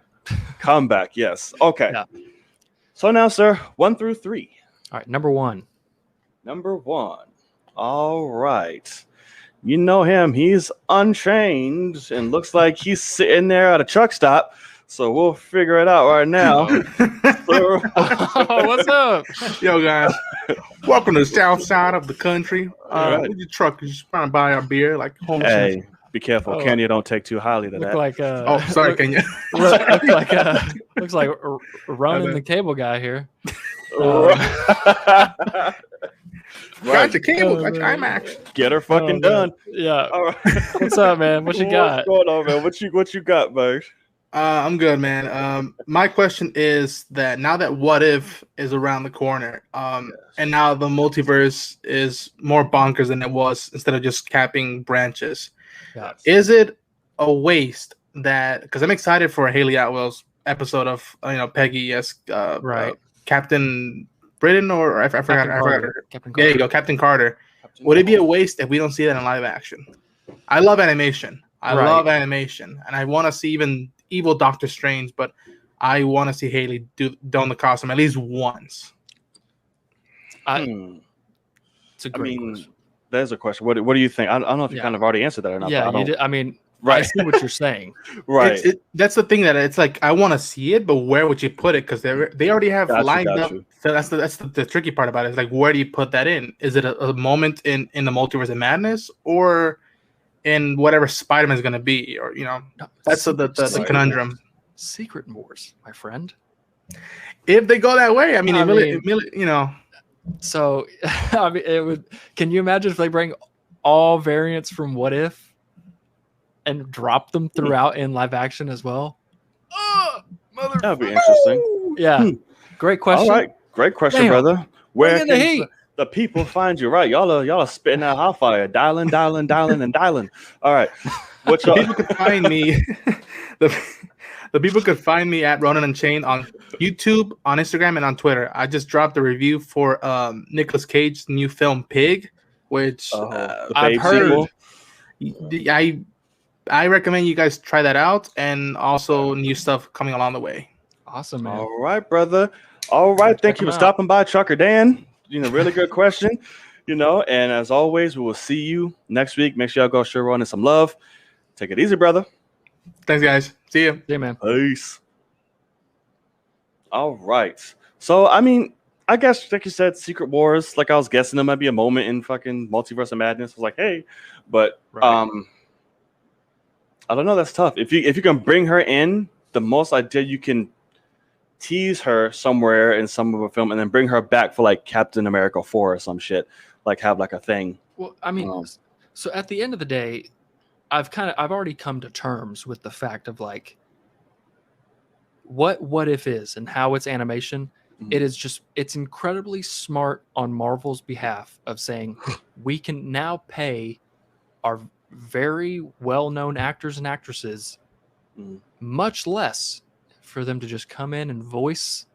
Speaker 1: Come back, yes. Okay.
Speaker 2: Yeah.
Speaker 1: So now, sir, 1 through 3.
Speaker 2: All right, number one.
Speaker 1: All right. You know him. He's unchained and looks like he's sitting there at a truck stop. So we'll figure it out right now.
Speaker 2: What's up?
Speaker 4: Yo, guys. Welcome to the south side of the country.
Speaker 1: Right.
Speaker 4: With your truck, you're just trying to buy our beer like homeless.
Speaker 1: Hey, be careful. Kenya don't take too highly to that.
Speaker 2: Like
Speaker 4: oh, sorry, Kenya.
Speaker 2: looks like Ronan the cable guy here.
Speaker 4: Got your cable, got your IMAX.
Speaker 1: Get her fucking done.
Speaker 2: Yeah.
Speaker 1: All right.
Speaker 2: What's up, man? What you got?
Speaker 1: What's going on, man? What you got, man?
Speaker 4: I'm good, man. My question is that now that What If is around the corner, and now the multiverse is more bonkers than it was, instead of just capping branches, is it a waste that, because I'm excited for Haley Atwell's episode of Peggy as Captain Britain or I forgot her. There you go, Captain Carter. Would it be a waste if we don't see that in live action? I love animation. Love animation, and I want to see even evil Doctor Strange, but I want to see Haley don the costume at least once.
Speaker 2: It's a great question.
Speaker 1: There's a question. What do you think? I don't know if you kind of already answered that or not.
Speaker 2: Yeah, you did. I mean, I see what you're saying.
Speaker 1: Right.
Speaker 4: That's the thing that it's like I want to see it, but where would you put it? Because they already have lined up. So that's the tricky part about it. It's like, where do you put that in? Is it a moment in the Multiverse of Madness, or in whatever Spider-Man is going to be, or that's the conundrum.
Speaker 2: Secret Wars, my friend.
Speaker 4: If they go that way, I mean,
Speaker 2: So, I mean, it would. Can you imagine if they bring all variants from What If and drop them throughout in live action as well?
Speaker 1: That'd be interesting.
Speaker 2: Yeah, great question.
Speaker 1: All right, great question, brother. Where
Speaker 2: can
Speaker 1: the people find you? Right, y'all are spitting out hot fire, dialing, and dialing. All right,
Speaker 4: people could find me. The people could find me at Ronan Unchained on YouTube, on Instagram, and on Twitter. I just dropped a review for Nicolas Cage's new film Pig, which I've heard. I recommend you guys try that out, and also new stuff coming along the way.
Speaker 2: Awesome, man.
Speaker 1: All right, brother. All right, thank you for stopping by, Chucker Dan. Really good question. And as always, we will see you next week. Make sure y'all go show Ronan some love. Take it easy, brother.
Speaker 4: Thanks, guys. See you.
Speaker 2: See you, man.
Speaker 1: Peace. All right. So, I mean, I guess, like you said, Secret Wars, like I was guessing there might be a moment in fucking Multiverse of Madness. I was like, hey, but I don't know. That's tough. If you can bring her in, the most idea you can tease her somewhere in some of a film and then bring her back for like Captain America 4 or some shit, like have like a thing.
Speaker 2: Well, I mean, so at the end of the day, I've already come to terms with the fact of like what if is and how it's animation. Mm-hmm. It's incredibly smart on Marvel's behalf of saying we can now pay our very well-known actors and actresses much less for them to just come in and voice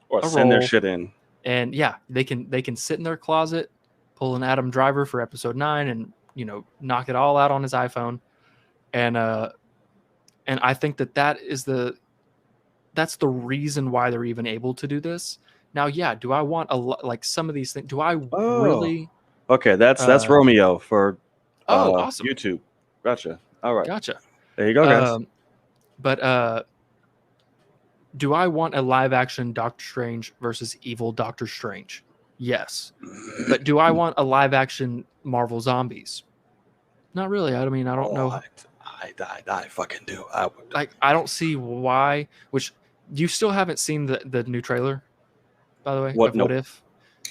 Speaker 1: or send their shit in.
Speaker 2: And yeah, they can sit in their closet, pull an Adam Driver for episode 9 and knock it all out on his iPhone. And I think that's that's the reason why they're even able to do this. Now, yeah, do I want like some of these things? Do I really?
Speaker 1: Okay, that's Romeo for
Speaker 2: awesome.
Speaker 1: YouTube. Gotcha. All right.
Speaker 2: Gotcha.
Speaker 1: There you go, guys.
Speaker 2: But do I want a live action Doctor Strange versus evil Doctor Strange? Yes. But do I want a live action Marvel Zombies? Not really. I mean, I don't know.
Speaker 1: I fucking do.
Speaker 2: I don't see why. Which you still haven't seen the new trailer, by the way.
Speaker 1: What
Speaker 2: if?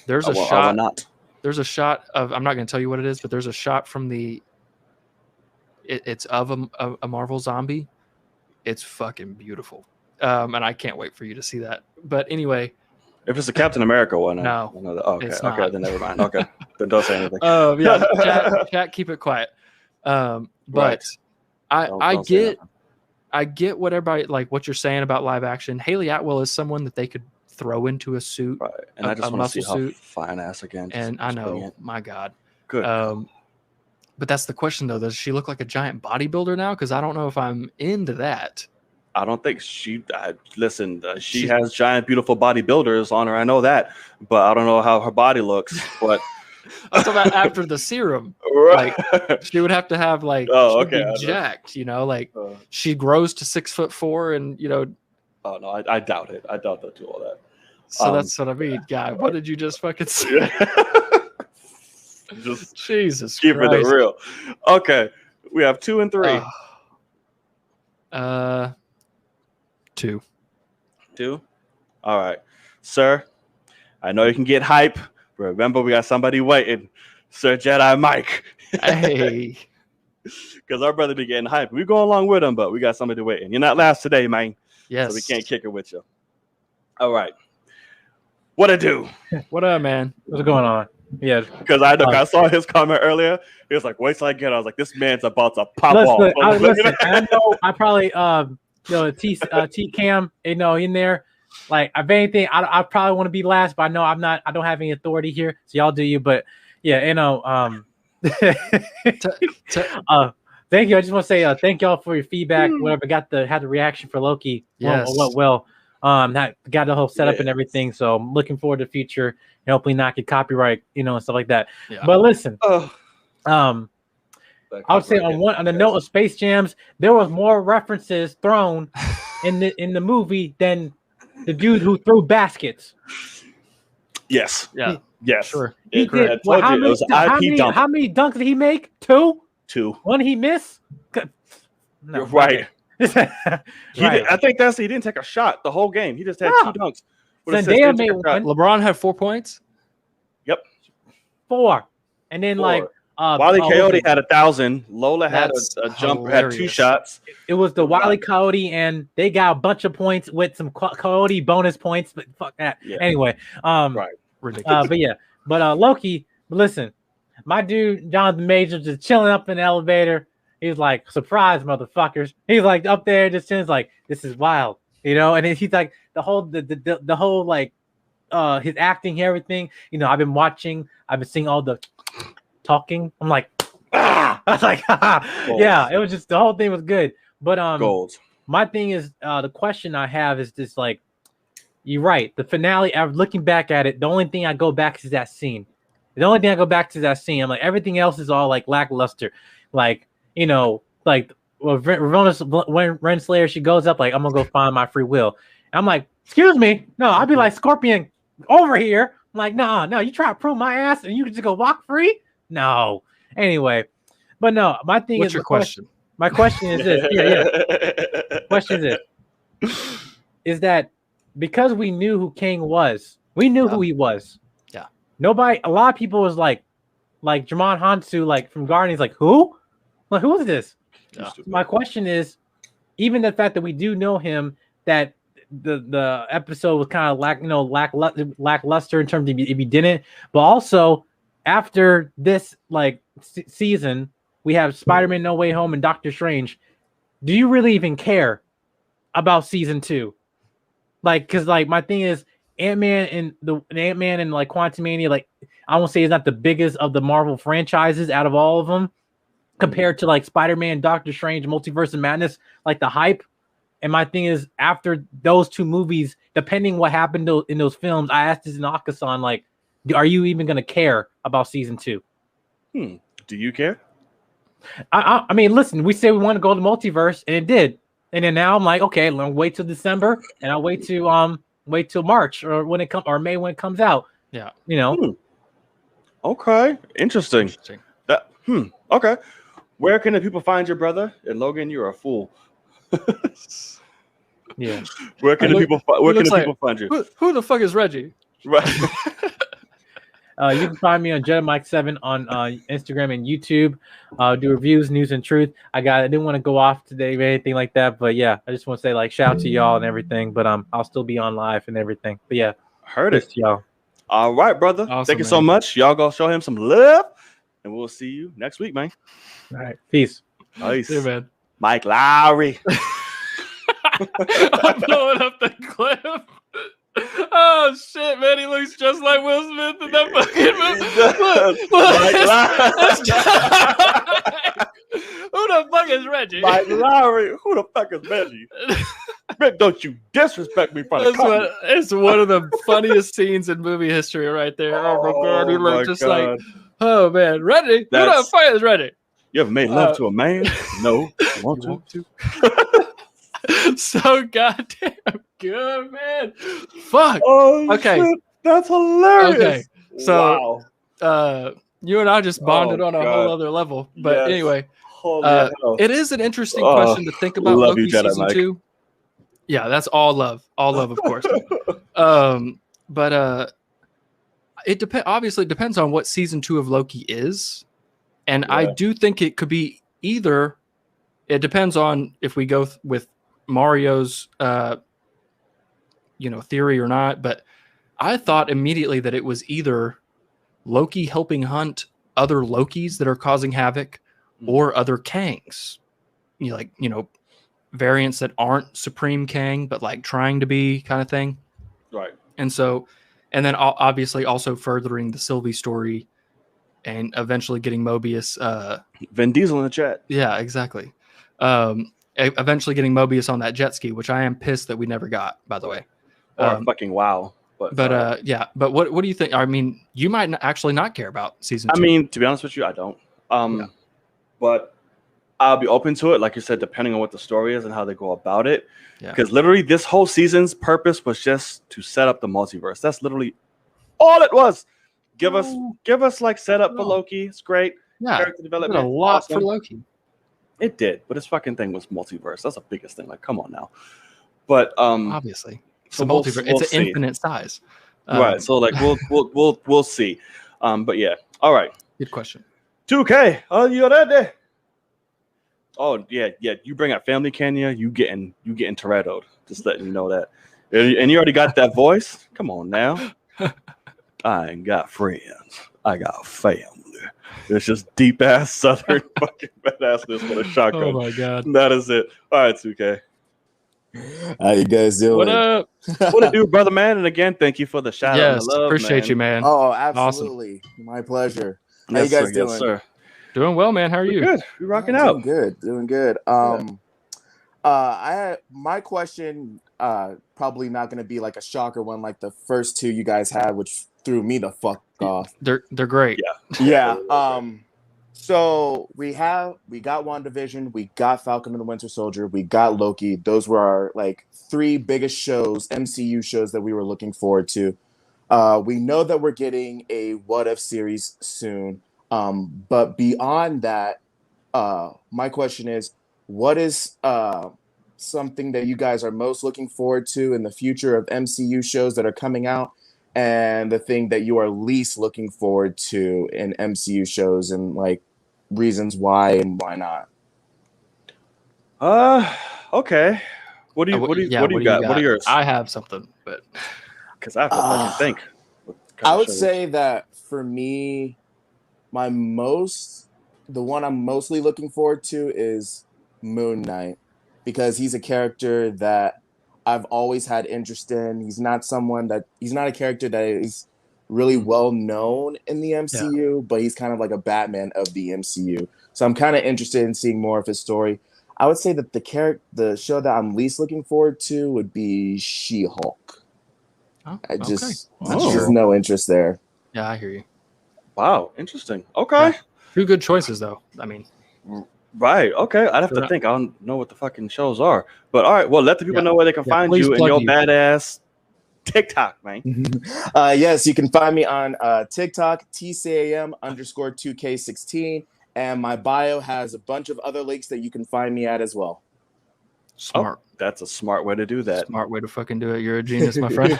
Speaker 2: There's a shot.
Speaker 1: I will not.
Speaker 2: There's a shot of. I'm not going to tell you what it is, but there's a shot from the. It's of a Marvel zombie. It's fucking beautiful, and I can't wait for you to see that. But anyway,
Speaker 1: if it's a Captain America one,
Speaker 2: no,
Speaker 1: I know that. Okay,
Speaker 2: it's
Speaker 1: okay,
Speaker 2: not.
Speaker 1: then never mind. Okay, then don't say anything.
Speaker 2: Yeah, chat, keep it quiet. But
Speaker 1: Right.
Speaker 2: I get what everybody like what you're saying about live action. Haley Atwell is someone that they could throw into a suit,
Speaker 1: Right, and I just want to see how fine ass again.
Speaker 2: And I know, my God,
Speaker 1: good.
Speaker 2: But that's the question though. Does she look like a giant bodybuilder now? Because I don't know if I'm into that.
Speaker 1: I don't think she. Listen, she has giant, beautiful bodybuilders on her. I know that, but I don't know how her body looks. But
Speaker 2: I'm talking about after the serum.
Speaker 1: Right.
Speaker 2: Like she would have to have like be jacked, like she grows to 6'4" and
Speaker 1: Oh no, I doubt it. I doubt they'll do all that.
Speaker 2: So that's what I mean, guy. What did you just fucking say?
Speaker 1: Just
Speaker 2: Jesus
Speaker 1: keep
Speaker 2: Christ.
Speaker 1: it real. Okay, we have 2 and 3.
Speaker 2: 2.
Speaker 1: 2. All right, sir. I know you can get hype. But remember, we got somebody waiting, Sir Jedi Mike.
Speaker 2: Hey,
Speaker 1: because our brother be getting hype. We go along with him, but we got somebody waiting. You're not last today, man.
Speaker 2: Yes.
Speaker 1: So we can't kick it with you. All right. What I do?
Speaker 2: What up, man?
Speaker 5: What's going on? Yeah,
Speaker 1: because I saw his comment earlier. He was like, "Wait till I get." I was like, "This man's about to pop off."
Speaker 5: Listen, I know I probably T Cam, in there. Like, if anything, I probably want to be last, but I know I don't have any authority here, so y'all do you. But yeah, thank you. I just want to say thank y'all for your feedback. Whatever, had the reaction for Loki.
Speaker 2: Yes.
Speaker 5: Well, got the whole setup and everything. So I'm looking forward to the future and hopefully not get copyright, and stuff like that. Yeah. But listen, I would say on the note of Space Jams, there was more references thrown in the movie than the dude who threw baskets.
Speaker 1: Yes.
Speaker 2: Yeah.
Speaker 1: Yes.
Speaker 2: Sure.
Speaker 5: He did. Well, how many dunks did he make? 2.
Speaker 1: 2.
Speaker 5: One he missed.
Speaker 1: No, right.
Speaker 5: Right.
Speaker 1: I think he didn't take a shot the whole game. He just had 2 dunks.
Speaker 5: Zendaya made one.
Speaker 2: LeBron had 4 points.
Speaker 1: Yep.
Speaker 5: 4. And then
Speaker 1: 4. Wile Coyote had 1,000. Lola had a jumper, had 2 shots.
Speaker 5: It was the Wile Coyote, and they got a bunch of points with some Coyote bonus points. But fuck that. Yeah. Anyway,
Speaker 1: right,
Speaker 2: ridiculous.
Speaker 5: But Loki. Listen, my dude Jonathan Majors just chilling up in the elevator. He's like, "Surprise, motherfuckers!" He's like up there, just chilling, like, "This is wild," And he's like the whole like his acting, everything. I've been seeing all the talking. I'm like, I was like, yeah, it was just the whole thing was good. But
Speaker 1: gold.
Speaker 5: My thing is the question I have is just like, you're right. The finale, looking back at it, the only thing I go back is that scene. The only thing I go back to is that scene. I'm like, everything else is all like lackluster. Like, like when Renslayer, she goes up like, "I'm gonna go find my free will." And I'm like, "Excuse me, no." I'd be like, "Scorpion, over here." I'm like, no, you try to prove my ass and you can just go walk free? No. Anyway, but no, my thing
Speaker 2: What's
Speaker 5: is
Speaker 2: your question?
Speaker 5: My question is this. Yeah. Question is this. Is that because we knew who Kang was, we knew who he was.
Speaker 2: Yeah.
Speaker 5: A lot of people was like Jamon Hansu, like from Guardians, like, who? Like, who is this? Yeah. My question is, even the fact that we do know him, that the episode was kind of lackluster in terms of if he didn't, but also after this season, we have Spider-Man No Way Home and Doctor Strange. Do you really even care about season 2? Because my thing is Ant-Man and Quantumania, I won't say it's not the biggest of the Marvel franchises out of all of them, compared to Spider-Man, Doctor Strange, Multiverse of Madness, the hype. And my thing is, after those two movies, depending what happened in those films, I asked this in Akasan, like, are you even going to care about season 2?
Speaker 1: Do you care?
Speaker 5: I mean, listen, we said we want to go to multiverse, and it did. And then now I'm like, okay, I'll wait till December, and I'll wait till March or when it comes, or May when it comes out.
Speaker 2: Yeah,
Speaker 5: you know.
Speaker 1: Okay, interesting. Okay. Where can the people find your brother? And Logan, you're a fool.
Speaker 5: Yeah.
Speaker 1: Where can the people? Where can the people find you?
Speaker 2: Who the fuck is Reggie?
Speaker 1: Right.
Speaker 5: You can find me on JediMike7 on Instagram and YouTube. Do reviews, news, and truth. I didn't want to go off today or anything like that, but yeah, I just want to say like shout out to y'all and everything. But I'll still be on live and everything. But yeah,
Speaker 1: heard it,
Speaker 5: y'all.
Speaker 1: All right, brother.
Speaker 2: Awesome,
Speaker 1: thank you
Speaker 2: man.
Speaker 1: so much. Y'all go show him some love, and we'll see you next week, man.
Speaker 5: All right, peace.
Speaker 1: Nice,
Speaker 2: Yeah, man.
Speaker 1: Mike Lowry.
Speaker 2: I'm blowing up the clip. Oh shit, man! He looks just like Will Smith in that fucking movie. Who the fuck is Reggie?
Speaker 1: Mike Lowry. Who the fuck is Reggie? Rick, don't you disrespect me from the
Speaker 2: It's one of the funniest scenes in movie history, right there. Oh my god, he looked just like, oh man, Reggie. Who the fuck is Reggie?
Speaker 1: You ever made love to a man? No. You want to?
Speaker 2: So goddamn good, man. Fuck.
Speaker 1: Oh,
Speaker 2: okay.
Speaker 1: Shit. That's hilarious.
Speaker 2: Okay. So,
Speaker 1: wow.
Speaker 2: You and I just bonded on a whole other level. But anyway, it is an interesting question to think about.
Speaker 1: Love
Speaker 2: Loki
Speaker 1: you, Jedi
Speaker 2: season
Speaker 1: Mike.
Speaker 2: 2. Yeah, that's all love, of course. But it obviously depends on what season 2 of Loki is, and I do think it could be either. It depends on if we go with Mario's, theory or not. But I thought immediately that it was either Loki helping hunt other Lokis that are causing havoc, or other Kangs. Variants that aren't Supreme Kang, but like trying to be kind of thing.
Speaker 1: Right.
Speaker 2: And then obviously also furthering the Sylvie story and eventually getting Mobius.
Speaker 1: Vin Diesel in the chat.
Speaker 2: Yeah, exactly. Eventually getting Mobius on that jet ski, which I am pissed that we never got, by the way.
Speaker 1: Fucking wow. But
Speaker 2: what do you think? I mean, you might actually not care about season 2.
Speaker 1: I mean, to be honest with you, I don't. But I'll be open to it, like you said, depending on what the story is and how they go about it. Because literally this whole season's purpose was just to set up the multiverse. That's literally all it was. Give us like setup for Loki. It's great.
Speaker 2: Yeah,
Speaker 1: character development.
Speaker 2: A lot for Loki.
Speaker 1: It did, but his fucking thing was multiverse. That's the biggest thing. Like, come on now. But
Speaker 2: obviously, it's a multiverse. It's an infinite size.
Speaker 1: Right. So like we'll see. But yeah. All right.
Speaker 2: Good question.
Speaker 1: 2K. Oh, you ready? Oh yeah. You bring out family, Kenya. You getting Toretto'd. Just letting you know that. And you already got that voice. Come on now. I ain't got friends. I got family. It's just deep ass Southern fucking badassness with a shotgun.
Speaker 2: Oh my god.
Speaker 1: That is it. All right, 2K.
Speaker 6: How you guys doing?
Speaker 2: What up?
Speaker 1: What it do, brother, man? And again, thank you for the shout out.
Speaker 2: Yes,
Speaker 1: and the love,
Speaker 2: appreciate
Speaker 1: man.
Speaker 2: you, man.
Speaker 6: Oh, absolutely. Awesome. My pleasure. How you guys doing?
Speaker 1: Yes, sir.
Speaker 2: Doing well, man. How are you?
Speaker 1: Good. You're rocking out.
Speaker 6: Doing good. My question probably not going to be like a shocker one like the first two you guys had, which threw me the fuck off.
Speaker 2: They're great.
Speaker 6: Yeah. So we got WandaVision, we got Falcon and the Winter Soldier, we got Loki. Those were our like 3 biggest shows, MCU shows that we were looking forward to. We know that we're getting a What If series soon. But beyond that, my question is, what is something that you guys are most looking forward to in the future of MCU shows that are coming out, and the thing that you are least looking forward to in MCU shows, and like reasons why and why not?
Speaker 1: Okay. What do you got? What are yours?
Speaker 2: I have something, but
Speaker 1: because I have to fucking think.
Speaker 6: I would say that for me, the one I'm mostly looking forward to is Moon Knight, because he's a character that I've always had interest in. He's not a character that is really well known in the MCU, but he's kind of like a Batman of the MCU. So I'm kind of interested in seeing more of his story. I would say that the show that I'm least looking forward to would be She-Hulk.
Speaker 2: Oh,
Speaker 6: I just
Speaker 1: Oh.
Speaker 6: there's no interest there.
Speaker 2: Yeah, I hear you.
Speaker 1: Wow, interesting. Okay.
Speaker 2: Yeah. Two good choices, though. I mean,
Speaker 1: right. Okay. I'd have to think. I don't know what the fucking shows are. But all right. Well, let the people know where they can find you and your badass TikTok, man.
Speaker 6: Yes, you can find me on TikTok, TCAM_2K16. And my bio has a bunch of other links that you can find me at as well.
Speaker 2: Smart.
Speaker 1: Oh, that's a smart way to do that.
Speaker 2: Smart way to fucking do it. You're a genius, my friend.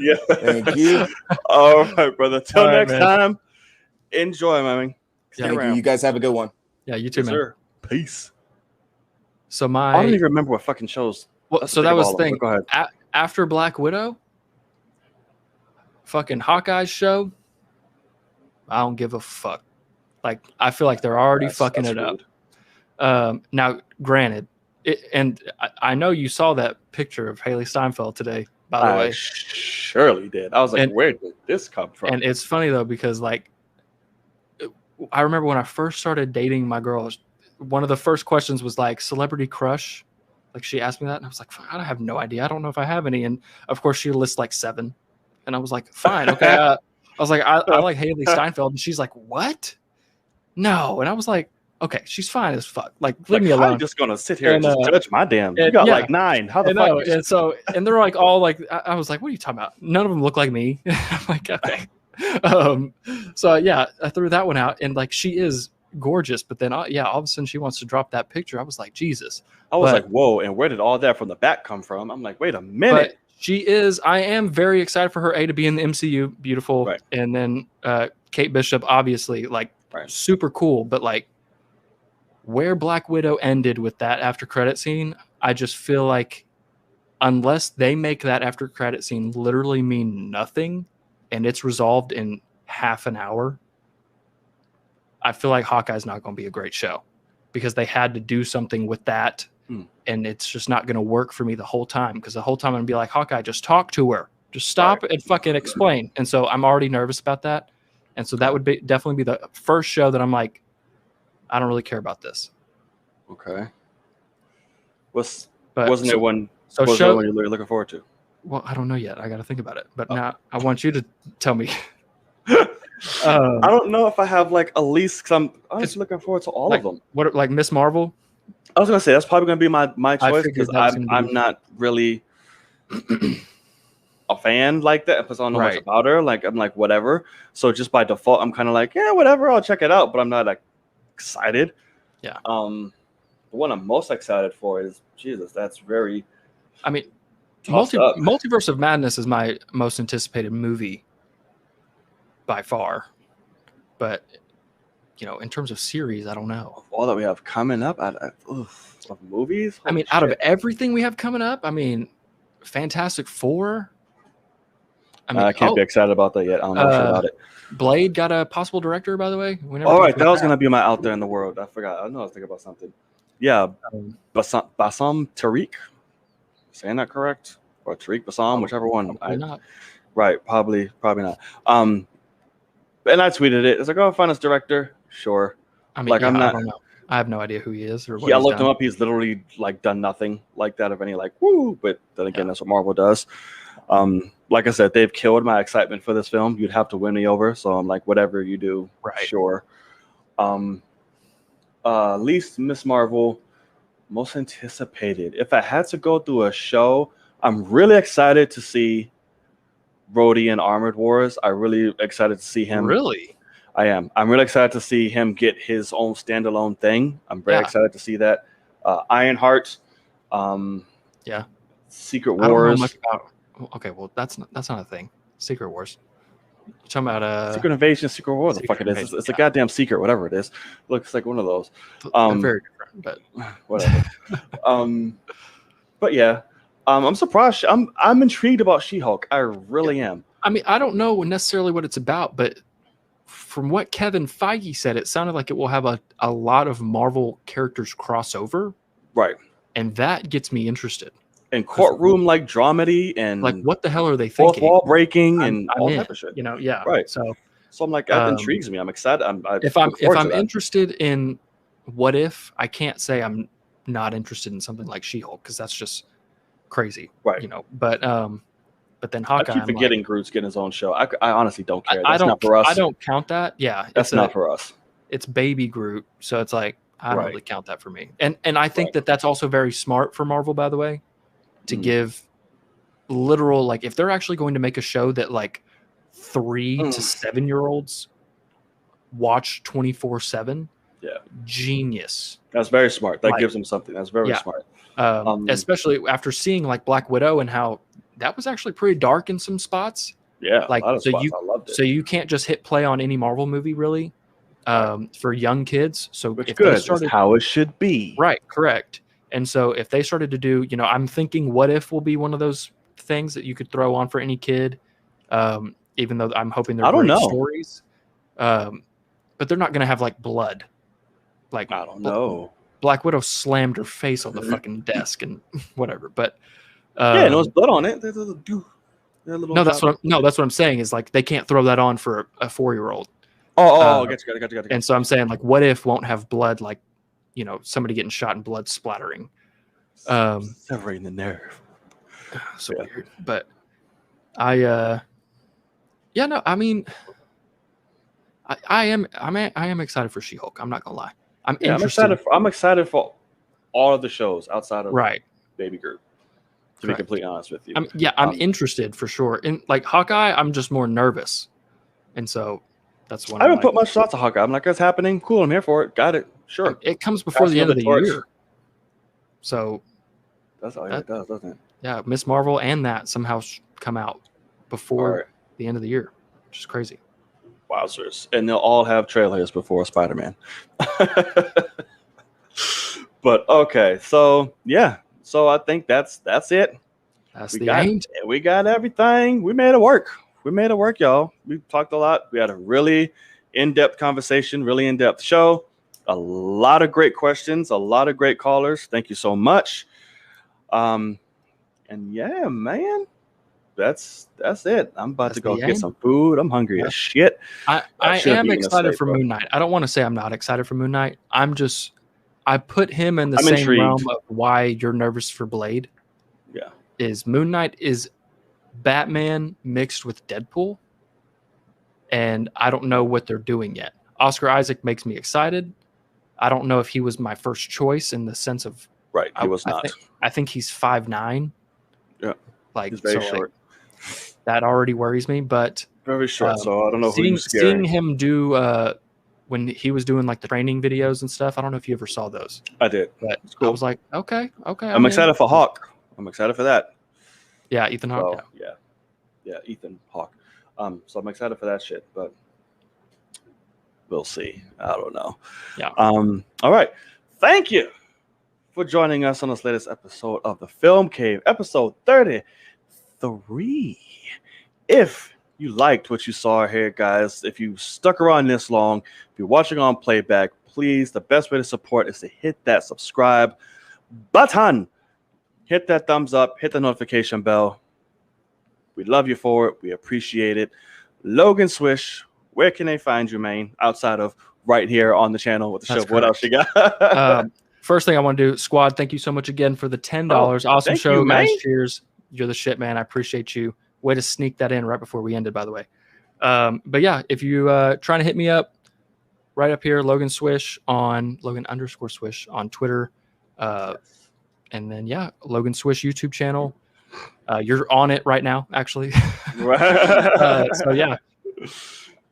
Speaker 1: Yeah.
Speaker 6: Thank you.
Speaker 1: All right, brother. Till next
Speaker 2: man.
Speaker 1: time. Enjoy, man.
Speaker 6: Thank you. You guys have a good one.
Speaker 2: Yeah, you too,
Speaker 1: Yes,
Speaker 2: man.
Speaker 1: sir. Peace.
Speaker 2: So
Speaker 1: I don't even remember what fucking shows.
Speaker 2: Well, so that was the thing.
Speaker 1: Go ahead.
Speaker 2: After Black Widow, fucking Hawkeye's show, I don't give a fuck. Like, I feel like they're already fucking it up. Now, granted, I know you saw that picture of Haley Steinfeld today, by the way.
Speaker 1: Surely did. I was like, where did this come from?
Speaker 2: And it's funny, though, because, like, I remember when I first started dating my girl, one of the first questions was, like, celebrity crush. Like, she asked me that, and I was like, I have no idea. I don't know if I have any. And, of course, she lists, like, 7. And I was like, fine, okay. I was like, I like Haley Steinfeld. And she's like, what? No. And I was like, okay, she's fine as fuck. Like, leave me alone.
Speaker 1: I'm just gonna sit here and just judge my damn. You got like 9. How the fuck?
Speaker 2: And they're like all like, I was like, what are you talking about? None of them look like me. I'm like, okay. So yeah, I threw that one out, and like, she is gorgeous, but then all of a sudden she wants to drop that picture. I was like, Jesus.
Speaker 1: I was like, whoa, and where did all that from the back come from? I'm like, wait a minute.
Speaker 2: But she is. I am very excited for her to be in the MCU. Beautiful.
Speaker 1: Right.
Speaker 2: And then Kate Bishop, obviously, like super cool, but like, where Black Widow ended with that after credit scene, I just feel like unless they make that after credit scene literally mean nothing and it's resolved in half an hour, I feel like Hawkeye's not going to be a great show because they had to do something with that. And it's just not going to work for me the whole time, because the whole time I'm going to be like, Hawkeye, just talk to her. Just stop and fucking explain. And so I'm already nervous about that. And so that would definitely be the first show that I'm like, I don't really care about this.
Speaker 1: Okay. Wasn't it one?
Speaker 2: So
Speaker 1: was
Speaker 2: show
Speaker 1: one you're looking forward to?
Speaker 2: Well, I don't know yet. I got to think about it. But now I want you to tell me.
Speaker 1: I don't know if I have like a least, because I'm just looking forward to all of them.
Speaker 2: What, like Miss Marvel?
Speaker 1: I was gonna say that's probably gonna be my choice, because I'm not really a fan like that, because I don't know much about her. Like, I'm like, whatever. So just by default, I'm kind of like, yeah, whatever, I'll check it out. But I'm not like excited.
Speaker 2: Yeah.
Speaker 1: The one I'm most excited for is Jesus. That's very.
Speaker 2: I mean, Multiverse of Madness is my most anticipated movie by far, but you know, in terms of series, I don't know.
Speaker 1: Of all that we have coming up, of movies.
Speaker 2: I mean, out of everything we have coming up, I mean, Fantastic Four. I mean,
Speaker 1: I can't be excited about that yet. I don't know shit about it.
Speaker 2: Blade got a possible director, by the way.
Speaker 1: All right, that was gonna be my out there in the world. I forgot. I know I was thinking about something. Yeah, Bassam Tariq. Saying that correct? Or Tariq Bassam, whichever one.
Speaker 2: Probably not.
Speaker 1: Right, probably not. And I tweeted it. It's like, oh, find us director. Sure.
Speaker 2: I mean,
Speaker 1: like,
Speaker 2: I don't know. I have no idea who he is or what.
Speaker 1: Yeah, I looked him up. He's literally like done nothing like that of any like woo. But then again, that's what Marvel does. Like I said, they've killed my excitement for this film. You'd have to win me over. So I'm like, whatever you do, sure. Least Miss Marvel, most anticipated. If I had to go through a show, I'm really excited to see Rhodey in Armored Wars. I'm really excited to see him.
Speaker 2: Really?
Speaker 1: I am. I'm really excited to see him get his own standalone thing. I'm very excited to see that. Ironheart. Secret Wars.
Speaker 2: I don't know much about. Okay, well, that's not a thing. Secret Wars. You're talking about
Speaker 1: Secret Invasion, Secret Wars. The fuck it is. It's a goddamn secret, whatever it is. Looks like one of those.
Speaker 2: They're very different, but
Speaker 1: whatever. But yeah, I'm surprised. I'm intrigued about She-Hulk. I really am.
Speaker 2: I mean, I don't know necessarily what it's about, but from what Kevin Feige said, it sounded like it will have a lot of Marvel characters crossover.
Speaker 1: Right.
Speaker 2: And that gets me interested.
Speaker 1: And courtroom like dramedy and
Speaker 2: like, what the hell are they thinking?
Speaker 1: Fourth wall breaking and all type of shit.
Speaker 2: You know, yeah.
Speaker 1: Right.
Speaker 2: So
Speaker 1: I'm like, that intrigues me. I'm excited.
Speaker 2: If I'm interested in What If, I can't say I'm not interested in something like She-Hulk because that's just crazy,
Speaker 1: Right.
Speaker 2: you know. But then
Speaker 1: I
Speaker 2: Hawkeye,
Speaker 1: keep
Speaker 2: I'm
Speaker 1: forgetting
Speaker 2: like,
Speaker 1: Groot's getting his own show. I honestly don't care.
Speaker 2: I
Speaker 1: That's
Speaker 2: don't
Speaker 1: not for us.
Speaker 2: I don't count that. Yeah,
Speaker 1: That's not for us.
Speaker 2: it's baby Groot, so it's like I don't
Speaker 1: Right.
Speaker 2: really count that for me. And I think
Speaker 1: Right.
Speaker 2: that that's also very smart for Marvel, by the way, to
Speaker 1: Mm.
Speaker 2: give literal, like, if they're actually going to make a show that like 3 to 7-year-olds watch 24/7.
Speaker 1: Yeah.
Speaker 2: Genius.
Speaker 1: That's very smart. That
Speaker 2: Like,
Speaker 1: gives them something. That's very
Speaker 2: yeah.
Speaker 1: smart.
Speaker 2: Especially after seeing like Black Widow and how that was actually pretty dark in some spots.
Speaker 1: Yeah,
Speaker 2: Like,
Speaker 1: a lot of
Speaker 2: so
Speaker 1: spots. I loved it.
Speaker 2: So you can't just hit play on any Marvel movie really, for young kids. So
Speaker 1: Which
Speaker 2: if
Speaker 1: good.
Speaker 2: they started,
Speaker 1: That's how it should be.
Speaker 2: right, correct. And so if they started to do, you know, I'm thinking What If will be one of those things that you could throw on for any kid. Even though I'm hoping they're
Speaker 1: I don't
Speaker 2: great
Speaker 1: know.
Speaker 2: stories. But they're not going to have like blood. Like,
Speaker 1: I don't know.
Speaker 2: Black Widow slammed her face on the fucking desk and whatever. But
Speaker 1: Yeah, and there was blood on it.
Speaker 2: no, that's what I'm saying is like they can't throw that on for a 4-year-old.
Speaker 1: Got you.
Speaker 2: And so I'm saying like What If won't have blood, like, you know, somebody getting shot and blood splattering.
Speaker 1: Severing the nerve.
Speaker 2: So weird. But I I mean I am excited for She-Hulk. I'm not gonna lie. I'm interested.
Speaker 1: I'm excited for all of the shows outside of
Speaker 2: Right.
Speaker 1: Baby Groot. To
Speaker 2: Correct.
Speaker 1: be completely honest with you.
Speaker 2: I'm interested for sure. In like Hawkeye, I'm just more nervous. And so that's when
Speaker 1: I
Speaker 2: I'm
Speaker 1: haven't put
Speaker 2: like,
Speaker 1: much thought to Hawkeye. I'm like, that's happening. Cool, I'm here for it. Got it. Sure.
Speaker 2: it comes before the end of the
Speaker 1: torch.
Speaker 2: year. So
Speaker 1: That's all it does, doesn't it?
Speaker 2: yeah, Miss Marvel and that somehow come out before the end of the year, which is crazy.
Speaker 1: Wowzers. And they'll all have trailers before Spider-Man. But okay, so yeah. So I think that's it.
Speaker 2: That's the end.
Speaker 1: We got everything. We made it work. Y'all. We talked a lot. We had a really in-depth conversation, really in-depth show. A lot of great questions, a lot of great callers. Thank you so much. And yeah, man. That's it. I'm about to go get some food. I'm hungry as shit.
Speaker 2: I am excited for Moon Knight. I don't want to say I'm not excited for Moon Knight. I put him in the same
Speaker 1: intrigued.
Speaker 2: realm of why you're nervous for Blade.
Speaker 1: Yeah.
Speaker 2: Is Moon Knight is Batman mixed with Deadpool. And I don't know what they're doing yet. Oscar Isaac makes me excited. I don't know if he was my first choice in the sense of
Speaker 1: right. He was not.
Speaker 2: I think he's 5'9".
Speaker 1: Yeah.
Speaker 2: Like,
Speaker 1: he's very short.
Speaker 2: Like, that already worries me, but
Speaker 1: very short. So I don't know
Speaker 2: seeing him do when he was doing like the training videos and stuff. I don't know if you ever saw those.
Speaker 1: I did.
Speaker 2: But
Speaker 1: cool.
Speaker 2: I was like, okay.
Speaker 1: I'm excited for Hawk. I'm excited for that.
Speaker 2: Yeah, Ethan Hawke.
Speaker 1: So, yeah, Ethan Hawke. So I'm excited for that shit, but we'll see. I don't know.
Speaker 2: Yeah.
Speaker 1: All right. Thank you for joining us on this latest episode of the Film Cave, episode 33. If you liked what you saw here, guys, if you stuck around this long, if you're watching on playback, please, the best way to support is to hit that subscribe button. Hit that thumbs up, hit the notification bell. We love you for it. We appreciate it. Logan Swish, where can they find you, man? Outside of right here on the channel with the show. What else you got?
Speaker 2: First thing I want to do, Squad, thank you so much again for the $10. Awesome show, guys. Cheers. You're the shit, man. I appreciate you. Way to sneak that in right before we ended, by the way. But yeah, if you trying to hit me up, right up here, Logan Swish on Logan_Swish on Twitter. And then Logan Swish YouTube channel. You're on it right now, actually. So yeah,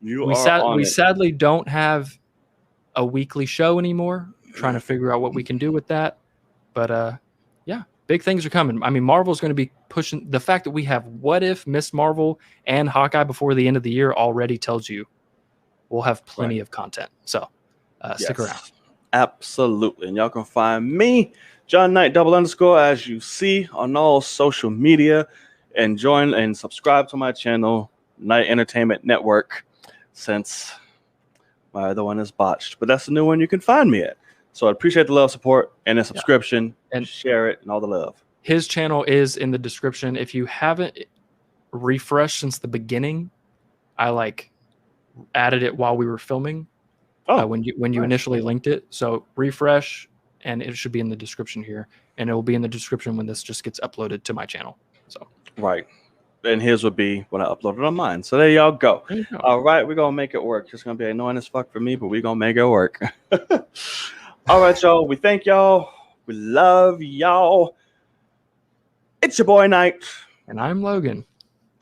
Speaker 2: we sadly don't have a weekly show anymore. Trying to figure out what we can do with that, but big things are coming. I mean, Marvel's going to be pushing. The fact that we have What If, Miss Marvel, and Hawkeye before the end of the year already tells you we'll have plenty of content. So stick around.
Speaker 1: Absolutely, and y'all can find me, John Knight _, as you see on all social media, and join and subscribe to my channel, Night Entertainment Network, since my other one is botched. But that's the new one you can find me at. So I appreciate the love, support, and a subscription, and share it, and all the love.
Speaker 2: His channel is in the description. If you haven't refreshed since the beginning, I added it while we were filming. When you initially linked it. So refresh and it should be in the description here, and it will be in the description when this just gets uploaded to my channel. So
Speaker 1: right. And his would be when I upload it on mine. So there y'all go.
Speaker 2: there you go.
Speaker 1: All right, we're gonna make it work. It's gonna be annoying as fuck for me, but we're gonna make it work. All right, y'all. We thank y'all. We love y'all. It's your boy Knight.
Speaker 2: And I'm Logan.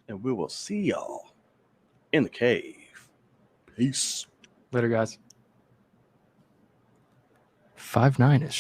Speaker 1: And we will see y'all in the cave. Peace.
Speaker 2: Later, guys. 5'9" is